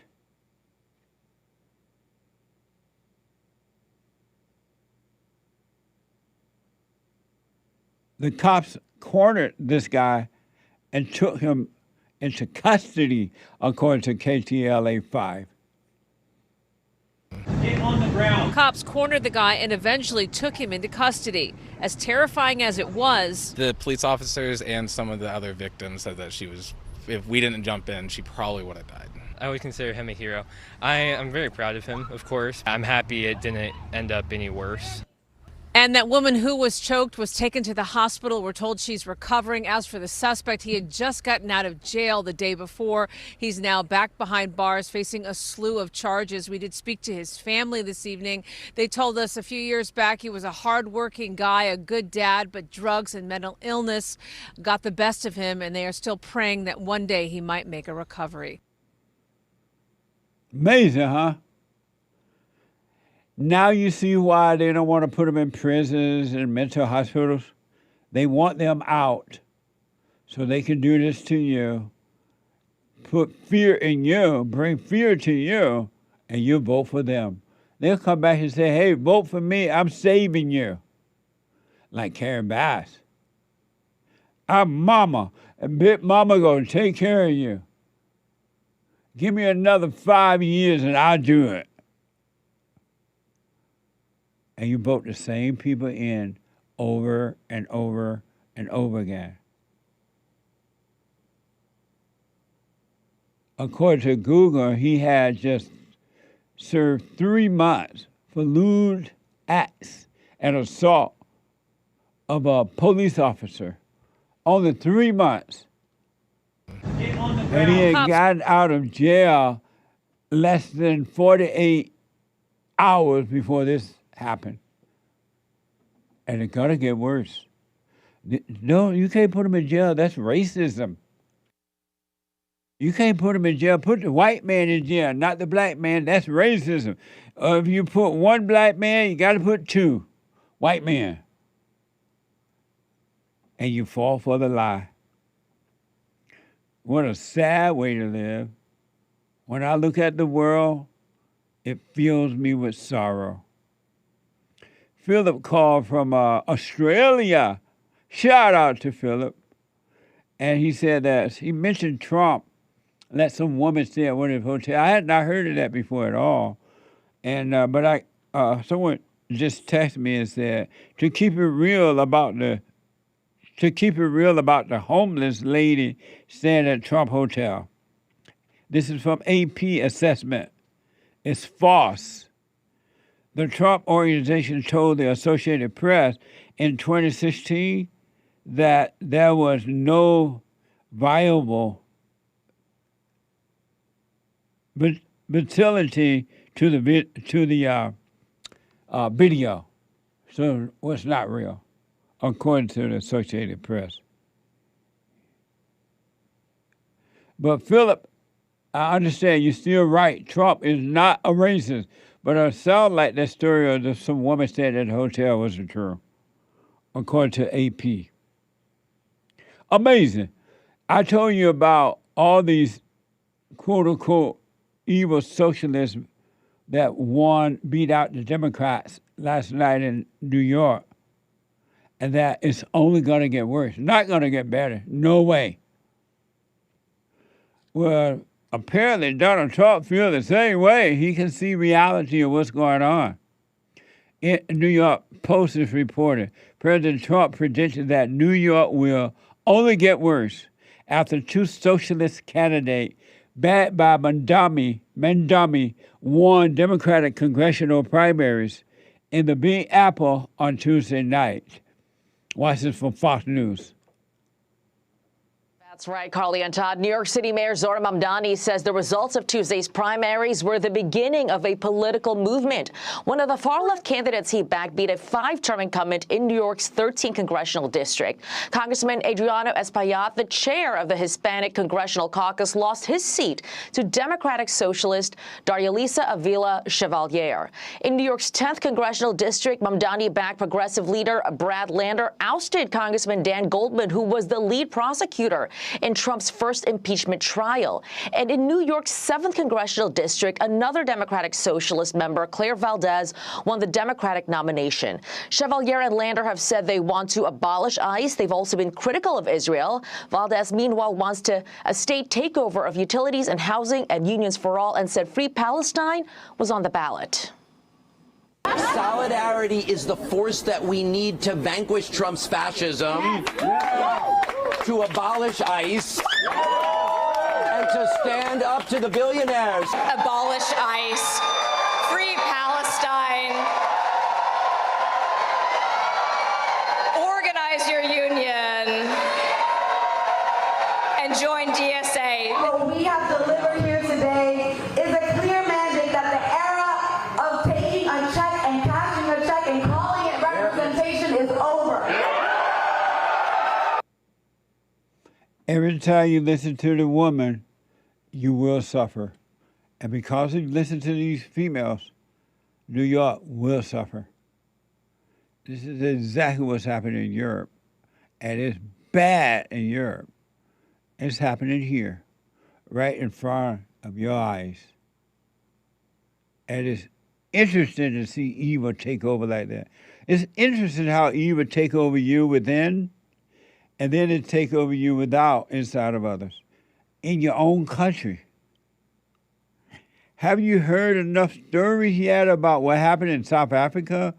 The cops cornered this guy and took him into custody, according to KTLA 5. Get on the ground. Cops cornered the guy and eventually took him into custody. As terrifying as it was, The police officers and some of the other victims said that if we didn't jump in, she probably would have died. I would consider him a hero. I am very proud of him, of course. I'm happy it didn't end up any worse. and that woman who was choked was taken to the hospital. We're told she's recovering. As for the suspect, he had just gotten out of jail the day before. He's now back behind bars facing a slew of charges. We did speak to his family this evening. They told us a few years back he was a hardworking guy, a good dad, but drugs and mental illness got the best of him, and they are still praying that one day he might make a recovery. Amazing, huh? Now you see why they don't want to put them in prisons and mental hospitals. They want them out so they can do this to you, put fear in you, bring fear to you, and you vote for them. They'll come back and say, hey, vote for me, I'm saving you. Like Karen Bass. I'm mama, and Big Mama gonna take care of you. Give me another 5 years and I'll do it. And you vote the same people in over and over and over again. According to Google, he had just served 3 months for lewd acts and assault of a police officer. Only 3 months. And he had gotten out of jail less than 48 hours before this happened. And it's gonna get worse. No, you can't put him in jail. That's racism. You can't put him in jail. Put the white man in jail, not the black man. That's racism. If you put one black man, you got to put 2 white men. And you fall for the lie. What a sad way to live. When I look at the world, it fills me with sorrow. Philip called from Australia. Shout out to Philip. And he said that he mentioned Trump let some woman stay at one of his hotels. I had not heard of that before at all. And but someone just texted me and said to keep it real about the homeless lady staying at Trump Hotel. This is from AP assessment. It's false. The Trump organization told the Associated Press in 2016 that there was no viable utility to the video. So it's not real, according to the Associated Press. But Philip, I understand you're still right. Trump is not a racist. But it sounds like that story of some woman staying at the hotel wasn't true, according to AP. Amazing. I told you about all these quote-unquote evil socialists that beat out the Democrats last night in New York, and that it's only going to get worse, not going to get better. No way. Well, apparently, Donald Trump feels the same way. He can see reality of what's going on. New York Post is reporting President Trump predicted that New York will only get worse after 2 socialist candidates, backed by Mamdani, won Democratic congressional primaries in the Big Apple on Tuesday night. Watch this from Fox News. That's right, Carly and Todd. New York City Mayor Zohran Mamdani says the results of Tuesday's primaries were the beginning of a political movement. One of the far-left candidates he backed beat a 5-term incumbent in New York's 13th congressional district. Congressman Adrian, the chair of the Hispanic Congressional Caucus, lost his seat to Democratic socialist Darjalisa Avila Chevalier. In New York's 10th congressional district, Mamdani backed progressive leader Brad Lander ousted Congressman Dan Goldman, who was the lead prosecutor in Trump's first impeachment trial. And in New York's 7th congressional district, another Democratic socialist member, Claire Valdez, won the Democratic nomination. Chevalier and Lander have said they want to abolish ICE. They've also been critical of Israel. Valdez, meanwhile, wants a state takeover of utilities and housing and unions for all, and said Free Palestine was on the ballot. Solidarity is the force that we need to vanquish Trump's fascism, to abolish ICE, and to stand up to the billionaires. Abolish ICE, free Palestine, organize your union, and join DSA. What we have delivered here today is a clear mandate that the era of taking a check and cashing a check and calling it representation is over. Every time you listen to the woman, you will suffer. And because you listen to these females, New York will suffer. This is exactly what's happening in Europe. And it's bad in Europe. It's happening here, right in front of your eyes. And it's interesting to see evil take over like that. It's interesting how evil take over you within, and then it take over you without, inside of others, in your own country. Have you heard enough stories yet about what happened in South Africa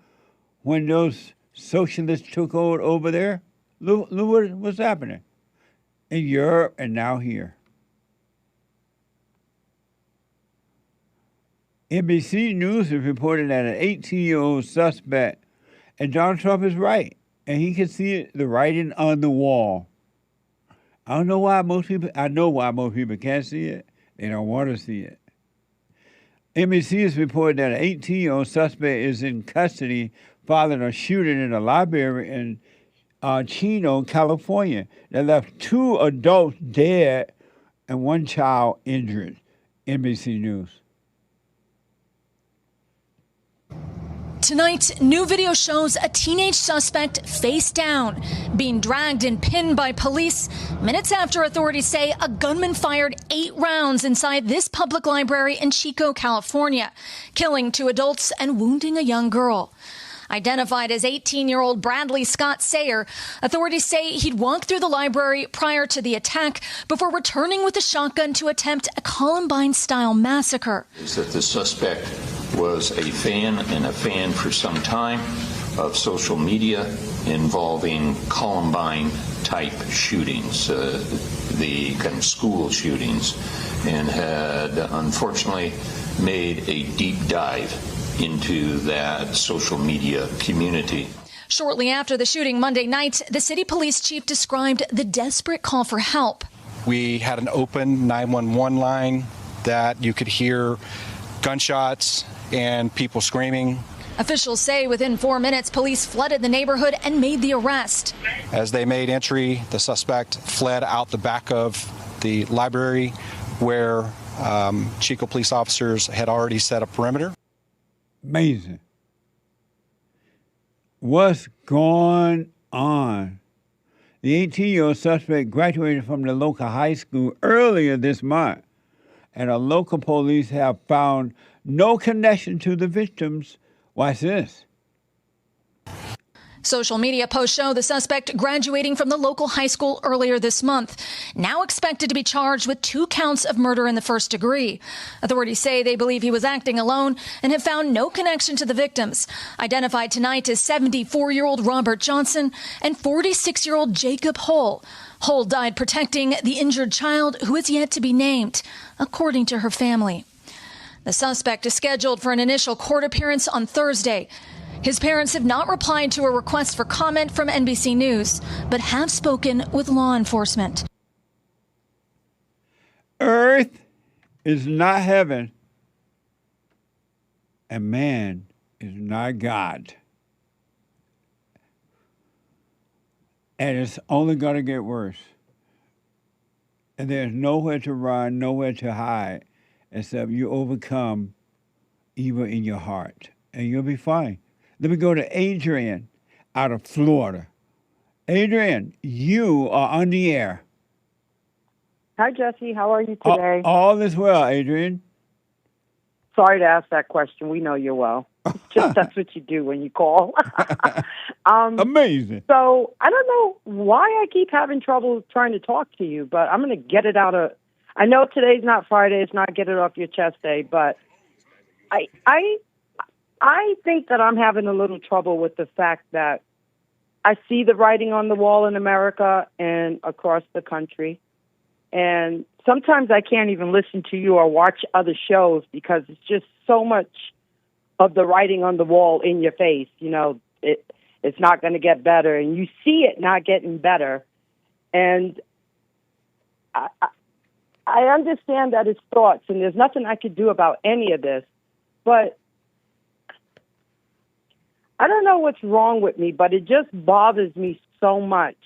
when those socialists took over there? Look what's happening in Europe and now here. NBC News is reporting that an 18-year-old suspect, and Donald Trump is right, and he can see it, the writing on the wall. I know why most people can't see it. They don't want to see it. NBC is reporting that an 18-year-old suspect is in custody following a shooting in a library in Chino, California, that left 2 adults dead and 1 child injured. NBC News. Tonight, new video shows a teenage suspect face down, being dragged and pinned by police minutes after authorities say a gunman fired 8 rounds inside this public library in Chico, California, killing 2 adults and wounding a young girl. Identified as 18-year-old Bradley Scott Sayer, authorities say he'd walked through the library prior to the attack before returning with a shotgun to attempt a Columbine-style massacre. Is that the suspect was a fan for some time of social media involving Columbine-type shootings, the kind of school shootings, and had unfortunately made a deep dive into that social media community. Shortly after the shooting Monday night, the city police chief described the desperate call for help. We had an open 911 line that you could hear gunshots and people screaming. Officials say within 4 minutes, police flooded the neighborhood and made the arrest. As they made entry, the suspect fled out the back of the library where Chico police officers had already set a perimeter. Amazing. What's going on? The 18-year-old suspect graduated from the local high school earlier this month, and a local police have found no connection to the victims. Watch this. Social media posts show the suspect graduating from the local high school earlier this month, now expected to be charged with 2 counts of murder in the first degree. Authorities say they believe he was acting alone and have found no connection to the victims, identified tonight as 74-year-old Robert Johnson and 46-year-old Jacob Hull. Hull died protecting the injured child, who is yet to be named, according to her family. The suspect is scheduled for an initial court appearance on Thursday. His parents have not replied to a request for comment from NBC News, but have spoken with law enforcement. is not heaven, and man is not God. And it's only going to get worse. And there's nowhere to run, nowhere to hide, except you overcome evil in your heart, and you'll be fine. Let me go to Adrian out of Florida. Adrian, you are on the air. Hi, Jesse. How are you today? All is well, Adrian. Sorry to ask that question. We know you well. It's just that's what you do when you call. Amazing. So I don't know why I keep having trouble trying to talk to you, but I'm going to get it out of. I know today's not Friday. It's not get it off your chest day, but I think that I'm having a little trouble with the fact that I see the writing on the wall in America and across the country. And sometimes I can't even listen to you or watch other shows because it's just so much of the writing on the wall in your face. You know, it's not going to get better. And you see it not getting better. And I understand that it's thoughts, and there's nothing I could do about any of this. But I don't know what's wrong with me, but it just bothers me so much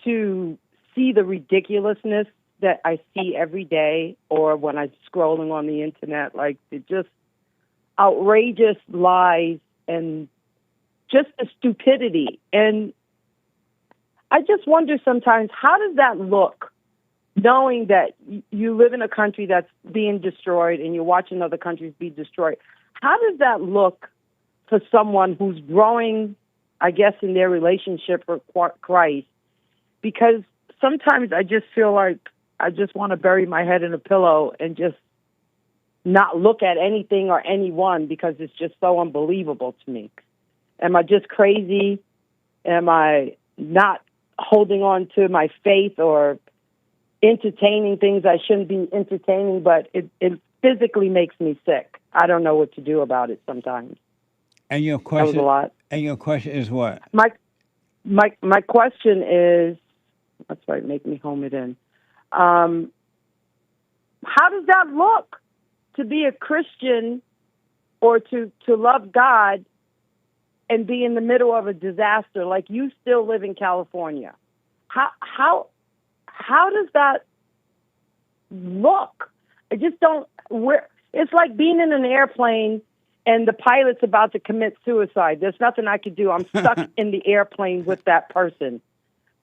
to see the ridiculousness that I see every day or when I'm scrolling on the internet, like just outrageous lies and just the stupidity. And I just wonder sometimes, how does that look, knowing that you live in a country that's being destroyed and you're watching other countries be destroyed? How does that look for someone who's growing, I guess, in their relationship with Christ? Because sometimes I just feel like I just want to bury my head in a pillow and just not look at anything or anyone because it's just so unbelievable to me. Am I just crazy? Am I not holding on to my faith or entertaining things I shouldn't be entertaining? But it physically makes me sick. I don't know what to do about it sometimes. And your question, that was a lot. And your question is what? My question is, that's right, make me home it in. How does that look to be a Christian or to love God and be in the middle of a disaster? Like, you still live in California. How does that look? I just don't. It's like being in an airplane and the pilot's about to commit suicide. There's nothing I could do. I'm stuck in the airplane with that person.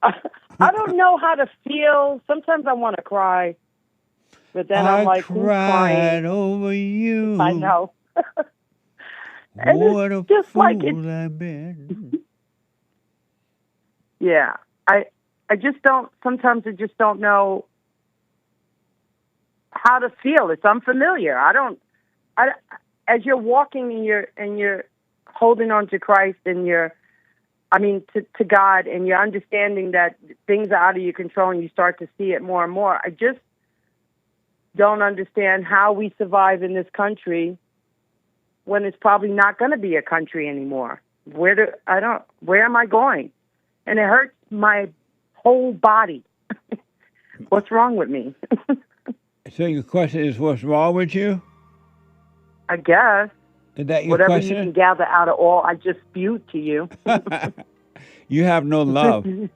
I don't know how to feel. Sometimes I want to cry, but then I'm like, who's crying? Over you. I know. And what a just fool like I've been. Yeah, I just don't. Sometimes I just don't know how to feel. It's unfamiliar. As you're walking and you're holding on to Christ and to God, and you're understanding that things are out of your control and you start to see it more and more. I just don't understand how we survive in this country when it's probably not going to be a country anymore. Where am I going? And it hurts my whole body. What's wrong with me? So your question is, what's wrong with you? I guess. Is that your whatever question? You can gather out of all I just spewed to you. You have no love. Is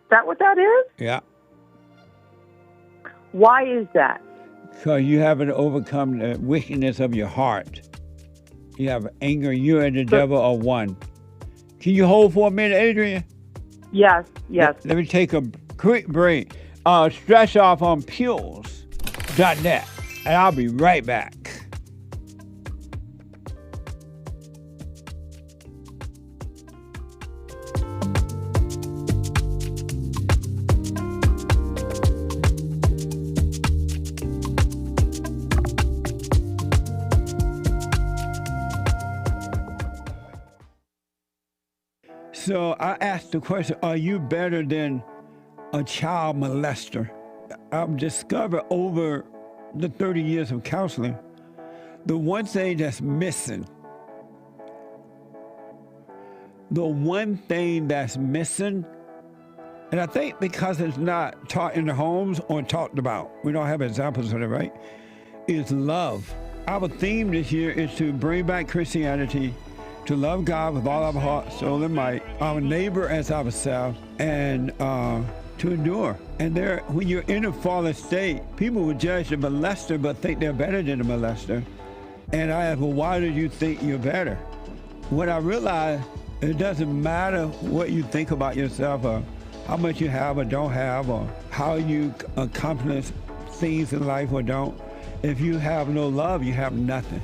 that what that is? Yeah. Why is that? Because you haven't overcome the wickedness of your heart. You have anger. You and the devil are one. Can you hold for a minute, Adrian? Yes. Let me take a quick break. Stretch off on Pills.net, and I'll be right back. So I asked the question, are you better than a child molester? I've discovered over the 30 years of counseling, the one thing that's missing And I think because it's not taught in the homes or talked about, we don't have examples of it, right? Is love. Our theme this year is to bring back Christianity, to love God with all our heart, soul, and might, our neighbor as ourselves, and to endure. And there, when you're in a fallen state, people will judge the molester but think they're better than the molester. And I ask, well, why do you think you're better? When I realized it doesn't matter what you think about yourself or how much you have or don't have or how you accomplish things in life or don't. If you have no love, you have nothing.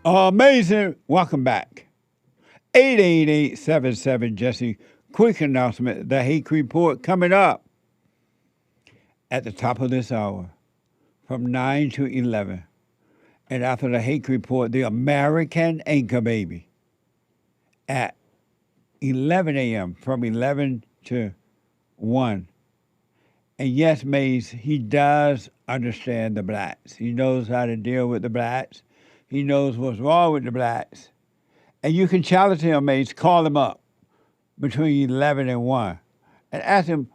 Amazing. Welcome back. 888-77-JESSE. Quick announcement. The Hake Report coming up at the top of this hour from 9 to 11. And after the Hake Report, the American Anchor Baby at 11 a.m. from 11 to 1. And yes, Maze, he does understand the blacks. He knows how to deal with the blacks. He knows what's wrong with the blacks. And you can challenge him, Mace, call him up between 11 and 1 and ask him,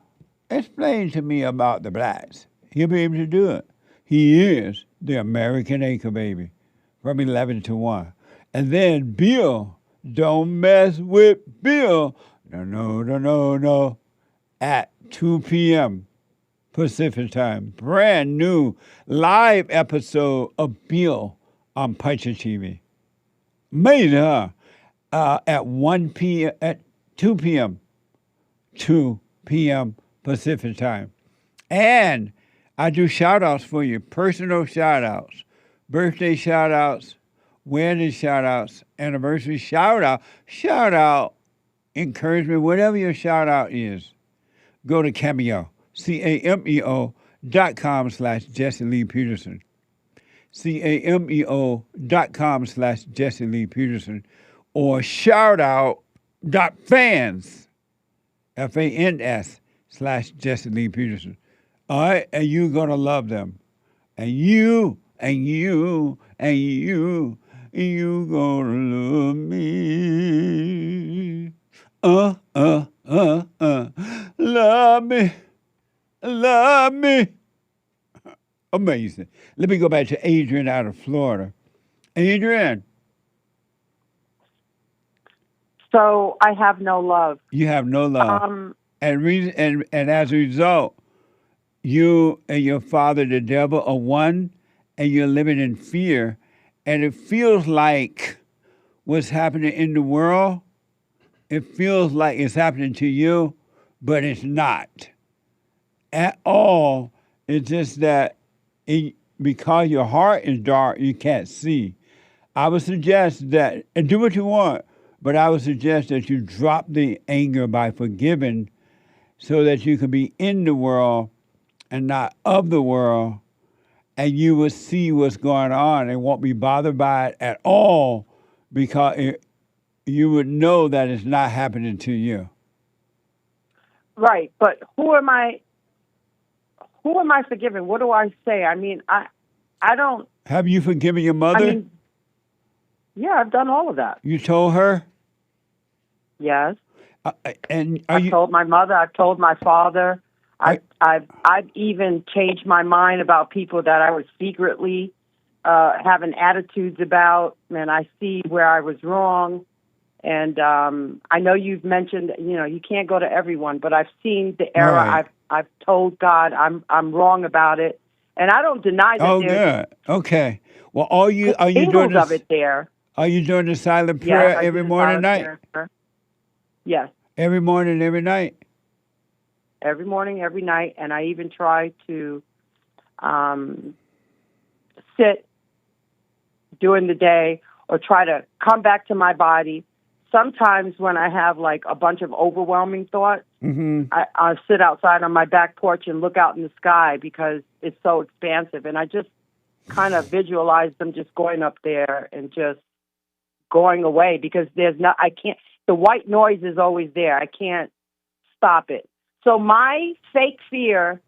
explain to me about the blacks. He'll be able to do it. He is the American Anchor Baby from 11 to 1. And then Bill, don't mess with Bill, no, at 2 p.m. Pacific time. Brand new live episode of Bill on Puncher TV. Made her at 1 p.m. at 2 p.m. 2 p.m. Pacific time. And I do shout-outs for you, personal shout-outs, birthday shout-outs, wedding shout-outs, anniversary shout-out, encouragement, whatever your shout-out is. Go to Cameo, CAMEO.com/Jesse Lee Peterson. CAMEO.com/Jesse Lee Peterson or shoutout.fans, FANS/Jesse Lee Peterson. All right, and you're going to love them. And you going to love me. Love me. Amazing. Let me go back to Adrian out of Florida. Adrian. So I have no love. You have no love. And as a result, you and your father, the devil, are one, and you're living in fear. And it feels like what's happening in the world, it feels like it's happening to you, but it's not at all. It's just that because your heart is dark, you can't see. I would suggest that, and do what you want, but I would suggest that you drop the anger by forgiving so that you can be in the world and not of the world, and you will see what's going on and won't be bothered by it at all because you would know that it's not happening to you. Right, but who am I forgiving? What do I say? I mean, I don't... Have you forgiven your mother? I mean, yeah, I've done all of that. You told her? Yes. And I've told my mother, I've told my father. I've even changed my mind about people that I was secretly having attitudes about, and I see where I was wrong. And I know you've mentioned, you can't go to everyone, but I've seen the error. Right. I've told God I'm wrong about it, and I don't deny that. Oh, good. Okay. Well, are you doing this? Of it there? Are you doing the silent prayer every morning and night? Yes. Every morning, every night. Every morning, every night, and I even try to sit during the day or try to come back to my body. Sometimes when I have like a bunch of overwhelming thoughts, I sit outside on my back porch and look out in the sky because it's so expansive. And I just kind of visualize them just going up there and just going away because the white noise is always there. I can't stop it. So my fake fear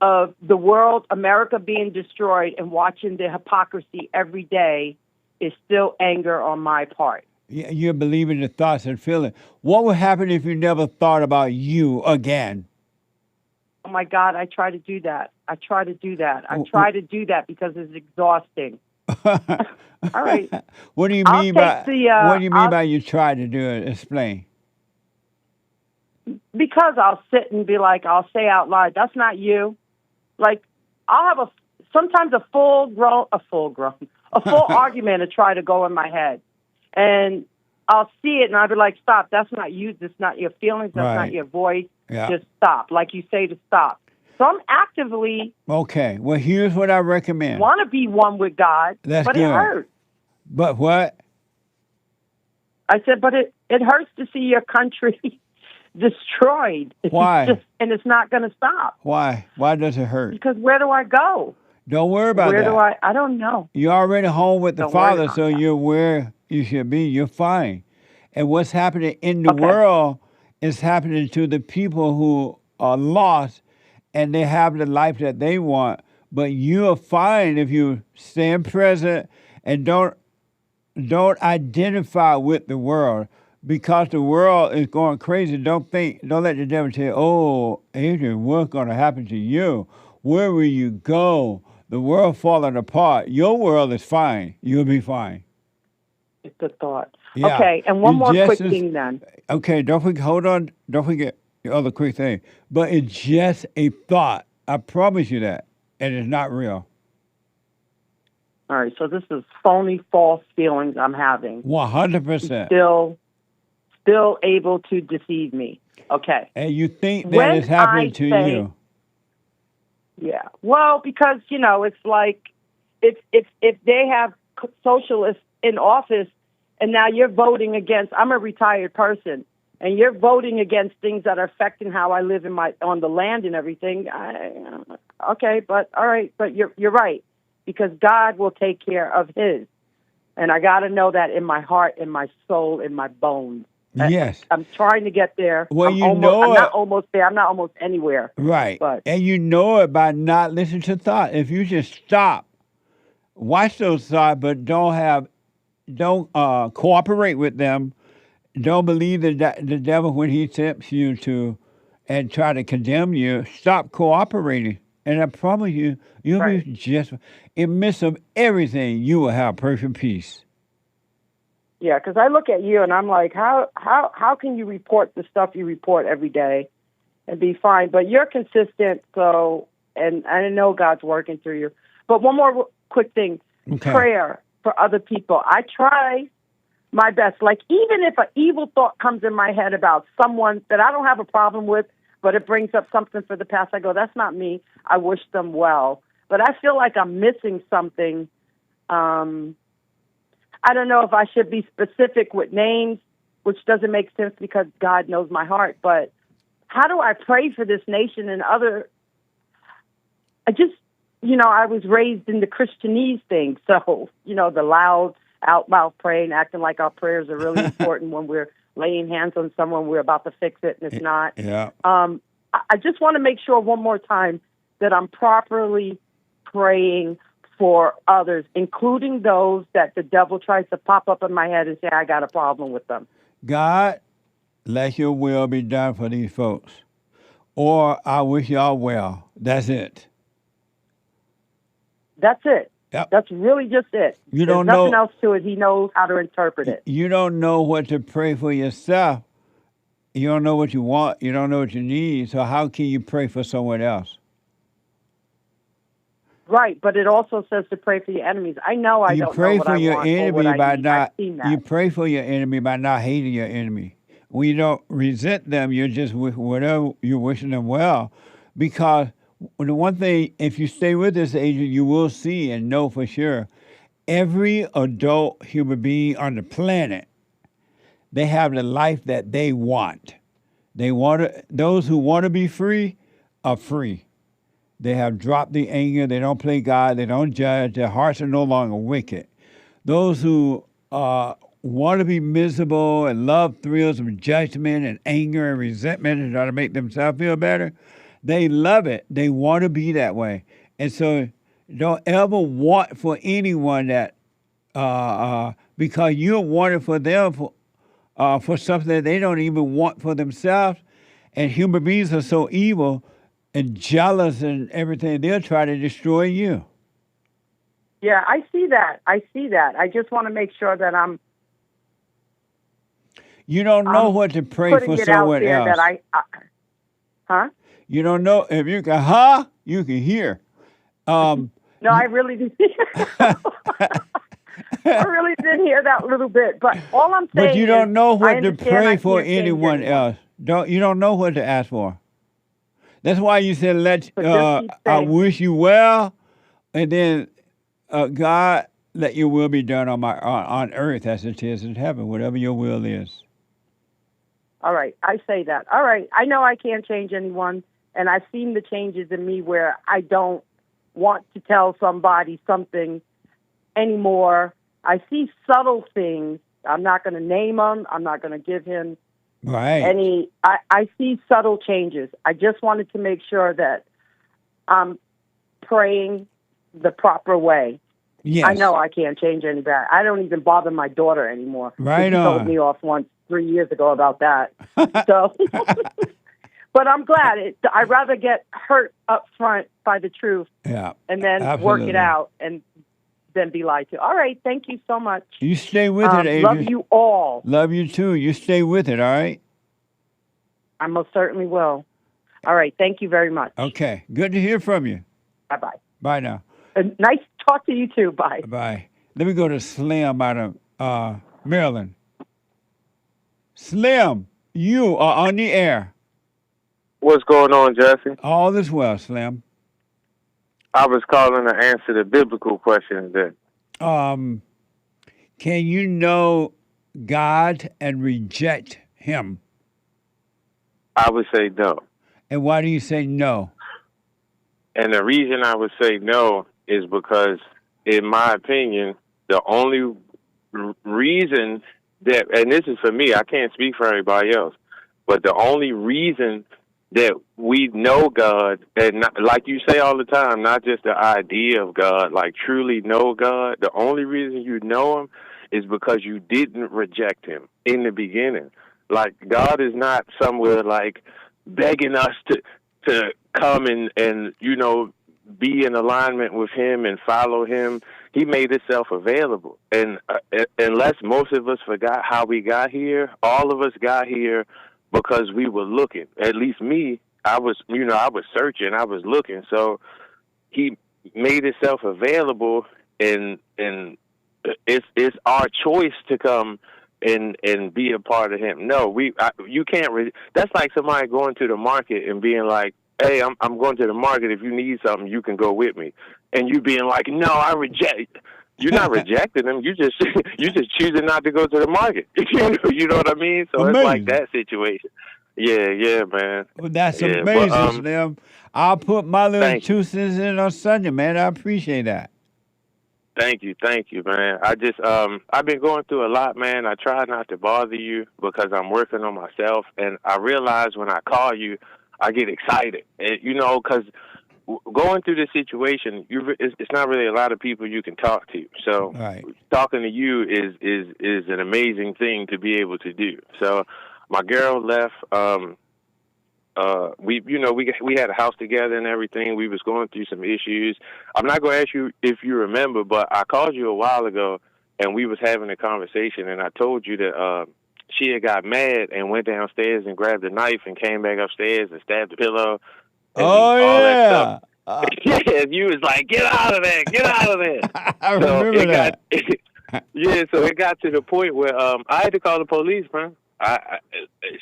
of the world, America being destroyed and watching the hypocrisy every day is still anger on my part. You believe in the thoughts and feelings. What would happen if you never thought about you again? Oh, my God, I try to do that. I try to do that because it's exhausting. All right. What do you mean by you try to do it? Explain. Because I'll sit and be like, I'll say out loud, that's not you. Like, I'll have sometimes a full argument to try to go in my head. And I'll see it and I'll be like, stop, that's not you. That's not your feelings. That's not your voice. Yeah. Just stop. Like you say to stop. So I'm actively. Okay. Well, here's what I recommend. Want to be one with God. That's but good. It hurts. But what? I said, but it hurts to see your country destroyed. Why? And it's not going to stop. Why? Why does it hurt? Because where do I go? Don't worry about that. Where do I don't know. You're already home with the Father, so you're where you should be. You're fine. And what's happening in the world is happening to the people who are lost and they have the life that they want. But you are fine if you stand present and don't identify with the world. Because the world is going crazy, don't let the devil tell you, oh, Adrian, what's going to happen to you? Where will you go? The world falling apart. Your world is fine. You'll be fine. It's a thought. Yeah. Okay, and one more quick thing then. Okay, hold on. Don't forget the other quick thing. But it's just a thought. I promise you that. And it's not real. All right, so this is phony, false feelings I'm having. 100%. Still able to deceive me. Okay. And you think that is happening to you. Yeah. Well, because, it's like if they have socialists in office and now you're voting against, I'm a retired person, and you're voting against things that are affecting how I live on the land and everything. Okay, but all right, but you're right, because God will take care of his. And I got to know that in my heart, in my soul, in my bones. Yes. I'm trying to get there. Well, I'm not almost there. I'm not almost anywhere. Right. But. And you know it by not listening to thought. If you just stop, watch those thoughts, but don't cooperate with them. Don't believe the devil when he tempts you to and try to condemn you. Stop cooperating. And I promise you, you'll be just, in the midst of everything, you will have perfect peace. Yeah, because I look at you and I'm like, how can you report the stuff you report every day and be fine? But you're consistent, and I know God's working through you. But one more quick thing, prayer for other people. I try my best. Like, even if an evil thought comes in my head about someone that I don't have a problem with, but it brings up something for the past, I go, that's not me. I wish them well. But I feel like I'm missing something. I don't know if I should be specific with names, which doesn't make sense because God knows my heart. But how do I pray for this nation and other? I was raised in the Christianese thing. So, the loud, out-mouth praying, acting like our prayers are really important when we're laying hands on someone, we're about to fix it, and it's not. Yeah. I just want to make sure one more time that I'm properly praying for others, including those that the devil tries to pop up in my head and say, I got a problem with them. God, let your will be done for these folks. Or I wish y'all well. That's it. That's it. Yep. That's really just it. There's nothing else to it. He knows how to interpret it. You don't know what to pray for yourself. You don't know what you want. You don't know what you need. So how can you pray for someone else? Right, but it also says to pray for your enemies. I know I don't know what I want or what I need. You pray for your enemy by not hating your enemy. When you don't resent them, you're just whatever you're wishing them well, because the one thing, if you stay with this, Adrian, you will see and know for sure, every adult human being on the planet, they have the life that they want. Those who want to be free are free. They have dropped the anger. They don't play God. They don't judge. Their hearts are no longer wicked. Those who want to be miserable and love thrills of judgment and anger and resentment and try to make themselves feel better, they love it. They want to be that way. And so don't ever want for anyone that because you want it for them for something that they don't even want for themselves. And human beings are so evil and jealous and everything, they'll try to destroy you. Yeah, I see that. I just want to make sure that I'm. You don't know what to pray for someone else. That huh? You don't know if you can. You can hear. No, I really didn't. I really didn't hear that little bit. But all I'm saying. But you don't know what to pray for anyone anyone else. You don't know what to ask for. That's why you said, I wish you well, and then God, let your will be done on earth as it is in heaven, whatever your will is. All right, I say that. All right, I know I can't change anyone, and I've seen the changes in me where I don't want to tell somebody something anymore. I see subtle things. I'm not going to name them. I'm not going to give him any. I see subtle changes. I just wanted to make sure that I'm praying the proper way. Yes. I know I can't change anybody. I don't even bother my daughter anymore. Right she on. told me off once 3 years ago about that. So, but I'm glad. I'd rather get hurt up front by the truth, and then work it out, and then be lied to. All right, thank you so much. You stay with it, Adrian. Love you all. Love you too. You stay with it, all right? I most certainly will. All right, thank you very much. Okay, good to hear from you. Bye-bye. Bye now. Nice to talk to you too. Bye. Bye. Let me go to Slim out of Maryland. Slim, you are on the air. What's going on, Jesse? All is well, Slim. I was calling to answer the biblical questions then. Can you know God and reject him? I would say no. And why do you say no? And the reason I would say no is because, in my opinion, the only reason that, and this is for me, I can't speak for everybody else, but the only reason that we know God, and not, like you say all the time, not just the idea of God, like truly know God, the only reason you know him is because you didn't reject him in the beginning. Like, God is not somewhere like begging us to come and you know, be in alignment with him and follow him. He made himself available. And unless most of us forgot how we got here, all of us got here because we were looking. At least me, I was searching, I was looking. So he made himself available, and it's our choice to come and be a part of him. No, you can't. That's like somebody going to the market and being like, "Hey, I'm going to the market. If you need something, you can go with me." And you being like, "No, I reject." You're not rejecting them. You just choosing not to go to the market. You know what I mean? So amazing. It's like that situation. Yeah, man. Well, that's amazing, Slim. I'll put my little 2 cents in on Sunday, man. I appreciate that. Thank you, man. I just I've been going through a lot, man. I try not to bother you because I'm working on myself, and I realize when I call you, I get excited, and, you know, because going through this situation, it's not really a lot of people you can talk to. So talking to you is an amazing thing to be able to do. So my girl left. We had a house together and everything. We was going through some issues. I'm not going to ask you if you remember, but I called you a while ago, and we was having a conversation, and I told you that she had got mad and went downstairs and grabbed a knife and came back upstairs and stabbed the pillow. Oh, yeah. Yeah, you was like, get out of there, get out of there. I remember that. So it got to the point where I had to call the police, man.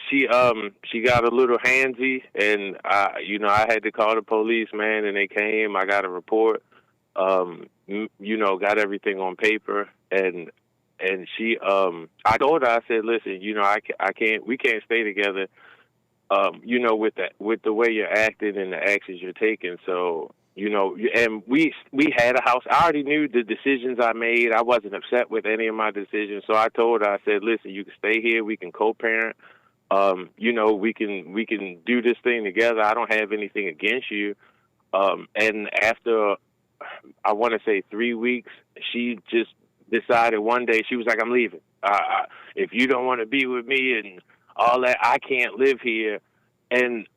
She got a little handsy, and I had to call the police, man, and they came. I got a report, got everything on paper, and she, I told her, I said, listen, we can't stay together, with the way you're acting and the actions you're taking. So, and we had a house. I already knew the decisions I made. I wasn't upset with any of my decisions. So I told her, I said, listen, you can stay here. We can co-parent. We can do this thing together. I don't have anything against you. And after, I want to say 3 weeks, she just decided one day, she was like, I'm leaving. If you don't want to be with me and all that, I can't live here. And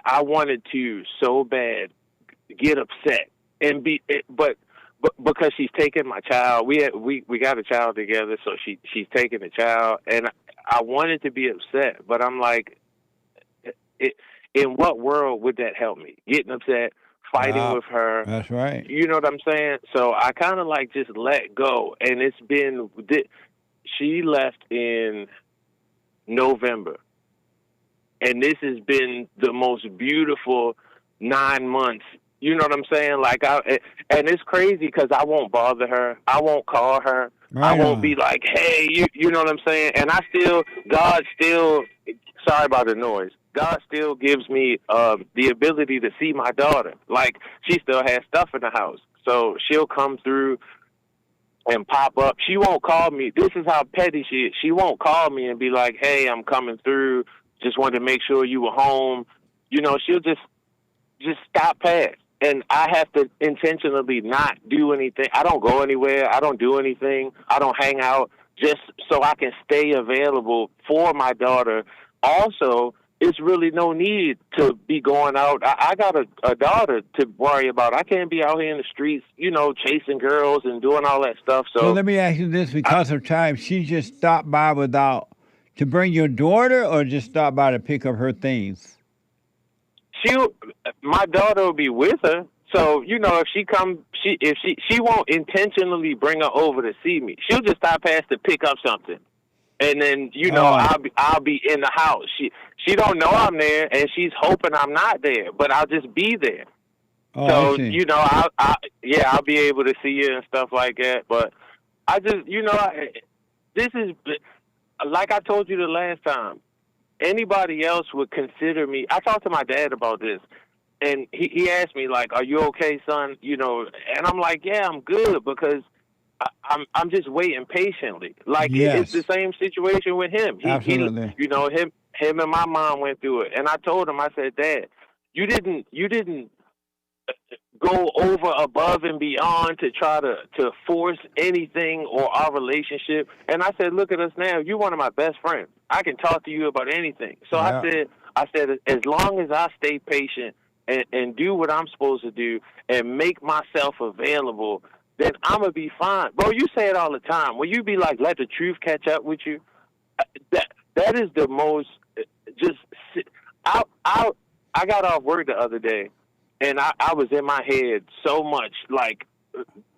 I wanted to so bad get upset and but because she's taking my child. We got a child together, so she's taking the child, and I wanted to be upset, but I'm like, in what world would that help me? Getting upset, fighting with her. That's right. You know what I'm saying? So I kind of like just let go, and it's been. She left in November, and this has been the most beautiful 9 months. You know what I'm saying? And it's crazy because I won't bother her. I won't call her. Right I won't on. be like, hey, you know what I'm saying? And God still, sorry about the noise. God still gives me the ability to see my daughter. Like, she still has stuff in the house. So she'll come through and pop up. She won't call me. This is how petty she is. She won't call me and be like, hey, I'm coming through. Just wanted to make sure you were home. She'll just stop past. And I have to intentionally not do anything. I don't go anywhere. I don't do anything. I don't hang out, just so I can stay available for my daughter. Also, it's really no need to be going out. I got a daughter to worry about. I can't be out here in the streets, chasing girls and doing all that stuff. So let me ask you this, because of time, she just stopped by to bring your daughter, or just stopped by to pick up her things? My daughter will be with her. So, if she comes, she won't intentionally bring her over to see me. She'll just stop past to pick up something. And then, I'll be in the house. She don't know I'm there, and she's hoping I'm not there, but I'll just be there. Oh, So, I'll be able to see you and stuff like that. But I just, this is, like I told you the last time, anybody else would consider me. I talked to my dad about this, and he asked me, like, are you okay, son? And I'm like, yeah, I'm good, because I'm just waiting patiently. Like, yes. It's the same situation with him. Absolutely. Him and my mom went through it. And I told him, I said, Dad, you didn't go over above and beyond to try to force anything or our relationship. And I said, look at us now. You're one of my best friends. I can talk to you about anything. So yeah. I said, as long as I stay patient and do what I'm supposed to do and make myself available, then I'm going to be fine. Bro, you say it all the time. When you be like, let the truth catch up with you, that is the most, I got off work the other day, and I was in my head so much, like,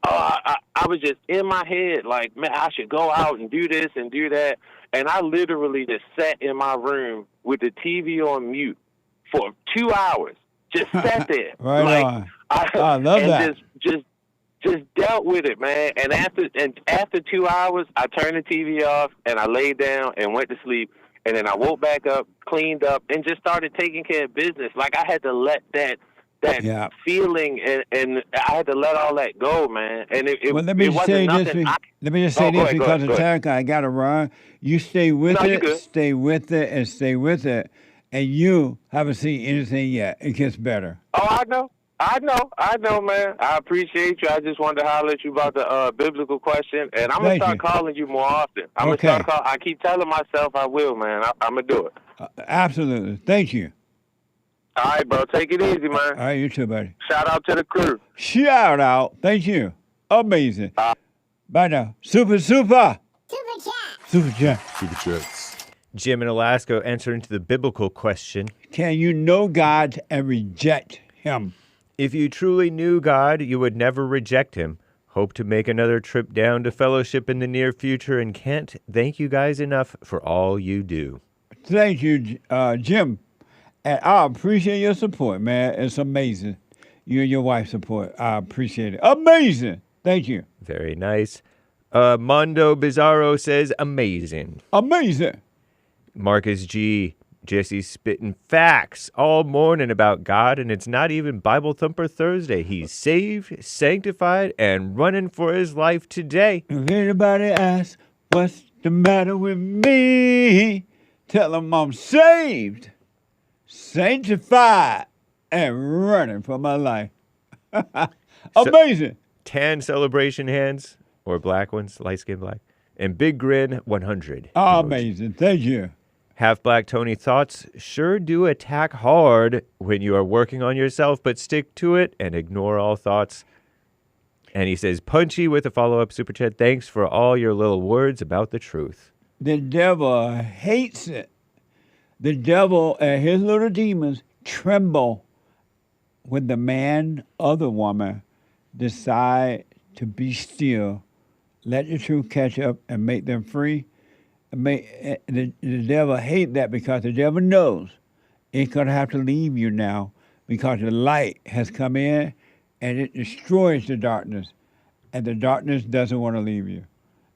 I was just in my head, like, man, I should go out and do this and do that. And I literally just sat in my room with the TV on mute for 2 hours. Just sat there. Right like, on. I love that. Just dealt with it, man. And after 2 hours, I turned the TV off and I laid down and went to sleep. And then I woke back up, cleaned up, and just started taking care of business. Like, I had to let that feeling and I had to let all that go, man. And it let me just say this because of time, I got to run. You stay with it, stay with it, and stay with it. And you haven't seen anything yet. It gets better. Oh, I know, man. I appreciate you. I just wanted to holler at you about the biblical question, and I'm going to start calling you more often. I'm going to start calling. I keep telling myself I will, man. I'm going to do it. Absolutely. Thank you. All right, bro. Take it easy, man. All right, you too, buddy. Shout out to the crew. Shout out. Thank you. Amazing. Bye now. Super Chats. Jim in Alaska answered into the biblical question. Can you know God and reject him? If you truly knew God, you would never reject him. Hope to make another trip down to Fellowship in the near future and can't thank you guys enough for all you do. Thank you, Jim. And I appreciate your support, man. It's amazing. You and your wife's support. I appreciate it. Amazing. Thank you. Very nice. Mondo Bizarro says amazing. Amazing. Marcus G. Jesse's spitting facts all morning about God, and it's not even Bible Thumper Thursday. He's saved, sanctified, and running for his life today. If anybody asks, what's the matter with me? Tell them I'm saved, sanctified, and running for my life. Amazing. Tan celebration hands, or black ones, light skin black, and big grin 100. Amazing. Thank you. Half Black Tony thoughts sure do attack hard when you are working on yourself, but stick to it and ignore all thoughts. And he says, Punchy with a follow-up super chat. Thanks for all your little words about the truth. The devil hates it. The devil and his little demons tremble when the man or the woman decide to be still, let the truth catch up and make them free. The devil hate that because the devil knows it's going to have to leave you now because the light has come in and it destroys the darkness. And the darkness doesn't want to leave you.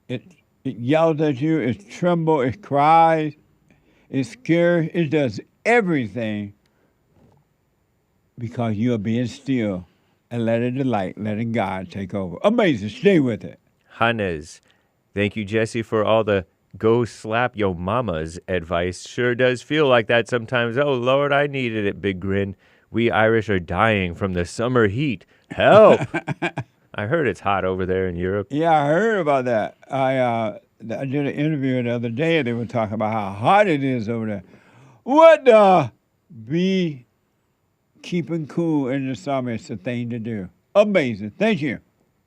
It yells at you, it trembles, it cries, it scares, it does everything because you are being still and letting the light, letting God take over. Amazing. Stay with it. Hannes, thank you, Jesse, for all the go slap yo mama's advice. Sure does feel like that sometimes. Oh, Lord, I needed it, big grin. We Irish are dying from the summer heat. Help! I heard it's hot over there in Europe. Yeah, I heard about that. I did an interview the other day, and they were talking about how hot it is over there. What be keeping cool in the summer is the thing to do. Amazing. Thank you.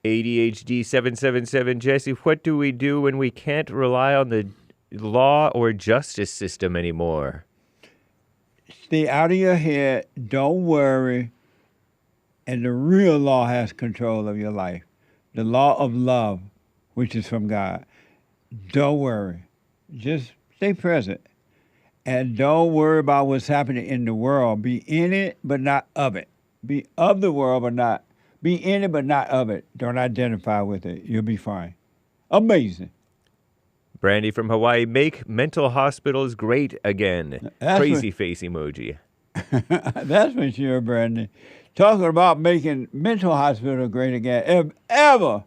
ADHD 777, Jesse, what do we do when we can't rely on the law or justice system anymore? Stay out of your head. Don't worry. And the real law has control of your life. The law of love, which is from God. Don't worry. Just stay present. And don't worry about what's happening in the world. Be in it, but not of it. Be of the world, but not. Be in it, but not of it. Don't identify with it. You'll be fine. Amazing. Brandy from Hawaii, make mental hospitals great again. Crazy face emoji. That's for sure, Brandy. Talking about making mental hospitals great again. If ever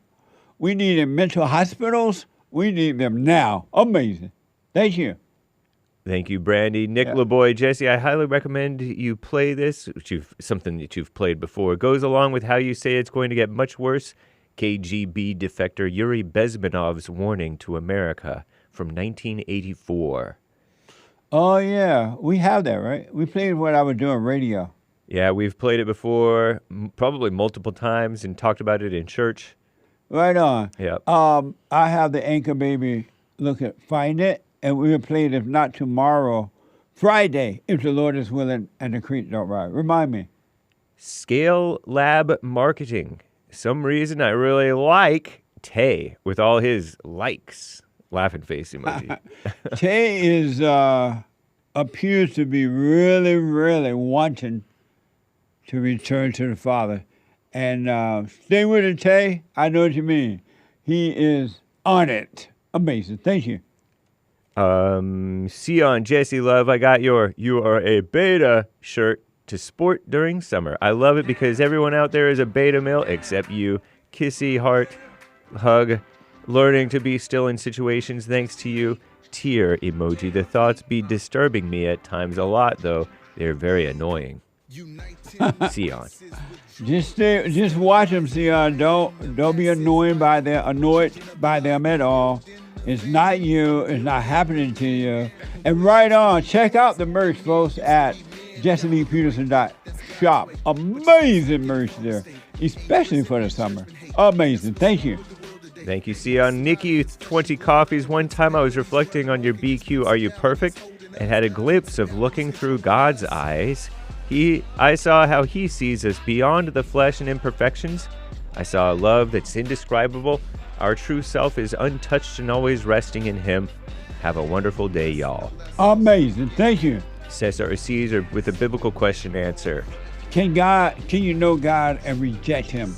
we needed mental hospitals, we need them now. Amazing. Thank you. Thank you, Brandy. Nick LeBoy, Jesse, I highly recommend you play this, which something that you've played before. It goes along with how you say it's going to get much worse. KGB defector Yuri Bezmenov's warning to America from 1984. Oh, yeah. We have that, right? We played when I was doing radio. Yeah, we've played it before, probably multiple times, and talked about it in church. Right on. Yeah. I have the Anchor Baby find it, and we will play it, if not tomorrow, Friday, if the Lord is willing and the creek don't rise. Remind me. Scale Lab Marketing. Some reason I really like Tay with all his likes. Laughing face emoji. Tay is appears to be really, really wanting to return to the Father. And stay with it, Tay. I know what you mean. He is on it. Amazing. Thank you. Sion, Jesse Love, I got your You Are a Beta shirt to sport during summer. I love it because everyone out there is a beta male except you. Kissy, heart, hug, learning to be still in situations thanks to you. Tear emoji. The thoughts be disturbing me at times a lot, though. They're very annoying. Sion. Just watch them, Sion. Don't be annoyed by them at all. It's not you. It's not happening to you. And right on, check out the merch, folks, at JesseLeePeterson.shop. Amazing merch there, especially for the summer. Amazing. Thank you. Thank you, Sion. Nikki, 20 coffees. One time I was reflecting on your BQ, Are You Perfect? And had a glimpse of looking through God's eyes. I saw how he sees us beyond the flesh and imperfections. I saw a love that's indescribable. Our true self is untouched and always resting in him. Have a wonderful day, y'all. Amazing. Thank you. Cesar Caesar with a biblical question answer. Can you know God and reject him?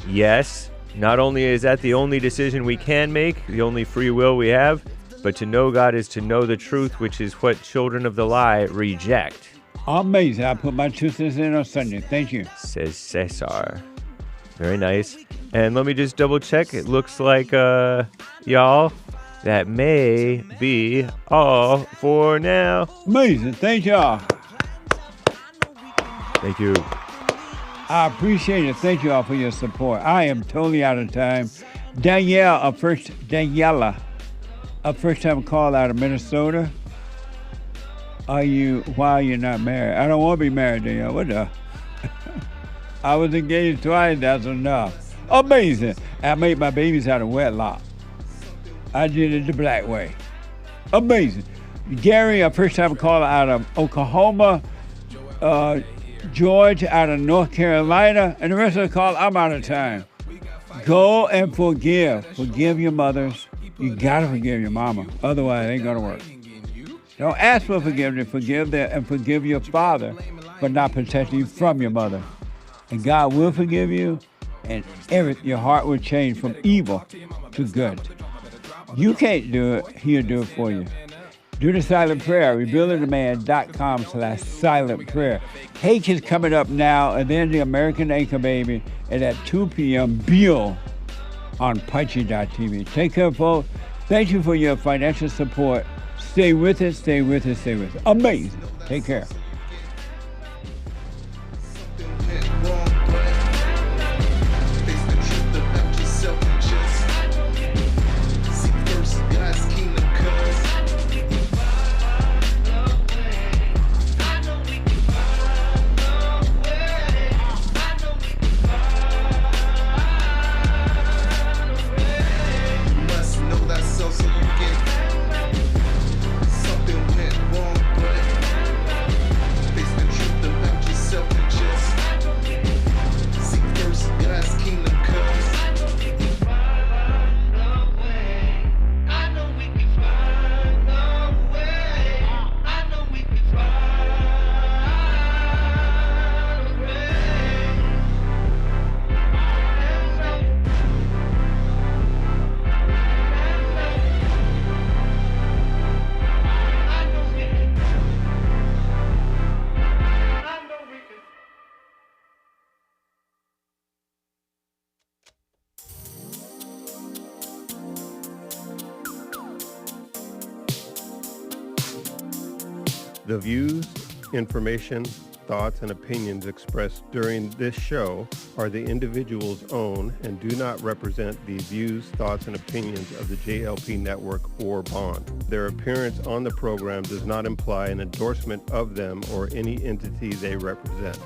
Yes. Not only is that the only decision we can make, the only free will we have, but to know God is to know the truth, which is what children of the lie reject. Amazing. I put my 2 cents in on Sunday. Thank you. Says Cesar. Very nice. And let me just double check. It looks like, y'all, that may be all for now. Amazing. Thank y'all. Thank you. I appreciate it. Thank you all for your support. I am totally out of time. Daniela, a first-time call out of Minnesota. Why are you not married? I don't want to be married, Danielle. What the? I was engaged twice. That's enough. Amazing. I made my babies out of wedlock. I did it the black way. Amazing. Gary, a first-time caller out of Oklahoma. George out of North Carolina. And the rest of the call, I'm out of time. Go and forgive. Forgive your mothers. You got to forgive your mama. Otherwise, it ain't going to work. Don't ask for forgiveness. Forgive them and forgive your father for not protecting you from your mother. And God will forgive you, and your heart will change from evil to good. You can't do it. He'll do it for you. Do the silent prayer. RebuildingTheMan.com/silent prayer. Cake is coming up now, and then the American Anchor Baby, and at 2 p.m. Bill on Punchy.tv. Take care, folks. Thank you for your financial support. Stay with us, stay with us, stay with us. Amazing. Take care. The views, information, thoughts, and opinions expressed during this show are the individual's own and do not represent the views, thoughts, and opinions of the JLP network or Bond. Their appearance on the program does not imply an endorsement of them or any entity they represent.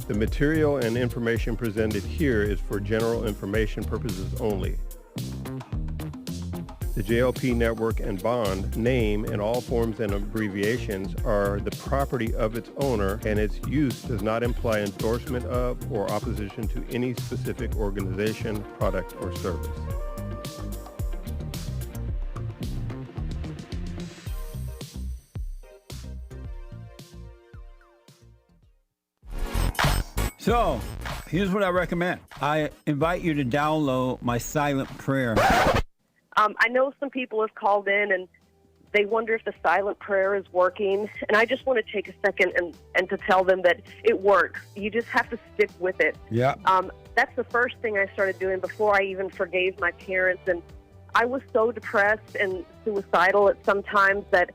The material and information presented here is for general information purposes only. The JLP Network and Bond name and all forms and abbreviations are the property of its owner, and its use does not imply endorsement of or opposition to any specific organization, product, or service. So, here's what I recommend. I invite you to download my silent prayer. I know some people have called in and they wonder if the silent prayer is working. And I just want to take a second and to tell them that it works. You just have to stick with it. Yeah. That's the first thing I started doing before I even forgave my parents. And I was so depressed and suicidal at some times that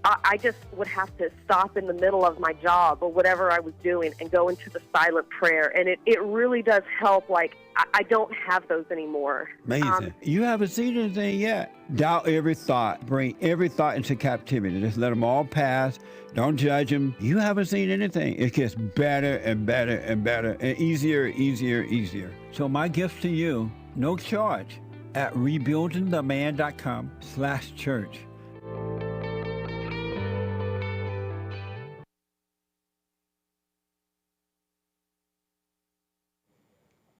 I just would have to stop in the middle of my job or whatever I was doing and go into the silent prayer. And it really does help. Like, I don't have those anymore. Amazing. You haven't seen anything yet. Doubt every thought. Bring every thought into captivity. Just let them all pass. Don't judge them. You haven't seen anything. It gets better and better and better and easier, easier, easier. So my gift to you, no charge, at rebuildingtheman.com/church.